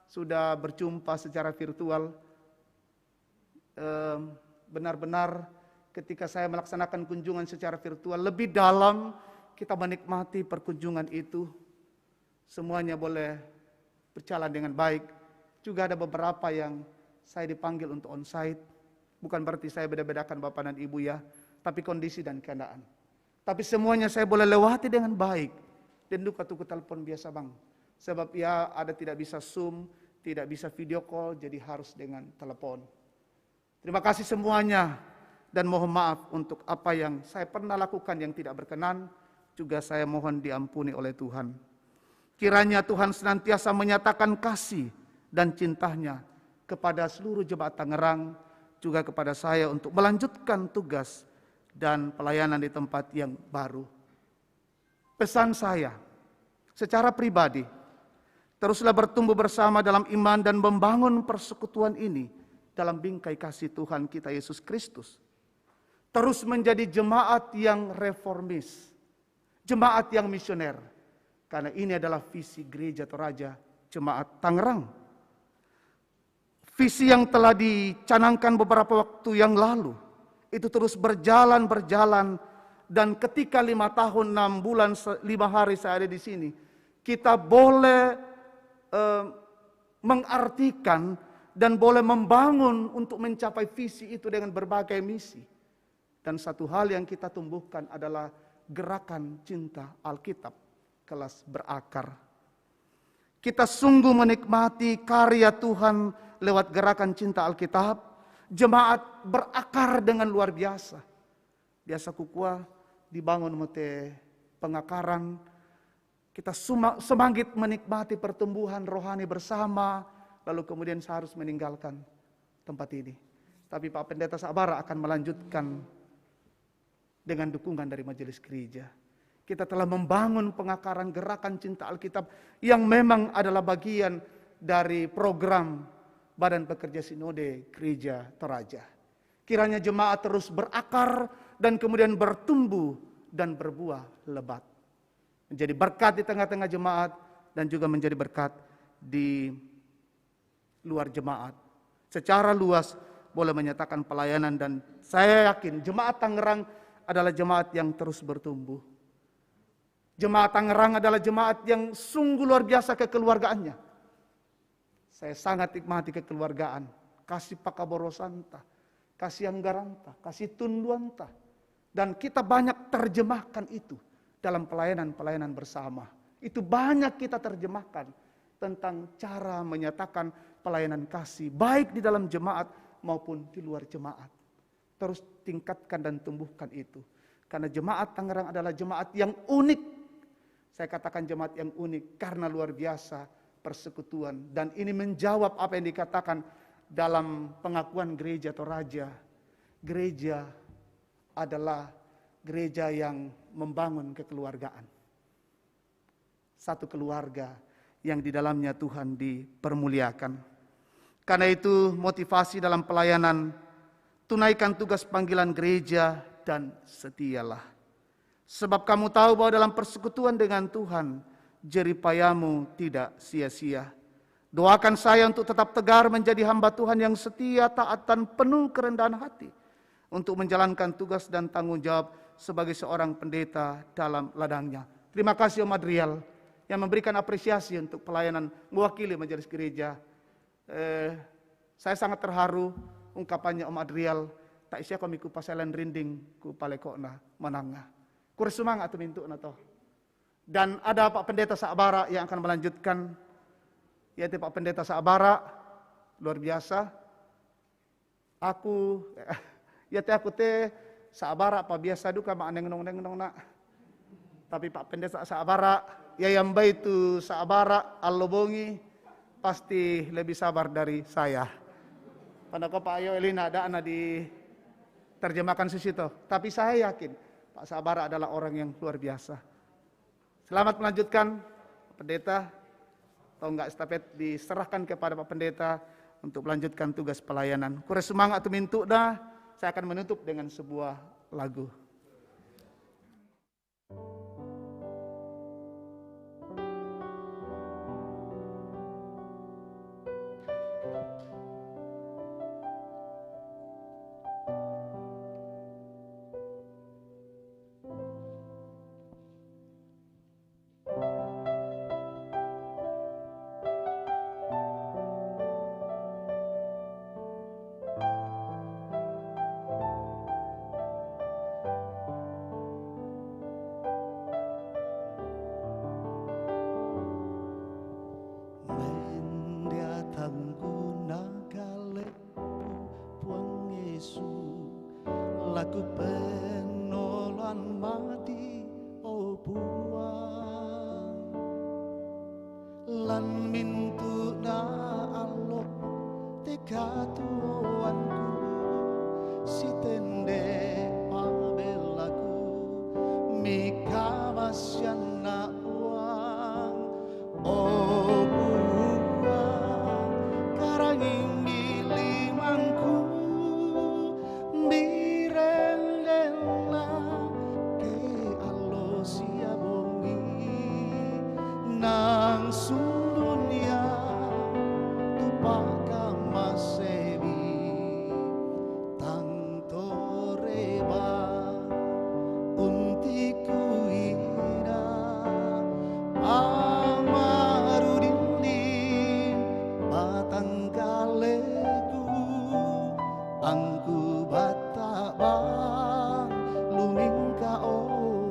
sudah berjumpa secara virtual. Benar-benar ketika saya melaksanakan kunjungan secara virtual, lebih dalam kita menikmati perkunjungan itu. Semuanya boleh berjalan dengan baik. Juga ada beberapa yang saya dipanggil untuk onsite. Bukan berarti saya beda-bedakan Bapak dan Ibu ya, tapi kondisi dan keadaan. Tapi semuanya saya boleh lewati dengan baik. Dan duka tuku telepon biasa Bang. Sebab ya ada tidak bisa Zoom, tidak bisa video call, jadi harus dengan telepon. Terima kasih semuanya dan mohon maaf untuk apa yang saya pernah lakukan yang tidak berkenan. Juga saya mohon diampuni oleh Tuhan. Kiranya Tuhan senantiasa menyatakan kasih dan cintanya kepada seluruh jemaat Tangerang, juga kepada saya untuk melanjutkan tugas dan pelayanan di tempat yang baru. Pesan saya secara pribadi, teruslah bertumbuh bersama dalam iman dan membangun persekutuan ini dalam bingkai kasih Tuhan kita Yesus Kristus. Terus menjadi jemaat yang reformis, jemaat yang misioner. Karena ini adalah visi Gereja Toraja Jemaat Tangerang. Visi yang telah dicanangkan beberapa waktu yang lalu. Itu terus berjalan. Dan ketika 5 tahun 6 bulan 5 hari saya ada di sini, kita boleh mengartikan dan boleh membangun untuk mencapai visi itu dengan berbagai misi. Dan satu hal yang kita tumbuhkan adalah gerakan cinta Alkitab. Kelas berakar. Kita sungguh menikmati karya Tuhan lewat gerakan cinta Alkitab. Jemaat berakar dengan luar biasa. Biasa kukua dibangun mete pengakaran. Kita semangat menikmati pertumbuhan rohani bersama. Lalu kemudian saya harus meninggalkan tempat ini. Tapi Pak Pendeta Sabara akan melanjutkan dengan dukungan dari majelis gereja. Kita telah membangun pengakaran gerakan cinta Alkitab yang memang adalah bagian dari program Badan Pekerja Sinode Gereja Toraja. Kiranya jemaat terus berakar dan kemudian bertumbuh dan berbuah lebat. Menjadi berkat di tengah-tengah jemaat dan juga menjadi berkat di luar jemaat. Secara luas boleh menyatakan pelayanan dan saya yakin jemaat Tangerang adalah jemaat yang terus bertumbuh. Jemaat Tangerang adalah jemaat yang sungguh luar biasa kekeluargaannya. Saya sangat nikmati kekeluargaan. Kasih pakaborosanta, kasih anggaranta, kasih tunduanta. Dan kita banyak terjemahkan itu dalam pelayanan-pelayanan bersama. Itu banyak kita terjemahkan tentang cara menyatakan pelayanan kasih. Baik di dalam jemaat maupun di luar jemaat. Terus tingkatkan dan tumbuhkan itu. Karena jemaat Tangerang adalah jemaat yang unik. Saya katakan jemaat yang unik karena luar biasa persekutuan. Dan ini menjawab apa yang dikatakan dalam pengakuan Gereja Toraja. Gereja adalah gereja yang membangun kekeluargaan. Satu keluarga yang di dalamnya Tuhan dipermuliakan. Karena itu motivasi dalam pelayanan, tunaikan tugas panggilan gereja dan setialah. Sebab kamu tahu bahwa dalam persekutuan dengan Tuhan, jeripayamu tidak sia-sia. Doakan saya untuk tetap tegar menjadi hamba Tuhan yang setia, taat dan penuh kerendahan hati. Untuk menjalankan tugas dan tanggung jawab sebagai seorang pendeta dalam ladangnya. Terima kasih Om Adriel yang memberikan apresiasi untuk pelayanan mewakili majelis gereja. Saya sangat terharu ungkapannya Om Adriel. Tak isya kami ku paselan rinding ku palekona menanga. Kursumang atau mintu nato. Dan ada Pak Pendeta Sabara yang akan melanjutkan yaitu Pak Pendeta Sabara, luar biasa. Aku Sabara apa biasa duka mak neng nong nak. Tapi Pak Pendeta Sabara, ya yang baik itu Sabara Allobongi pasti lebih sabar dari saya. Pada Pak Ayo Elina ada anak diterjemahkan situ. Tapi saya yakin Pak Sabara adalah orang yang luar biasa. Selamat melanjutkan Pendeta. Atau enggak estafet diserahkan kepada Pak Pendeta untuk melanjutkan tugas pelayanan. Kurang semangat tu mintuk dah. Saya akan menutup dengan sebuah lagu. Laku penolong mati o buang lan mintu na alok teka tuanku si tende pabelaku mika masyana uang o buang karanging milimangku nang sundunya tupaka masebi tang toreba untiku ira amarudindin batang kaleku angku batabang lumingka opuan.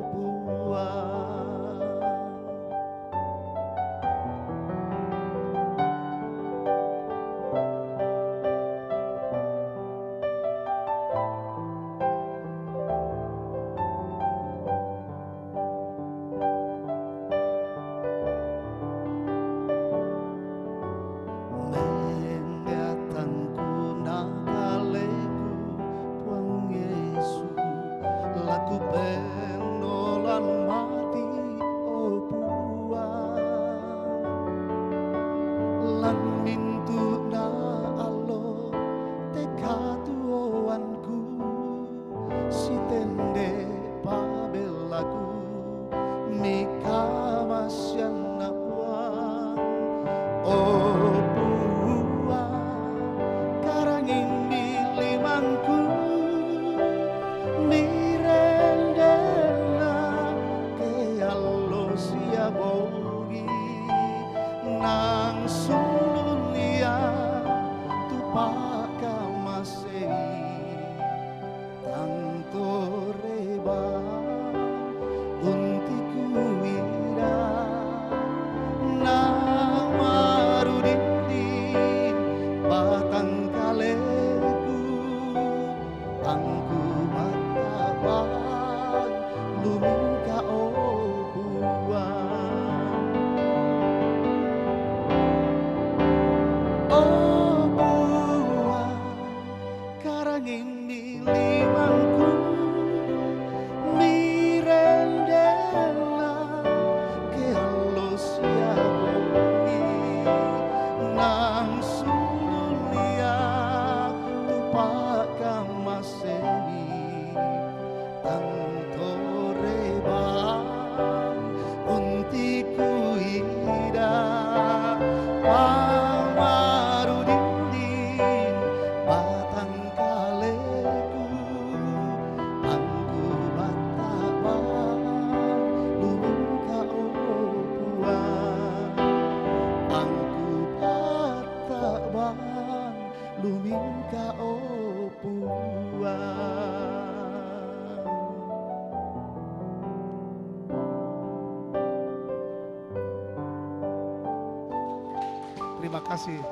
Terima kasih.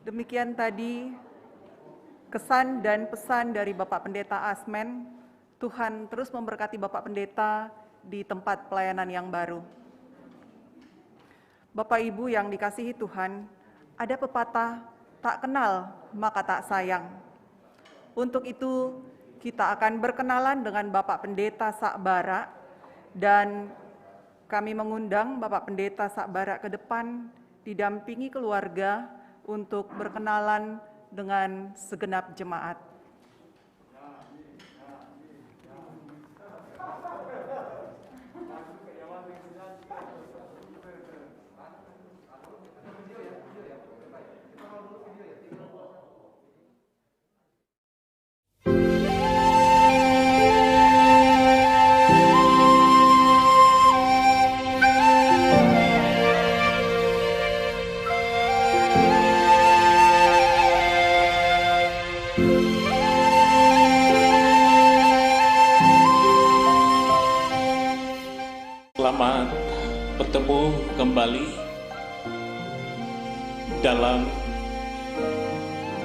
Demikian tadi kesan dan pesan dari Bapak Pendeta Asmen. Tuhan terus memberkati Bapak Pendeta di tempat pelayanan yang baru. Bapak Ibu yang dikasihi Tuhan, ada pepatah, tak kenal maka tak sayang. Untuk itu kita akan berkenalan dengan Bapak Pendeta Sakbara, dan kami mengundang Bapak Pendeta Sakbara ke depan didampingi keluarga untuk berkenalan dengan segenap jemaat. Selamat bertemu kembali dalam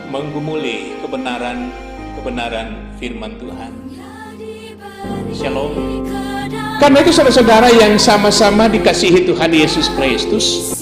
menggumuli kebenaran firman Tuhan. Shalom. Karena itu saudara-saudara yang sama-sama dikasihi Tuhan Yesus Kristus,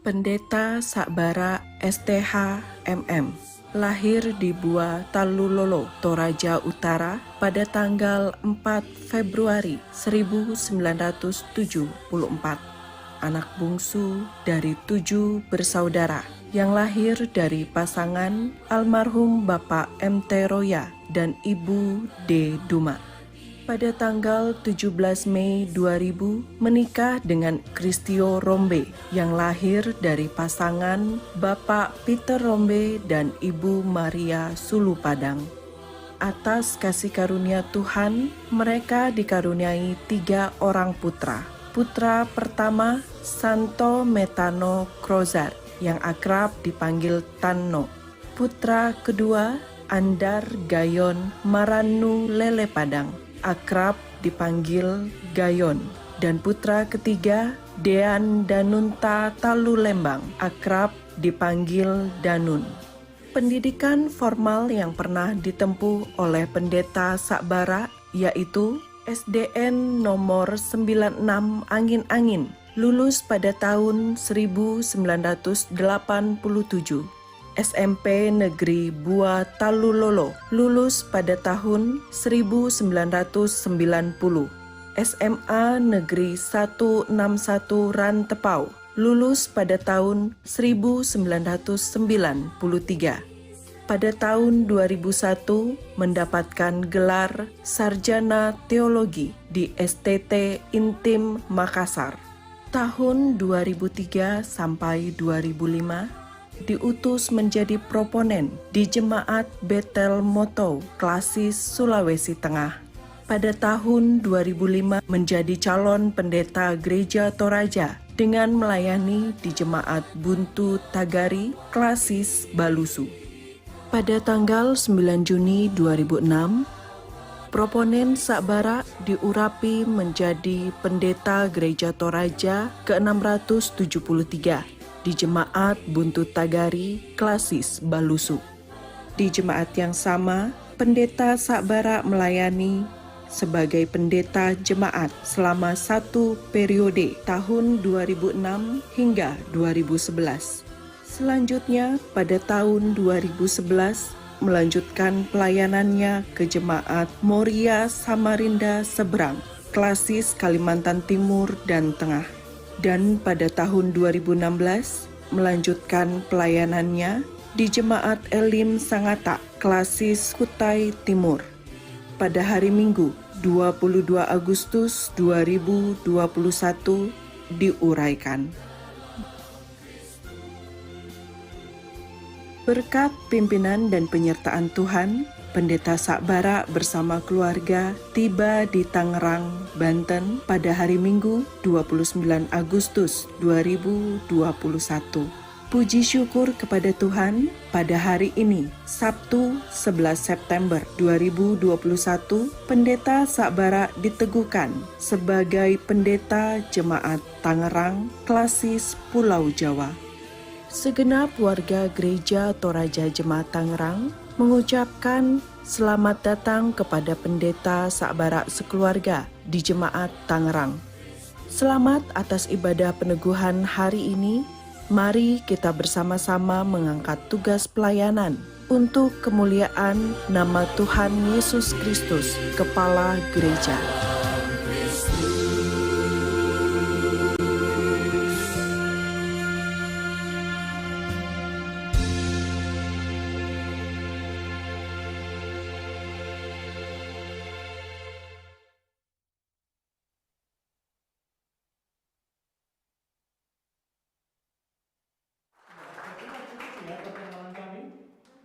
Pendeta Sakbara STH MM lahir di Bua Talulolo, Toraja Utara pada tanggal 4 Februari 1974. Anak bungsu dari 7 bersaudara yang lahir dari pasangan almarhum Bapak MT Roya dan Ibu D. Duma. Pada tanggal 17 Mei 2000 menikah dengan Kristio Rombe yang lahir dari pasangan Bapak Peter Rombe dan Ibu Maria Sulupadang. Atas kasih karunia Tuhan, mereka dikaruniai 3 orang putra. Putra pertama Santo Metano Crozar yang akrab dipanggil Tanno. Putra kedua Andar Gayon Maranu Lele Padang, akrab dipanggil Gayon, dan putra ketiga Dean Danunta Talu Lembang, akrab dipanggil Danun. Pendidikan formal yang pernah ditempuh oleh Pendeta Sakbara yaitu SDN nomor 96 Angin-Angin, lulus pada tahun 1987. SMP Negeri Bua Talulolo, lulus pada tahun 1990. SMA Negeri 161 Rantepau, lulus pada tahun 1993. Pada tahun 2001 mendapatkan gelar Sarjana Teologi di STT Intim Makassar. Tahun 2003 sampai 2005 diutus menjadi proponen di Jemaat Betel Motou, Klasis, Sulawesi Tengah. Pada tahun 2005 menjadi calon pendeta Gereja Toraja dengan melayani di Jemaat Buntu Tagari, Klasis, Balusu. Pada tanggal 9 Juni 2006, proponen Sakbara diurapi menjadi pendeta Gereja Toraja ke-673 di Jemaat Buntu Tagari, Klasis, Balusu. Di jemaat yang sama, Pendeta Sakbara melayani sebagai pendeta jemaat selama 1 periode tahun 2006 hingga 2011. Selanjutnya, pada tahun 2011, melanjutkan pelayanannya ke jemaat Moria Samarinda Seberang, Klasis Kalimantan Timur dan Tengah. Dan pada tahun 2016 melanjutkan pelayanannya di jemaat Elim Sangatta, Klasis Kutai Timur. Pada hari Minggu 22 Agustus 2021 diuraikan. Berkat pimpinan dan penyertaan Tuhan, Pendeta Sakbara bersama keluarga tiba di Tangerang, Banten pada hari Minggu 29 Agustus 2021. Puji syukur kepada Tuhan, pada hari ini, Sabtu 11 September 2021, Pendeta Sakbara diteguhkan sebagai Pendeta Jemaat Tangerang, Klasis Pulau Jawa. Segenap warga Gereja Toraja Jemaat Tangerang mengucapkan selamat datang kepada Pendeta Sakbara sekeluarga di Jemaat Tangerang. Selamat atas ibadah peneguhan hari ini. Mari kita bersama-sama mengangkat tugas pelayanan untuk kemuliaan nama Tuhan Yesus Kristus, Kepala Gereja.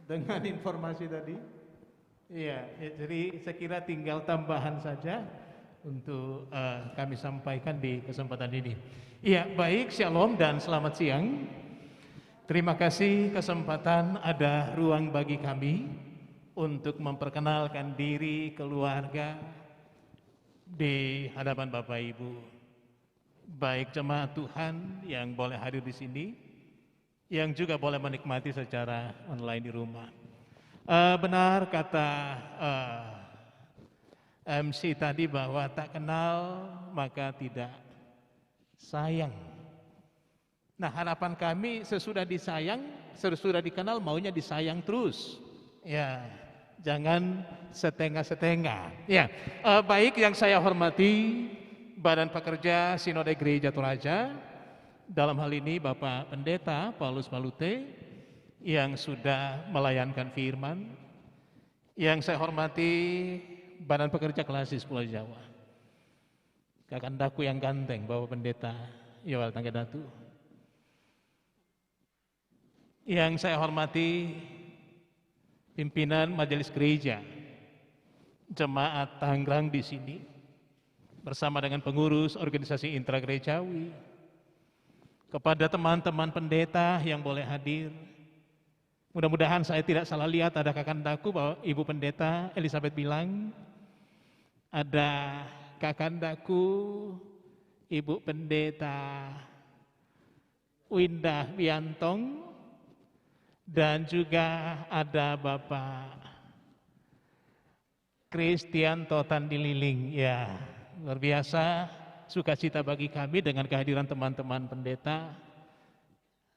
Dengan informasi tadi, ya, jadi saya kira tinggal tambahan saja untuk kami sampaikan di kesempatan ini. Iya, baik, shalom dan selamat siang. Terima kasih kesempatan ada ruang bagi kami untuk memperkenalkan diri keluarga di hadapan Bapak Ibu, baik jemaat Tuhan yang boleh hadir di sini, yang juga boleh menikmati secara online di rumah. Benar kata MC tadi bahwa tak kenal maka tidak sayang. Nah, harapan kami sesudah disayang, sesudah dikenal maunya disayang terus. Ya, jangan setengah-setengah. Ya, baik yang saya hormati Badan Pekerja Sinode Gereja Toraja, dalam hal ini Bapak Pendeta Paulus Malute yang sudah melayankan firman, yang saya hormati Badan Pekerja Klasis Pulau Jawa, kakandaku yang ganteng Bapak Pendeta Yoel Tanggedatu, yang saya hormati pimpinan Majelis Gereja Jemaat Tangerang di sini bersama dengan pengurus organisasi intragerejawi, kepada teman-teman pendeta yang boleh hadir. Mudah-mudahan saya tidak salah lihat, ada kakandaku bahwa Ibu Pendeta Elizabeth bilang, ada kakandaku Ibu Pendeta Windah Wiantong, dan juga ada Bapak Kristianto Tandililing. Ya, luar biasa. Sukacita bagi kami dengan kehadiran teman-teman pendeta.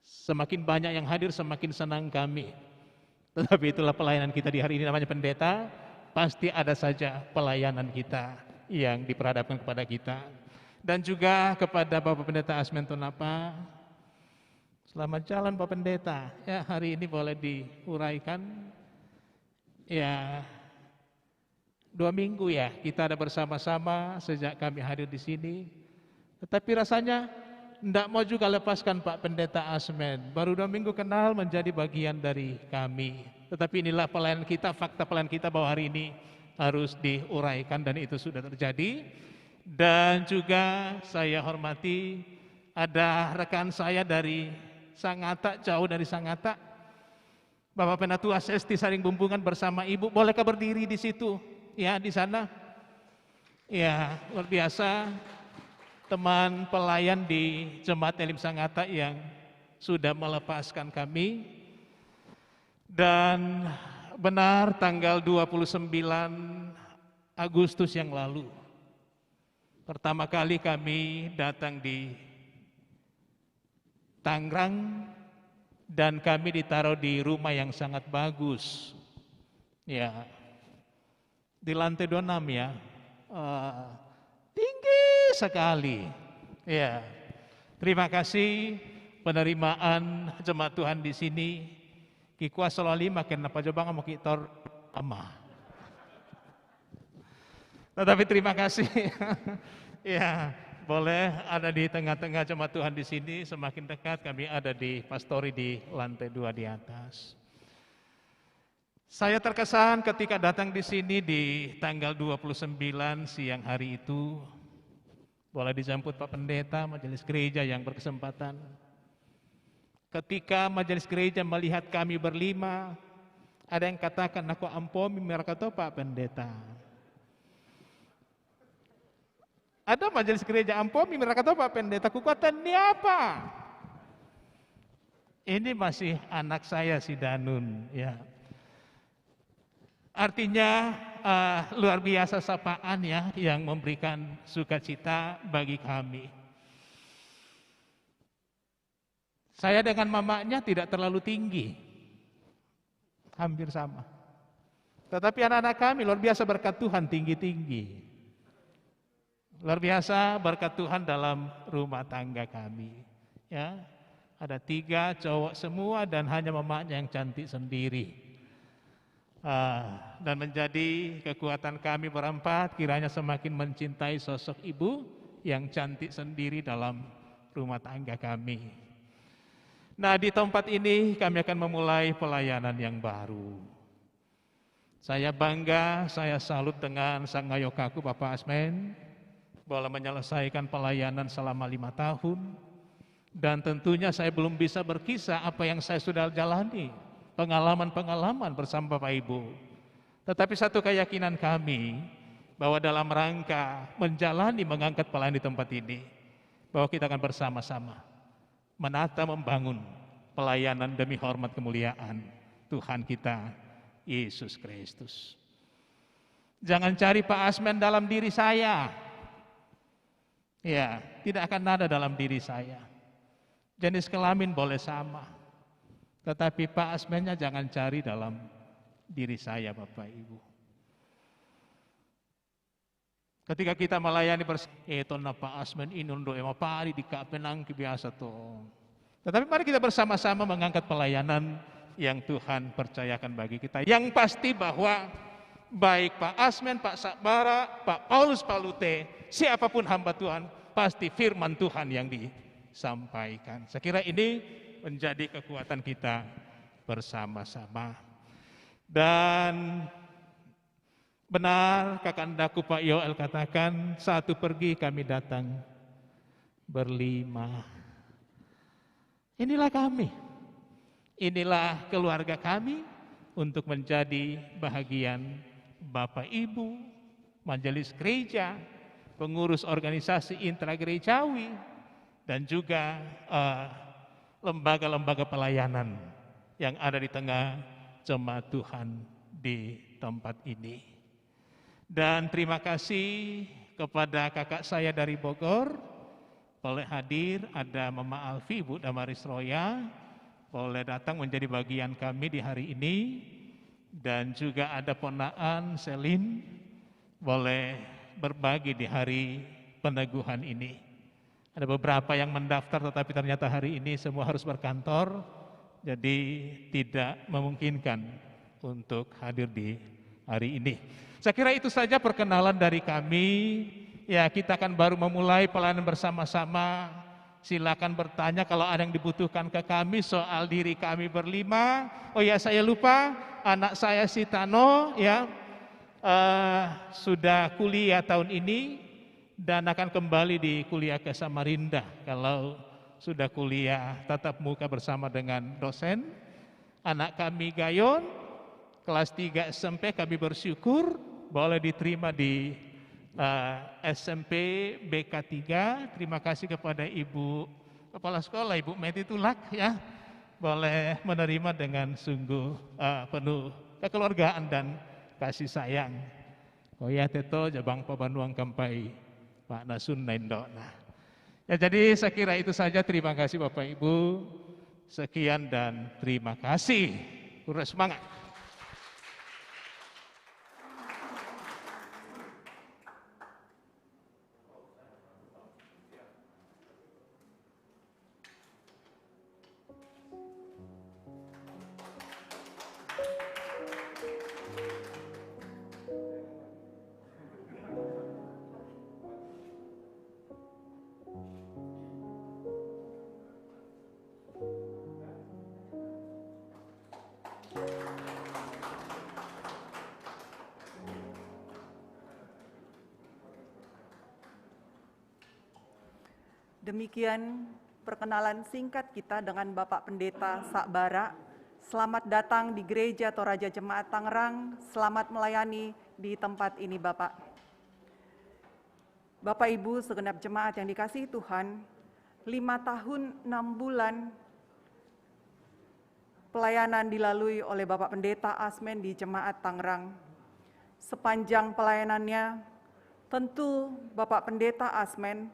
Semakin banyak yang hadir, semakin senang kami. Tetapi itulah pelayanan kita di hari ini, namanya pendeta. Pasti ada saja pelayanan kita yang diperhadapkan kepada kita. Dan juga kepada Bapak Pendeta Asmentonapa, selamat jalan Bapak Pendeta. Ya, hari ini boleh diuraikan. Ya, 2 minggu ya kita ada bersama-sama sejak kami hadir di sini. Tetapi rasanya tidak mau juga lepaskan Pak Pendeta Asmen. Baru 2 minggu kenal menjadi bagian dari kami. Tetapi inilah pelayanan kita, fakta pelayanan kita bahwa hari ini harus diuraikan dan itu sudah terjadi. Dan juga saya hormati ada rekan saya dari Sangatta, jauh dari Sangatta, Bapak Penatua Sesti Saring Bumbungan bersama Ibu. Bolehkah berdiri di situ? Ya, di sana. Ya, luar biasa teman pelayan di Jemaat Elim Sangatta yang sudah melepaskan kami. Dan benar tanggal 29 Agustus yang lalu, pertama kali kami datang di Tangerang dan kami ditaruh di rumah yang sangat bagus. Ya, di lantai 26 ya, tinggi sekali. Ya, terima kasih penerimaan jemaat Tuhan di sini. Ki kuasa lima kenapa coba mau kitor ama. Tetapi terima kasih. Ya, boleh ada di tengah-tengah jemaat Tuhan di sini. Semakin dekat kami ada di pastori di lantai 2 di atas. Saya terkesan ketika datang di sini di tanggal 29 siang hari itu. Boleh dijemput Pak Pendeta, majelis gereja yang berkesempatan. Ketika majelis gereja melihat kami berlima, ada yang katakan, aku ampomi mereka tuh Pak Pendeta. Ada majelis gereja ampomi mereka tuh Pak Pendeta, kekuatannya apa? Ini masih anak saya si Danun, ya. Artinya luar biasa sapaan ya yang memberikan sukacita bagi kami. Saya dengan mamanya tidak terlalu tinggi, hampir sama. Tetapi anak-anak kami luar biasa berkat Tuhan tinggi-tinggi. Luar biasa berkat Tuhan dalam rumah tangga kami. Ya, ada 3 cowok semua dan hanya mamanya yang cantik sendiri. Dan menjadi kekuatan kami berempat, kiranya semakin mencintai sosok ibu yang cantik sendiri dalam rumah tangga kami. Nah, di tempat ini kami akan memulai pelayanan yang baru. Saya bangga, saya salut dengan Sang Ngayokaku Bapak Asmen boleh menyelesaikan pelayanan selama 5 tahun. Dan tentunya saya belum bisa berkisah apa yang saya sudah jalani, pengalaman-pengalaman bersama Bapak Ibu. Tetapi satu keyakinan kami bahwa dalam rangka menjalani mengangkat pelayanan di tempat ini, bahwa kita akan bersama-sama menata membangun pelayanan demi hormat kemuliaan Tuhan kita Yesus Kristus. Jangan cari Pak Asmen dalam diri saya. Ya, tidak akan ada dalam diri saya. Jenis kelamin boleh sama. Tetapi Pak Asmennya jangan cari dalam diri saya Bapak Ibu. Ketika kita melayani bersama Pak Asmen ini untuk emapari di kapenang biasa tuh. Tetapi mari kita bersama-sama mengangkat pelayanan yang Tuhan percayakan bagi kita. Yang pasti bahwa baik Pak Asmen, Pak Sakbara, Pak Paulus Palute, siapapun hamba Tuhan, pasti firman Tuhan yang disampaikan. Saya kira ini menjadi kekuatan kita bersama-sama. Dan benar Kakandaku Pak Yoel katakan, satu pergi kami datang berlima. Inilah kami, inilah keluarga kami untuk menjadi bahagian Bapak Ibu, majelis gereja, pengurus organisasi intragerejawi, dan juga lembaga-lembaga pelayanan yang ada di tengah jemaat Tuhan di tempat ini. Dan terima kasih kepada kakak saya dari Bogor, boleh hadir, ada Mama Alfi, Bu Damaris Roya, boleh datang menjadi bagian kami di hari ini, dan juga ada ponaan Selin, boleh berbagi di hari peneguhan ini. Ada beberapa yang mendaftar tetapi ternyata hari ini semua harus berkantor, jadi tidak memungkinkan untuk hadir di hari ini. Saya kira itu saja perkenalan dari kami. Ya, kita akan baru memulai pelayanan bersama-sama. Silakan bertanya kalau ada yang dibutuhkan ke kami soal diri kami berlima. Oh ya, saya lupa, anak saya si Tano ya sudah kuliah tahun ini dan akan kembali di kuliah ke Samarinda. Kalau sudah kuliah tatap muka bersama dengan dosen. Anak kami Gayon kelas 3 SMP, kami bersyukur boleh diterima di SMP BK 3. Terima kasih kepada Ibu Kepala Sekolah, Ibu Meti Tulak ya, boleh menerima dengan sungguh penuh kekeluargaan dan kasih sayang. Koya teto jabang pabanuang kampai Pak Nasun Naindona. Ya, jadi saya kira itu saja. Terima kasih Bapak Ibu. Sekian dan terima kasih. Udah semangat. Demikian perkenalan singkat kita dengan Bapak Pendeta Sakbara. Selamat datang di Gereja Toraja Jemaat Tangerang. Selamat melayani di tempat ini, Bapak. Bapak Ibu segenap jemaat yang dikasihi Tuhan, 5 tahun 6 bulan pelayanan dilalui oleh Bapak Pendeta Asmen di Jemaat Tangerang. Sepanjang pelayanannya, tentu Bapak Pendeta Asmen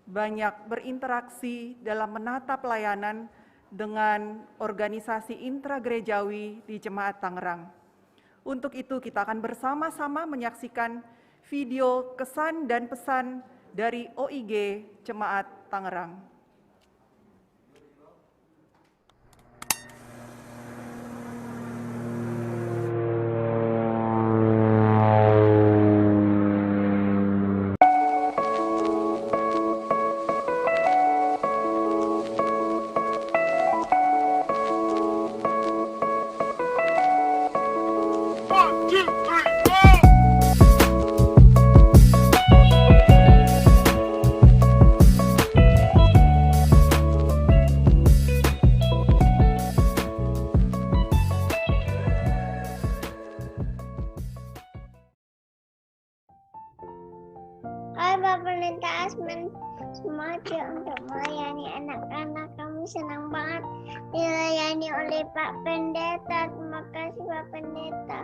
banyak berinteraksi dalam menata pelayanan dengan organisasi intragerejawi di Jemaat Tangerang. Untuk itu kita akan bersama-sama menyaksikan video kesan dan pesan dari OIG Jemaat Tangerang. Hai Bapak Pendeta Asmen, semangat ya untuk melayani anak-anak. Kami senang banget dilayani oleh Pak Pendeta. Terima kasih Pak Pendeta.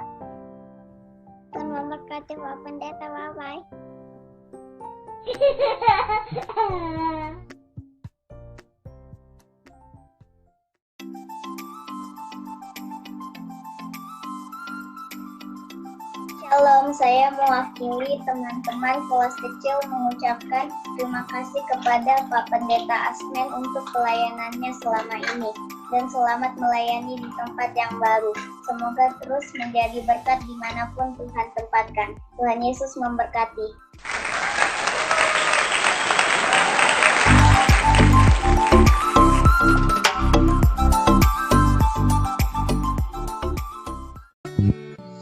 Tuhan memberkati Pak Pendeta. Bye-bye. Shalom, saya mewakili teman-teman kelas kecil mengucapkan terima kasih kepada Pak Pendeta Asmen untuk pelayanannya selama ini dan selamat melayani di tempat yang baru. Semoga terus menjadi berkat dimanapun Tuhan tempatkan. Tuhan Yesus memberkati.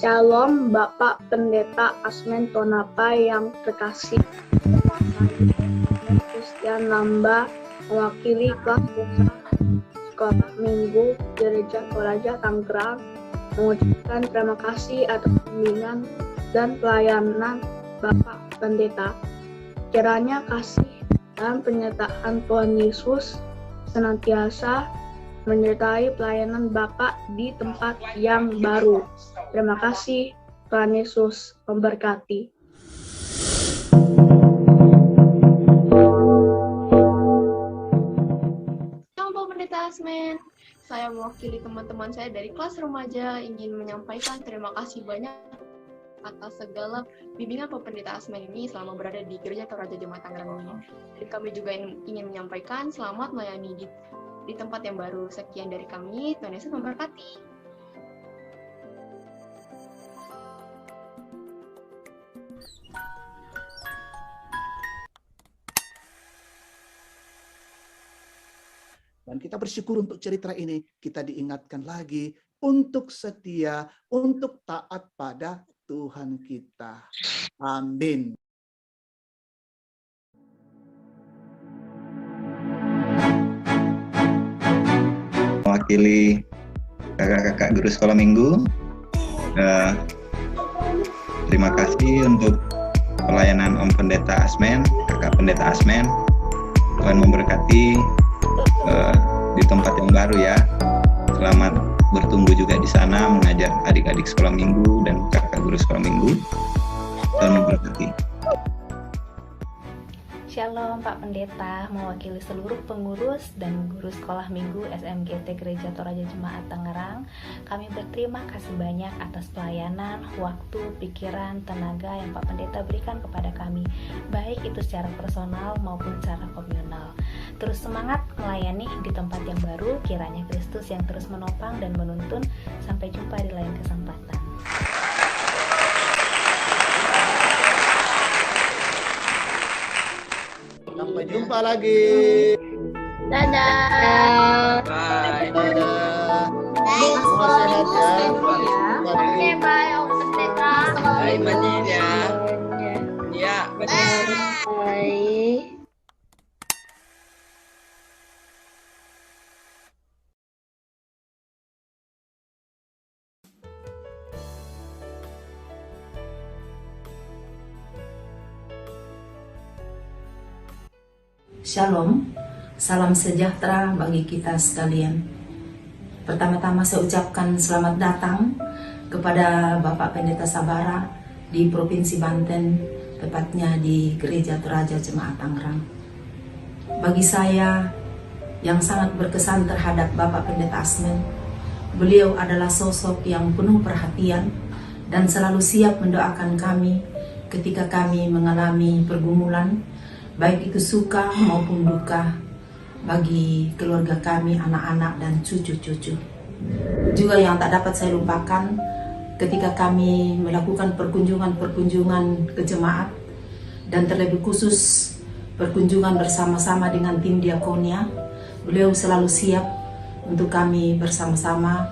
Shalom Bapak Pendeta Asmen Tonapa yang terkasih. Christian Lamba mewakili kelas sekolah minggu Gereja Toraja Tangerang mengucapkan terima kasih atas bimbingan dan pelayanan Bapak Pendeta. Kiranya kasih dan penyertaan Tuhan Yesus senantiasa menyertai pelayanan Bapak di tempat yang baru. Terima kasih, Tuhan Yesus memberkati. Shalom Pak Pendeta Asmen, saya mewakili teman-teman saya dari kelas remaja ingin menyampaikan terima kasih banyak atas segala bimbingan Pak Pendeta Asmen ini selama berada di Gereja Toraja Jemaat Tangerang ini. Dan kami juga ingin menyampaikan selamat melayani di tempat yang baru. Sekian dari kami, Tuhan Yesus memberkati. Dan kita bersyukur untuk cerita ini, kita diingatkan lagi untuk setia, untuk taat pada Tuhan kita. Amin. Mewakili kakak-kakak guru sekolah minggu, terima kasih untuk pelayanan Om Pendeta Asmen, kakak Pendeta Asmen. Tuhan memberkati di tempat yang baru ya. Selamat bertumbuh juga di sana mengajar adik-adik sekolah minggu dan kakak guru sekolah minggu. Tuhan memberkati. Shalom Pak Pendeta, mewakili seluruh pengurus dan guru sekolah minggu SMGT Gereja Toraja Jemaat Tangerang. Kami berterima kasih banyak atas pelayanan, waktu, pikiran, tenaga yang Pak Pendeta berikan kepada kami, baik itu secara personal maupun secara komunal. Terus semangat melayani di tempat yang baru, kiranya Kristus yang terus menopang dan menuntun. Sampai jumpa di lain kesempatan. Sampai jumpa lagi. Dadah. Bye. Dadah. Semua sehat ya. Oke, bye Om Pendeta. Bye, Mbak Nina. Ya, Bye. Shalom, salam sejahtera bagi kita sekalian. Pertama-tama saya ucapkan selamat datang kepada Bapak Pendeta Sabara di Provinsi Banten, tepatnya di Gereja Toraja Jemaat Tangerang. Bagi saya yang sangat berkesan terhadap Bapak Pendeta Asmen, beliau adalah sosok yang penuh perhatian dan selalu siap mendoakan kami ketika kami mengalami pergumulan, baik itu suka maupun duka bagi keluarga kami, anak-anak dan cucu-cucu. Juga yang tak dapat saya lupakan ketika kami melakukan perkunjungan ke jemaat dan terlebih khusus perkunjungan bersama-sama dengan tim diakonia, beliau selalu siap untuk kami bersama-sama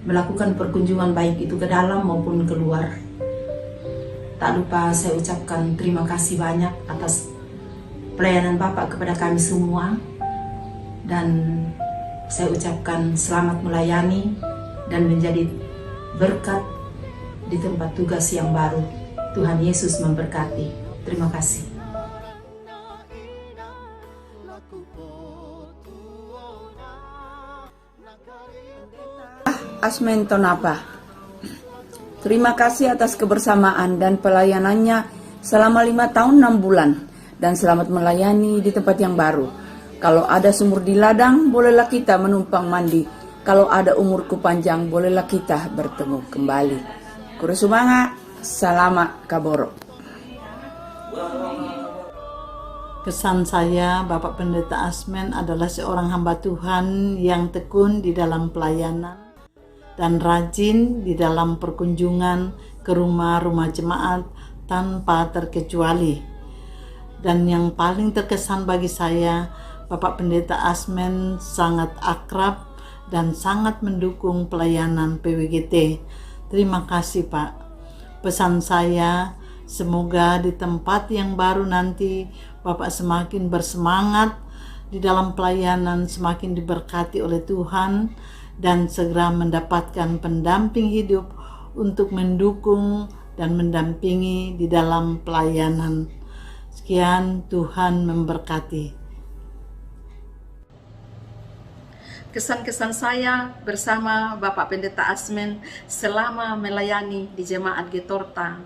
melakukan perkunjungan baik itu ke dalam maupun keluar. Tak lupa saya ucapkan terima kasih banyak atas pelayanan Bapak kepada kami semua, dan saya ucapkan selamat melayani dan menjadi berkat di tempat tugas yang baru. Tuhan Yesus memberkati. Terima kasih. Asmen Tonapa, terima kasih atas kebersamaan dan pelayanannya selama 5 tahun 6 bulan, dan selamat melayani di tempat yang baru. Kalau ada sumur di ladang, bolehlah kita menumpang mandi. Kalau ada umurku panjang, bolehlah kita bertemu kembali. Kurusumanga, salamat kaboro. Kesan saya, Bapak Pendeta Asmen adalah seorang hamba Tuhan yang tekun di dalam pelayanan dan rajin di dalam perkunjungan ke rumah-rumah jemaat tanpa terkecuali. Dan yang paling terkesan bagi saya, Bapak Pendeta Asmen sangat akrab dan sangat mendukung pelayanan PWGT. Terima kasih Pak. Pesan saya, semoga di tempat yang baru nanti Bapak semakin bersemangat di dalam pelayanan, semakin diberkati oleh Tuhan, dan segera mendapatkan pendamping hidup untuk mendukung dan mendampingi di dalam pelayanan. Sekian, Tuhan memberkati. Kesan-kesan saya bersama Bapak Pendeta Asmen selama melayani di Jemaat Getorta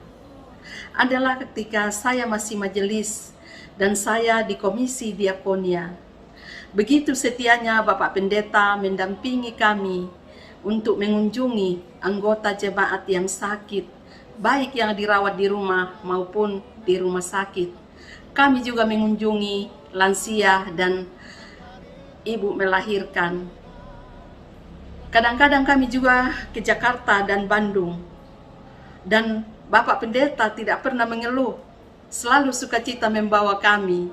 adalah ketika saya masih majelis dan saya di Komisi Diakonia. Begitu setianya Bapak Pendeta mendampingi kami untuk mengunjungi anggota jemaat yang sakit, baik yang dirawat di rumah maupun di rumah sakit. Kami juga mengunjungi lansia dan ibu melahirkan. Kadang-kadang kami juga ke Jakarta dan Bandung. Dan Bapak Pendeta tidak pernah mengeluh, selalu sukacita membawa kami.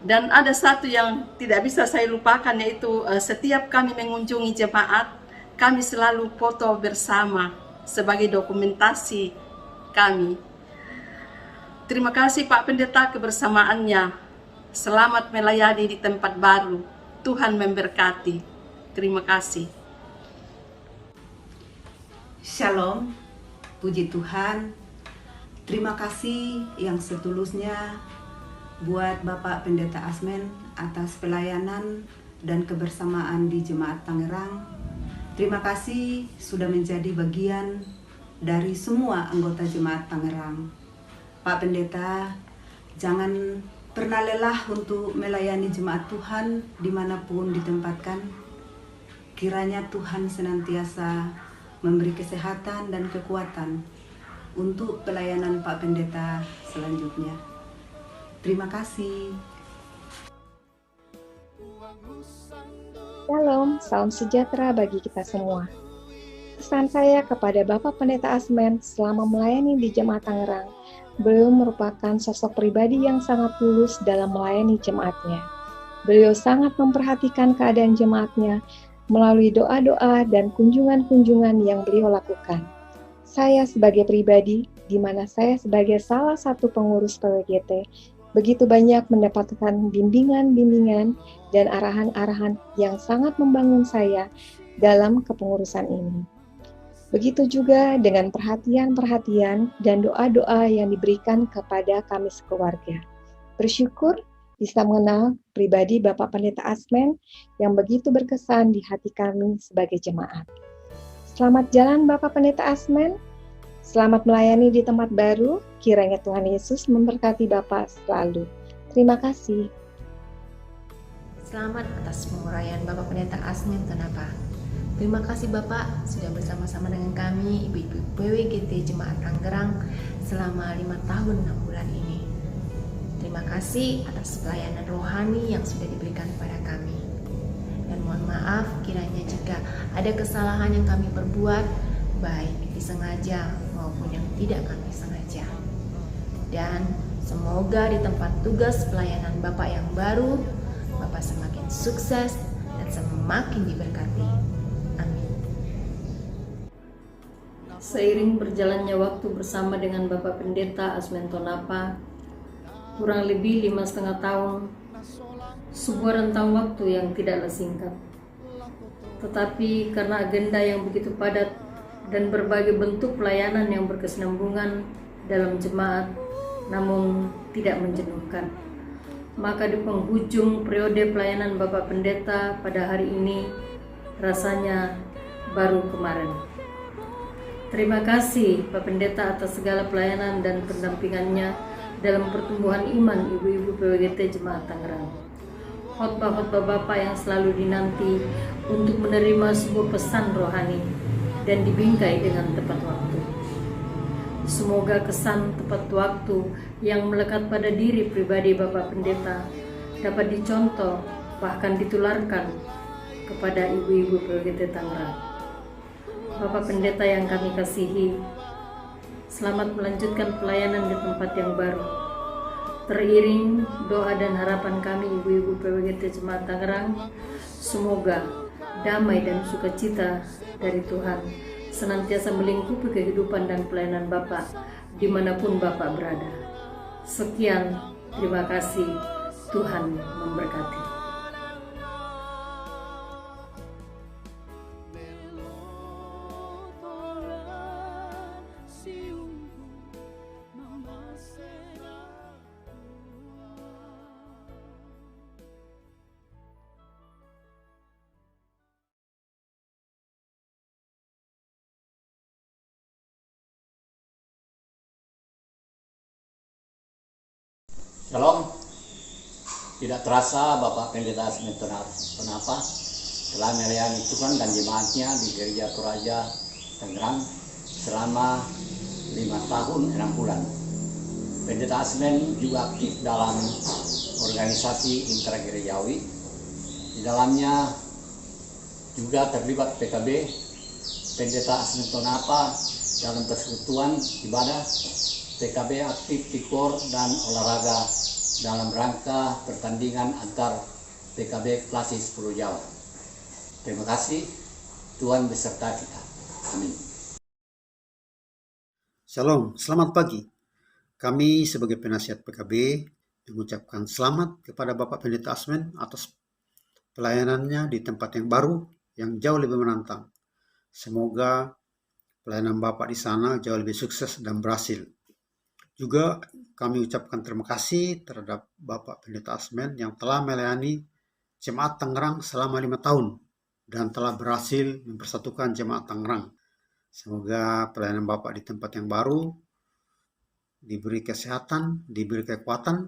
Dan ada satu yang tidak bisa saya lupakan, yaitu setiap kami mengunjungi jemaat, kami selalu foto bersama sebagai dokumentasi kami. Terima kasih Pak Pendeta kebersamaannya. Selamat melayani di tempat baru. Tuhan memberkati. Terima kasih. Shalom, puji Tuhan. Terima kasih yang setulusnya buat Bapak Pendeta Asmen atas pelayanan dan kebersamaan di Jemaat Tangerang. Terima kasih sudah menjadi bagian dari semua anggota Jemaat Tangerang. Pak Pendeta, jangan pernah lelah untuk melayani jemaat Tuhan dimanapun ditempatkan. Kiranya Tuhan senantiasa memberi kesehatan dan kekuatan untuk pelayanan Pak Pendeta selanjutnya. Terima kasih. Shalom, salam sejahtera bagi kita semua. Pesan saya kepada Bapak Pendeta Asmen selama melayani di Jemaat Tangerang, beliau merupakan sosok pribadi yang sangat tulus dalam melayani jemaatnya. Beliau sangat memperhatikan keadaan jemaatnya melalui doa-doa dan kunjungan-kunjungan yang beliau lakukan. Saya sebagai pribadi, di mana saya sebagai salah satu pengurus PWGT, begitu banyak mendapatkan bimbingan-bimbingan dan arahan-arahan yang sangat membangun saya dalam kepengurusan ini. Begitu juga dengan perhatian-perhatian dan doa-doa yang diberikan kepada kami sekeluarga. Bersyukur bisa mengenal pribadi Bapak Pendeta Asmen yang begitu berkesan di hati kami sebagai jemaat. Selamat jalan Bapak Pendeta Asmen, selamat melayani di tempat baru, kiranya Tuhan Yesus memberkati Bapak selalu. Terima kasih. Selamat atas penguraian Bapak Pendeta Asmen Tonapa. Terima kasih Bapak sudah bersama-sama dengan kami, Ibu-Ibu PWGT Jemaat Tangerang selama 5 tahun 6 bulan ini. Terima kasih atas pelayanan rohani yang sudah diberikan kepada kami. Dan mohon maaf kiranya jika ada kesalahan yang kami perbuat, baik disengaja maupun yang tidak kami sengaja. Dan semoga di tempat tugas pelayanan Bapak yang baru, Bapak semakin sukses dan semakin diberkati. Seiring berjalannya waktu bersama dengan Bapak Pendeta Asmen Tonapa, kurang lebih 5,5 tahun, sebuah rentang waktu yang tidaklah singkat. Tetapi karena agenda yang begitu padat dan berbagai bentuk pelayanan yang berkesinambungan dalam jemaat, namun tidak menjenuhkan, maka di penghujung periode pelayanan Bapak Pendeta pada hari ini, rasanya baru kemarin. Terima kasih Pak Pendeta atas segala pelayanan dan pendampingannya dalam pertumbuhan iman Ibu-Ibu PWGT Jemaat Tangerang. Khotbah-khotbah Bapak yang selalu dinanti untuk menerima sebuah pesan rohani dan dibingkai dengan tepat waktu. Semoga kesan tepat waktu yang melekat pada diri pribadi Bapak Pendeta dapat dicontoh bahkan ditularkan kepada Ibu-Ibu PWGT Tangerang. Bapak Pendeta yang kami kasihi, selamat melanjutkan pelayanan di tempat yang baru. Teriring doa dan harapan kami Ibu-Ibu PWGT Jemaat Tangerang, semoga damai dan sukacita dari Tuhan senantiasa melingkupi kehidupan dan pelayanan Bapak dimanapun Bapak berada. Sekian, terima kasih, Tuhan memberkati. Shalom. Tidak terasa Bapak Pendeta Asmen Tonapa telah melayani Tuhan dan jemaatnya di Gereja Toraja Tangerang selama 5 tahun 6 bulan. Pendeta Asmen juga aktif dalam organisasi intragerejawi. Di dalamnya juga terlibat PKB. Pendeta Asmen Tonapa dalam persekutuan ibadah PKB aktif di KOR dan olahraga dalam rangka pertandingan antar PKB Klasis Pulau Jawa. Terima kasih, Tuhan beserta kita. Amin. Shalom, selamat pagi. Kami sebagai penasihat PKB mengucapkan selamat kepada Bapak Pendeta Asmen atas pelayanannya di tempat yang baru yang jauh lebih menantang. Semoga pelayanan Bapak di sana jauh lebih sukses dan berhasil. Juga kami ucapkan terima kasih terhadap Bapak Pendeta Asmen yang telah melayani Jemaat Tangerang selama 5 tahun dan telah berhasil mempersatukan Jemaat Tangerang. Semoga pelayanan Bapak di tempat yang baru diberi kesehatan, diberi kekuatan,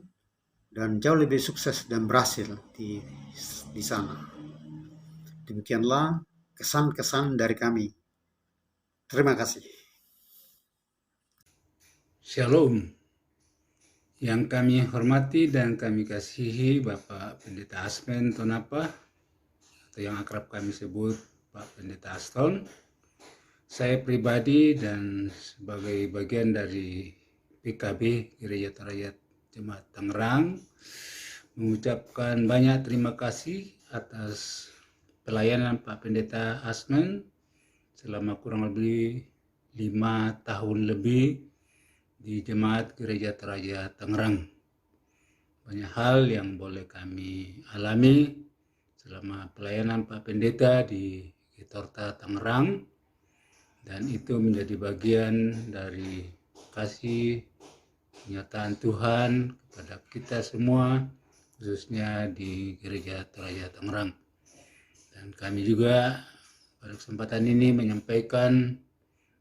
dan jauh lebih sukses dan berhasil di sana. Demikianlah kesan-kesan dari kami. Terima kasih. Shalom. Yang kami hormati dan kami kasihi Bapak Pendeta Asmen Tonapa, atau yang akrab kami sebut Pak Pendeta Aston. Saya pribadi dan sebagai bagian dari PKB Gereja Toraja Jemaat Tangerang mengucapkan banyak terima kasih atas pelayanan Pak Pendeta Asmen selama kurang lebih 5 tahun lebih di Jemaat Gereja Toraja Tangerang. Banyak hal yang boleh kami alami selama pelayanan Pak Pendeta di Getorta Tangerang, dan itu menjadi bagian dari kasih penyertaan Tuhan kepada kita semua, khususnya di Gereja Toraja Tangerang. Dan kami juga pada kesempatan ini menyampaikan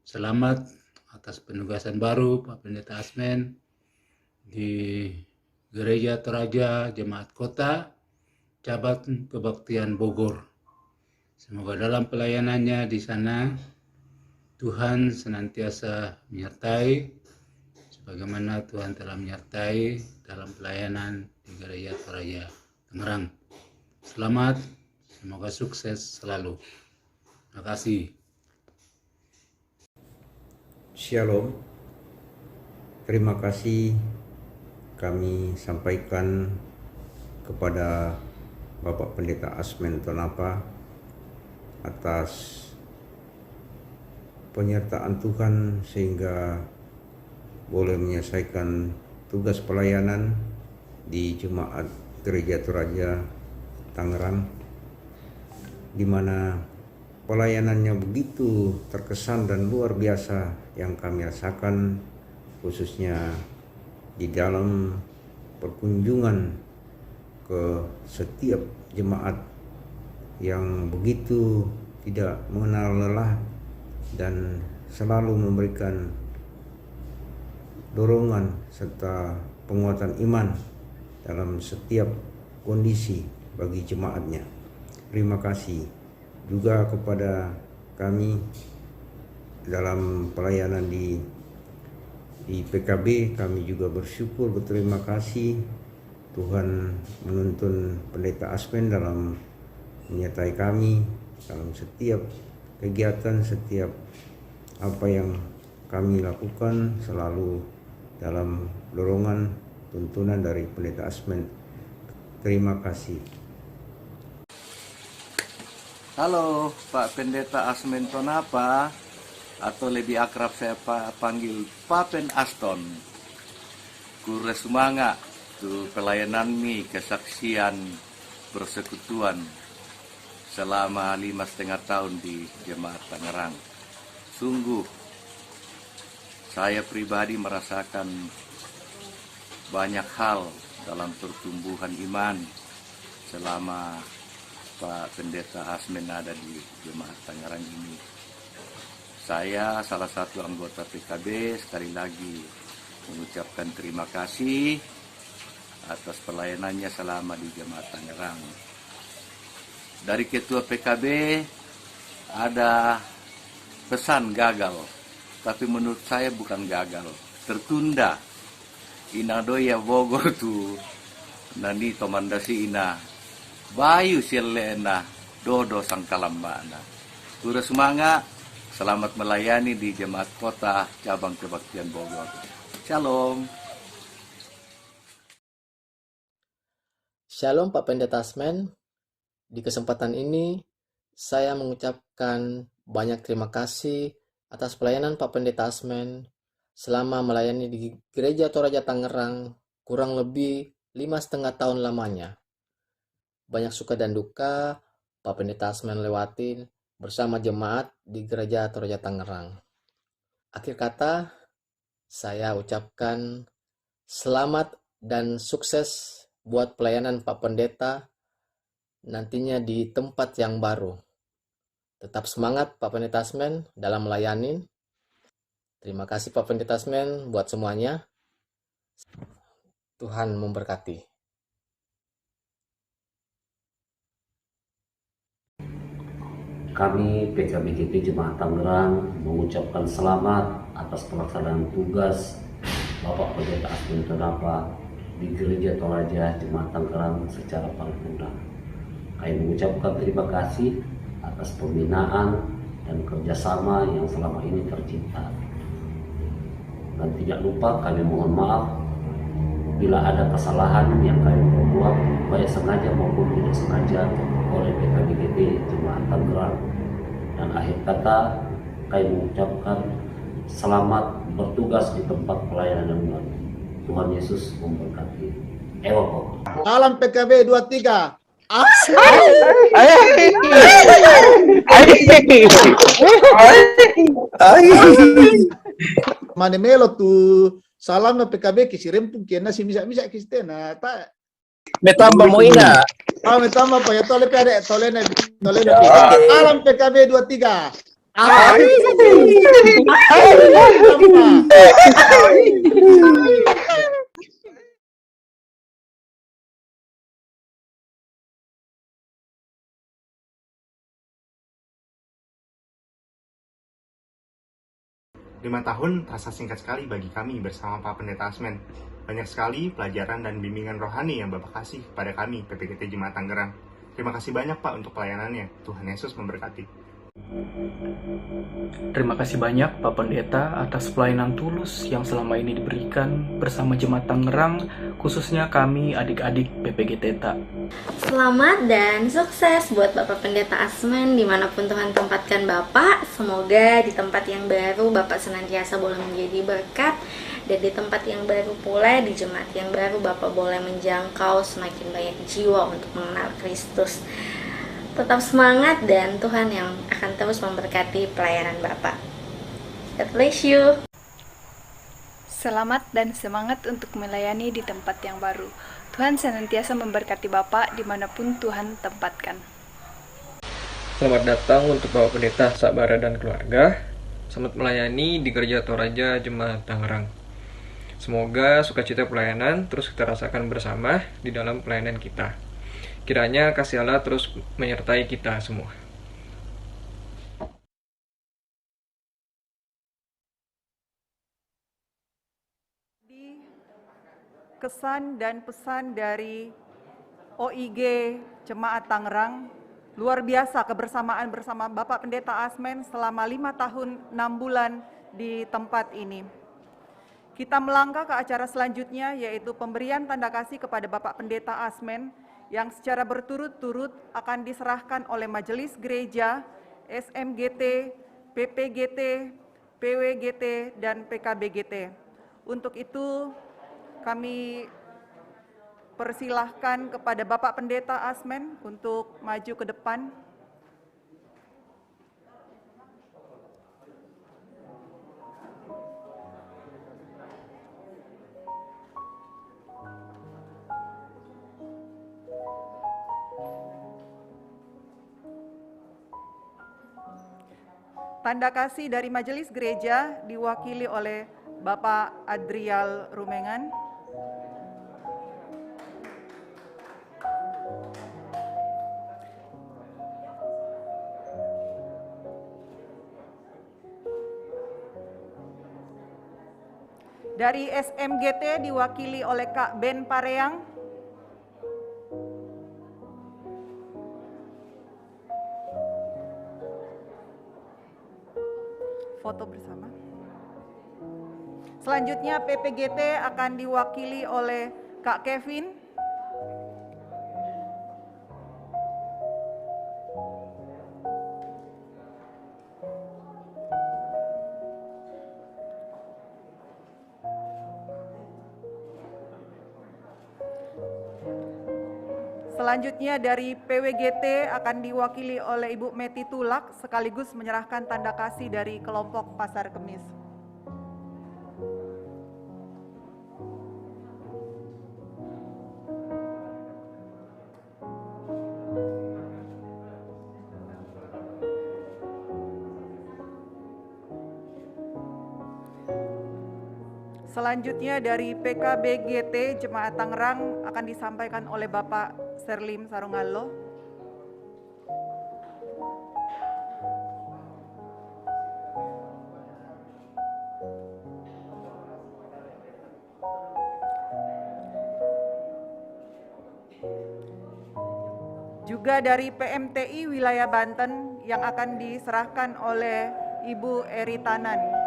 selamat atas penugasan baru Pak Pendeta Asmen di Gereja Toraja Jemaat Kota Cabang Kebaktian Bogor. Semoga dalam pelayanannya di sana Tuhan senantiasa menyertai sebagaimana Tuhan telah menyertai dalam pelayanan di Gereja Toraja Tangerang. Selamat, semoga sukses selalu. Terima kasih. Shalom. Terima kasih kami sampaikan kepada Bapak Pendeta Asmen Tonapa atas penyertaan Tuhan sehingga boleh menyelesaikan tugas pelayanan di Jemaat Gereja Toraja Tangerang, di mana pelayanannya begitu terkesan dan luar biasa yang kami rasakan, khususnya di dalam perkunjungan ke setiap jemaat yang begitu tidak mengenal lelah dan selalu memberikan dorongan serta penguatan iman dalam setiap kondisi bagi jemaatnya. Terima kasih juga kepada kami dalam pelayanan di PKB. Kami juga bersyukur, berterima kasih Tuhan menuntun Pendeta Asmen dalam menyertai kami dalam setiap kegiatan, setiap apa yang kami lakukan selalu dalam dorongan tuntunan dari Pendeta Asmen. Terima kasih. Halo Pak Pendeta Asmen Tonapa, atau lebih akrab saya panggil Papen Aston. Kure semangat tu pelayanan mi kesaksian persekutuan selama 5,5 tahun di Jemaat Tangerang. Sungguh saya pribadi merasakan banyak hal dalam pertumbuhan iman selama Pak Pendeta Asmen ada di Jemaat Tangerang ini. Saya salah satu anggota PKB, sekali lagi mengucapkan terima kasih atas pelayanannya selama di Jemaat Tangerang. Dari Ketua PKB ada pesan gagal, tapi menurut saya bukan gagal, tertunda. Ina doya Bogor tu nani tomandasi ina bayu silena dodo sangkalambana. Udah semangat, selamat melayani di Jemaat Kota Cabang Kebaktian Bogor. Shalom. Shalom Pak Pendeta Asmen. Di kesempatan ini saya mengucapkan banyak terima kasih atas pelayanan Pak Pendeta Asmen selama melayani di Gereja Toraja Tangerang kurang lebih 5,5 tahun lamanya. Banyak suka dan duka Pak Pendeta Asmen lewatin bersama jemaat di Gereja Toraja Tangerang. Akhir kata, saya ucapkan selamat dan sukses buat pelayanan Pak Pendeta nantinya di tempat yang baru. Tetap semangat Pak Pendeta Asmen dalam melayani. Terima kasih Pak Pendeta Asmen buat semuanya. Tuhan memberkati. Kami PKBGT Jemaat Tangerang mengucapkan selamat atas pelaksanaan tugas Bapak Pendeta Asmen Tonapa di Gereja Toraja Jemaat Tangerang secara paripurna. Kami mengucapkan terima kasih atas pembinaan dan kerjasama yang selama ini tercipta. Dan tidak lupa kami mohon maaf bila ada kesalahan yang kami perbuat, baik sengaja maupun tidak sengaja oleh PKBGT Jemaat Tangerang. Dan akhir kata, kami mengucapkan selamat bertugas di tempat pelayanan yang baru. Tuhan Yesus memberkati. Ewako. Salam PKB 23. Mane melo tu Salam na PKB kisirim pun kena si misa kistena ta. Metamba mo ina. Metamba pa ya tole pede tole na. Okay. Salam PKB 23. Lima tahun terasa singkat sekali bagi kami bersama Pak Pendeta Asmen. Banyak sekali pelajaran dan bimbingan rohani yang Bapak kasih kepada kami, PPGT Jemaat Tangerang. Terima kasih banyak Pak untuk pelayanannya. Tuhan Yesus memberkati. Terima kasih banyak Pak Pendeta atas pelayanan tulus yang selama ini diberikan bersama Jemaat Tangerang, khususnya kami adik-adik PPG Teta. Selamat dan sukses buat Bapak Pendeta Asmen dimanapun Tuhan tempatkan Bapak. Semoga di tempat yang baru Bapak senantiasa boleh menjadi berkat, dan di tempat yang baru pula, di jemaat yang baru, Bapak boleh menjangkau semakin banyak jiwa untuk mengenal Kristus. Tetap semangat dan Tuhan yang akan terus memberkati pelayanan Bapak. God bless you. Selamat dan semangat untuk melayani di tempat yang baru. Tuhan senantiasa memberkati Bapak dimanapun Tuhan tempatkan. Selamat datang untuk Bapak Pendeta Sabara dan keluarga. Selamat melayani di Gereja Toraja Jemaat Tangerang. Semoga sukacita pelayanan terus kita rasakan bersama di dalam pelayanan kita. Kiranya kasih Allah terus menyertai kita semua. Kesan dan pesan dari OIG Jemaat Tangerang, luar biasa kebersamaan bersama Bapak Pendeta Asmen selama 5 tahun 6 bulan di tempat ini. Kita melangkah ke acara selanjutnya, yaitu pemberian tanda kasih kepada Bapak Pendeta Asmen yang secara berturut-turut akan diserahkan oleh Majelis Gereja, SMGT, PPGT, PWGT, dan PKBGT. Untuk itu, kami persilahkan kepada Bapak Pendeta Asmen untuk maju ke depan. Tanda kasih dari Majelis Gereja diwakili oleh Bapak Adrial Rumengan. Dari SMGT diwakili oleh Kak Ben Pareang. Foto bersama. Selanjutnya PPGT akan diwakili oleh Kak Kevin. Selanjutnya dari PWGT akan diwakili oleh Ibu Meti Tulak sekaligus menyerahkan tanda kasih dari kelompok Pasar Kemis. Selanjutnya dari PKBGT Jemaat Tangerang akan disampaikan oleh Bapak Serlim Sarungallo. Juga dari PMTI Wilayah Banten yang akan diserahkan oleh Ibu Eri Tanan.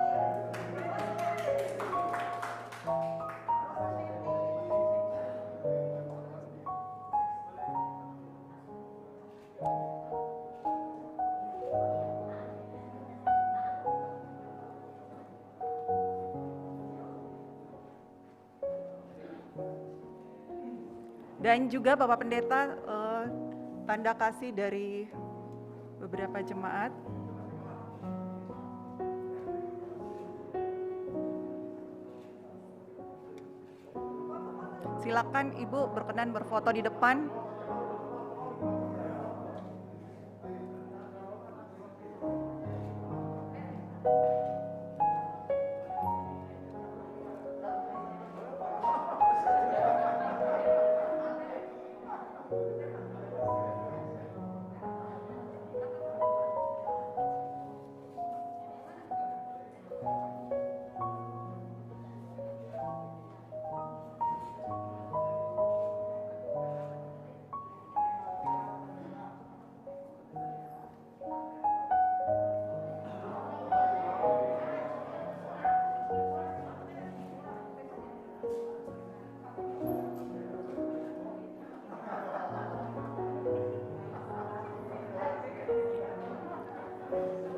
Dan juga Bapak Pendeta, tanda kasih dari beberapa jemaat. Silakan Ibu berkenan berfoto di depan.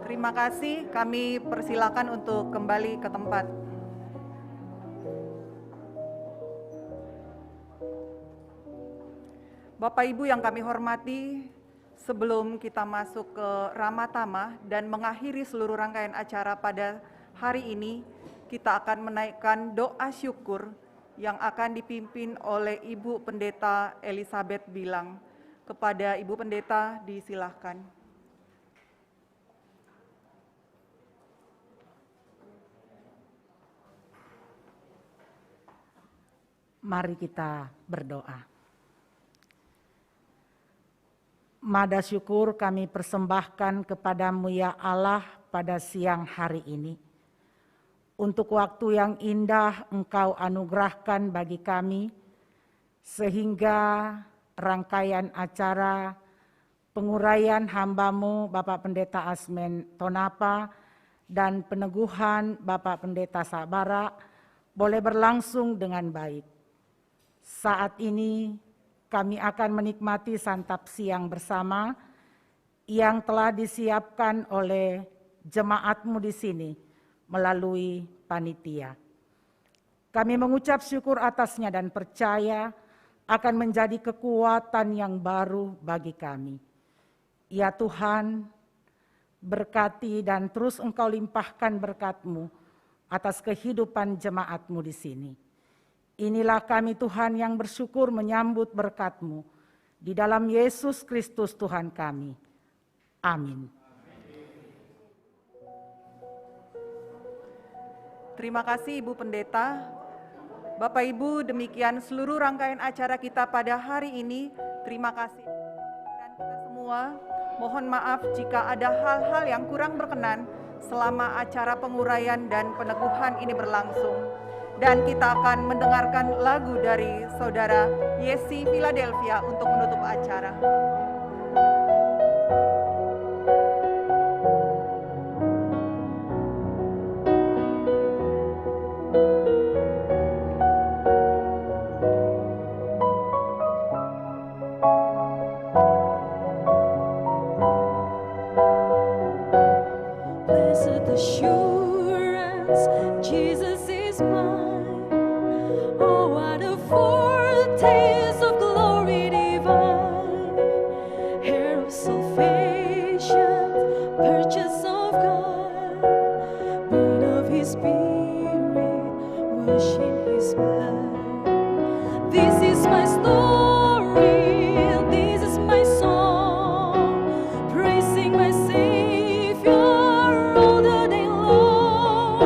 Terima kasih, kami persilakan untuk kembali ke tempat. Bapak Ibu yang kami hormati, sebelum kita masuk ke Ramatama dan mengakhiri seluruh rangkaian acara pada hari ini, kita akan menaikkan doa syukur yang akan dipimpin oleh Ibu Pendeta Elizabeth Bilang. Kepada Ibu Pendeta disilahkan. Mari kita berdoa. Mada syukur kami persembahkan kepadamu ya Allah pada siang hari ini. Untuk waktu yang indah Engkau anugerahkan bagi kami, sehingga rangkaian acara penguraian hamba-Mu Bapak Pendeta Asmen Tonapa dan peneguhan Bapak Pendeta Sabara boleh berlangsung dengan baik. Saat ini kami akan menikmati santap siang bersama yang telah disiapkan oleh jemaat-Mu di sini melalui panitia. Kami mengucap syukur atasnya dan percaya akan menjadi kekuatan yang baru bagi kami. Ya Tuhan, berkati dan terus Engkau limpahkan berkat-Mu atas kehidupan jemaat-Mu di sini. Inilah kami Tuhan yang bersyukur menyambut berkat-Mu. Di dalam Yesus Kristus Tuhan kami. Amin. Terima kasih Ibu Pendeta. Bapak Ibu, demikian seluruh rangkaian acara kita pada hari ini. Terima kasih. Dan kita semua mohon maaf jika ada hal-hal yang kurang berkenan selama acara penguraian dan peneguhan ini berlangsung. Dan kita akan mendengarkan lagu dari Saudara Yesi Philadelphia untuk menutup acara. Blessed assurance, Jesus is mine. Oh, what a foretaste of glory divine, heir of salvation, purchase of God, born of His Spirit, washed in His blood. This is my story, this is my song, praising my Savior all the day long.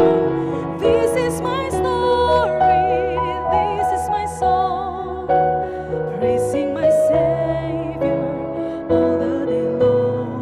This is my story, this is my song, praising my Savior all the day long.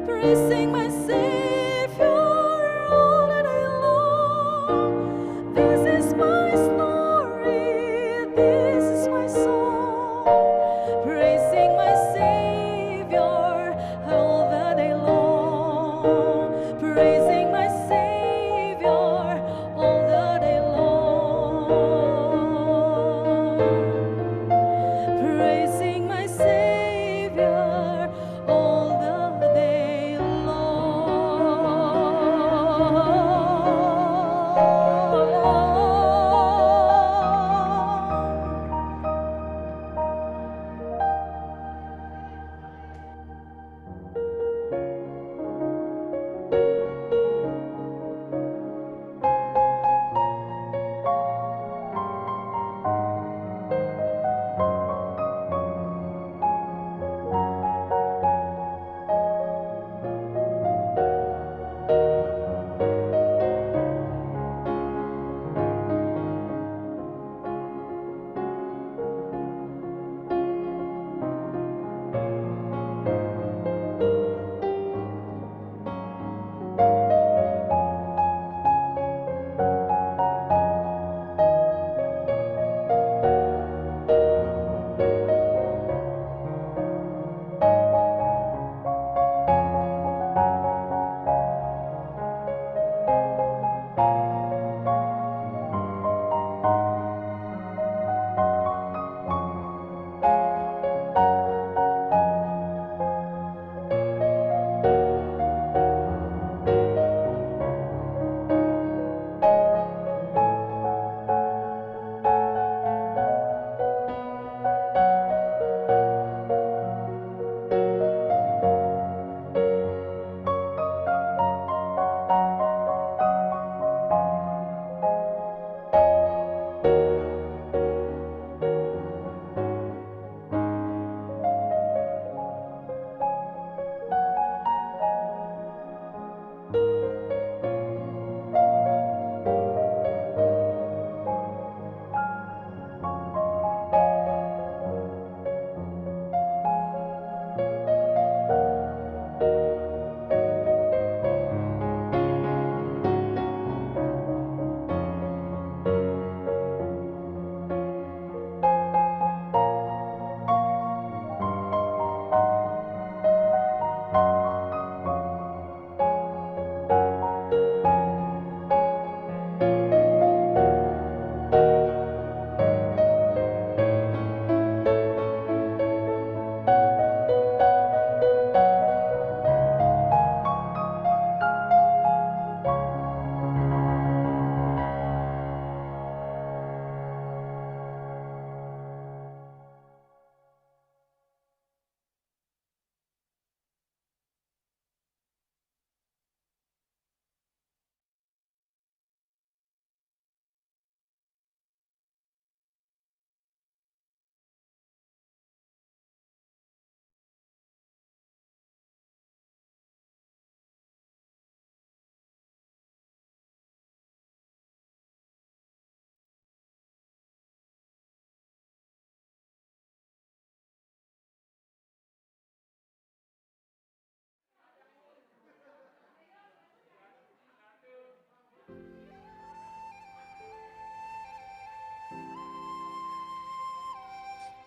praising my Savior all the day long. This is my story, this is my song, praising my Savior all the day long, praising my Savior all the day long, praising my Savior all the day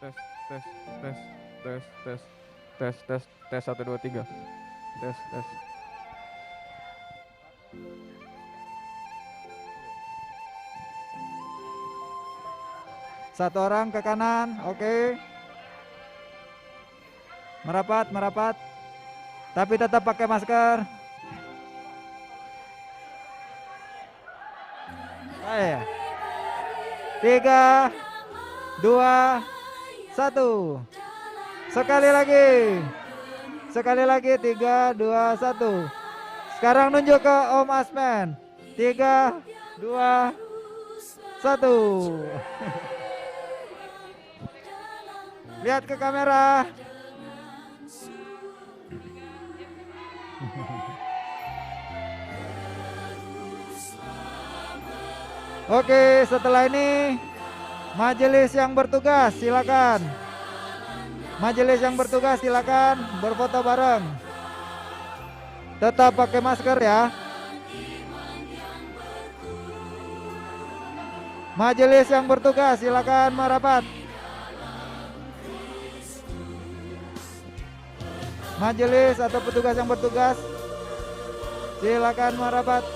tes tes tes tes tes tes tes tes 1 2 3 tes tes. Satu orang ke kanan, oke. Merapat, merapat. Tapi tetap pakai masker. Ayo. 3, 2, 1. Sekali lagi. Sekali lagi 3, 2, 1. Sekarang nunjuk ke Om Asmen. 3, 2, 1. Lihat ke kamera. Oke, setelah ini majelis yang bertugas silakan. Majelis yang bertugas silakan berfoto bareng. Tetap pakai masker ya. Majelis yang bertugas silakan merapat. Majelis atau petugas yang bertugas silakan merapat.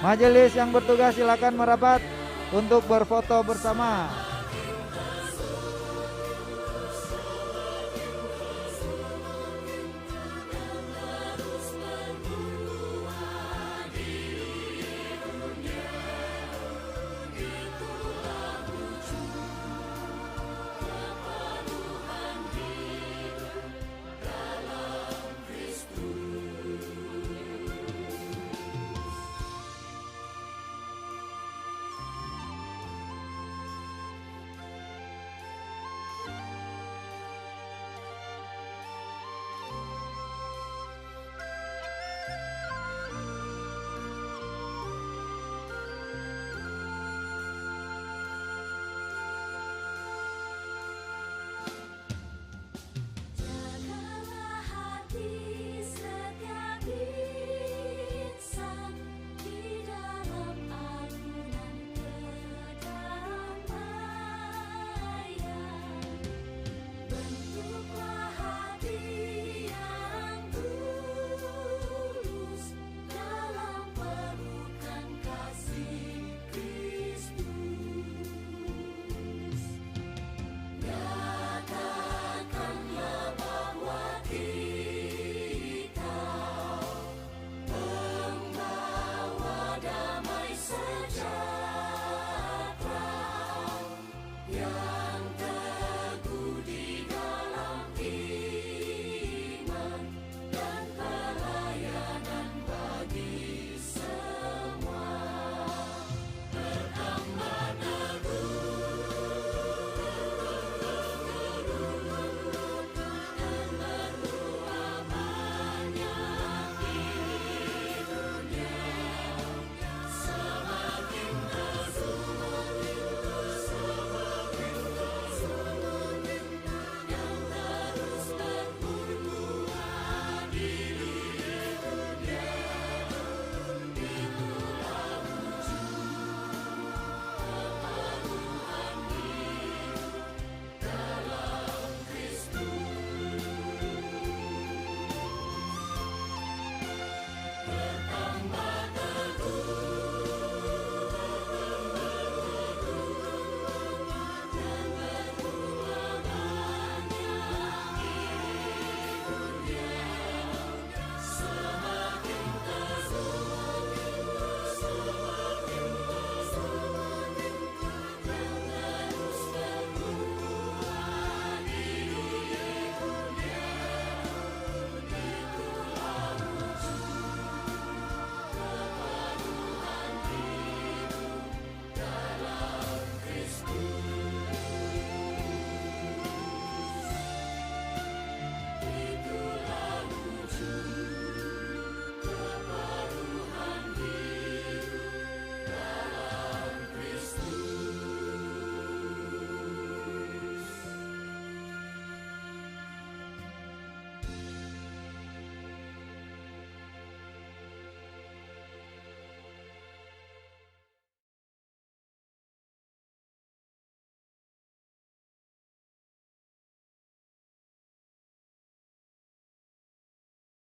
Majelis yang bertugas silakan merapat untuk berfoto bersama.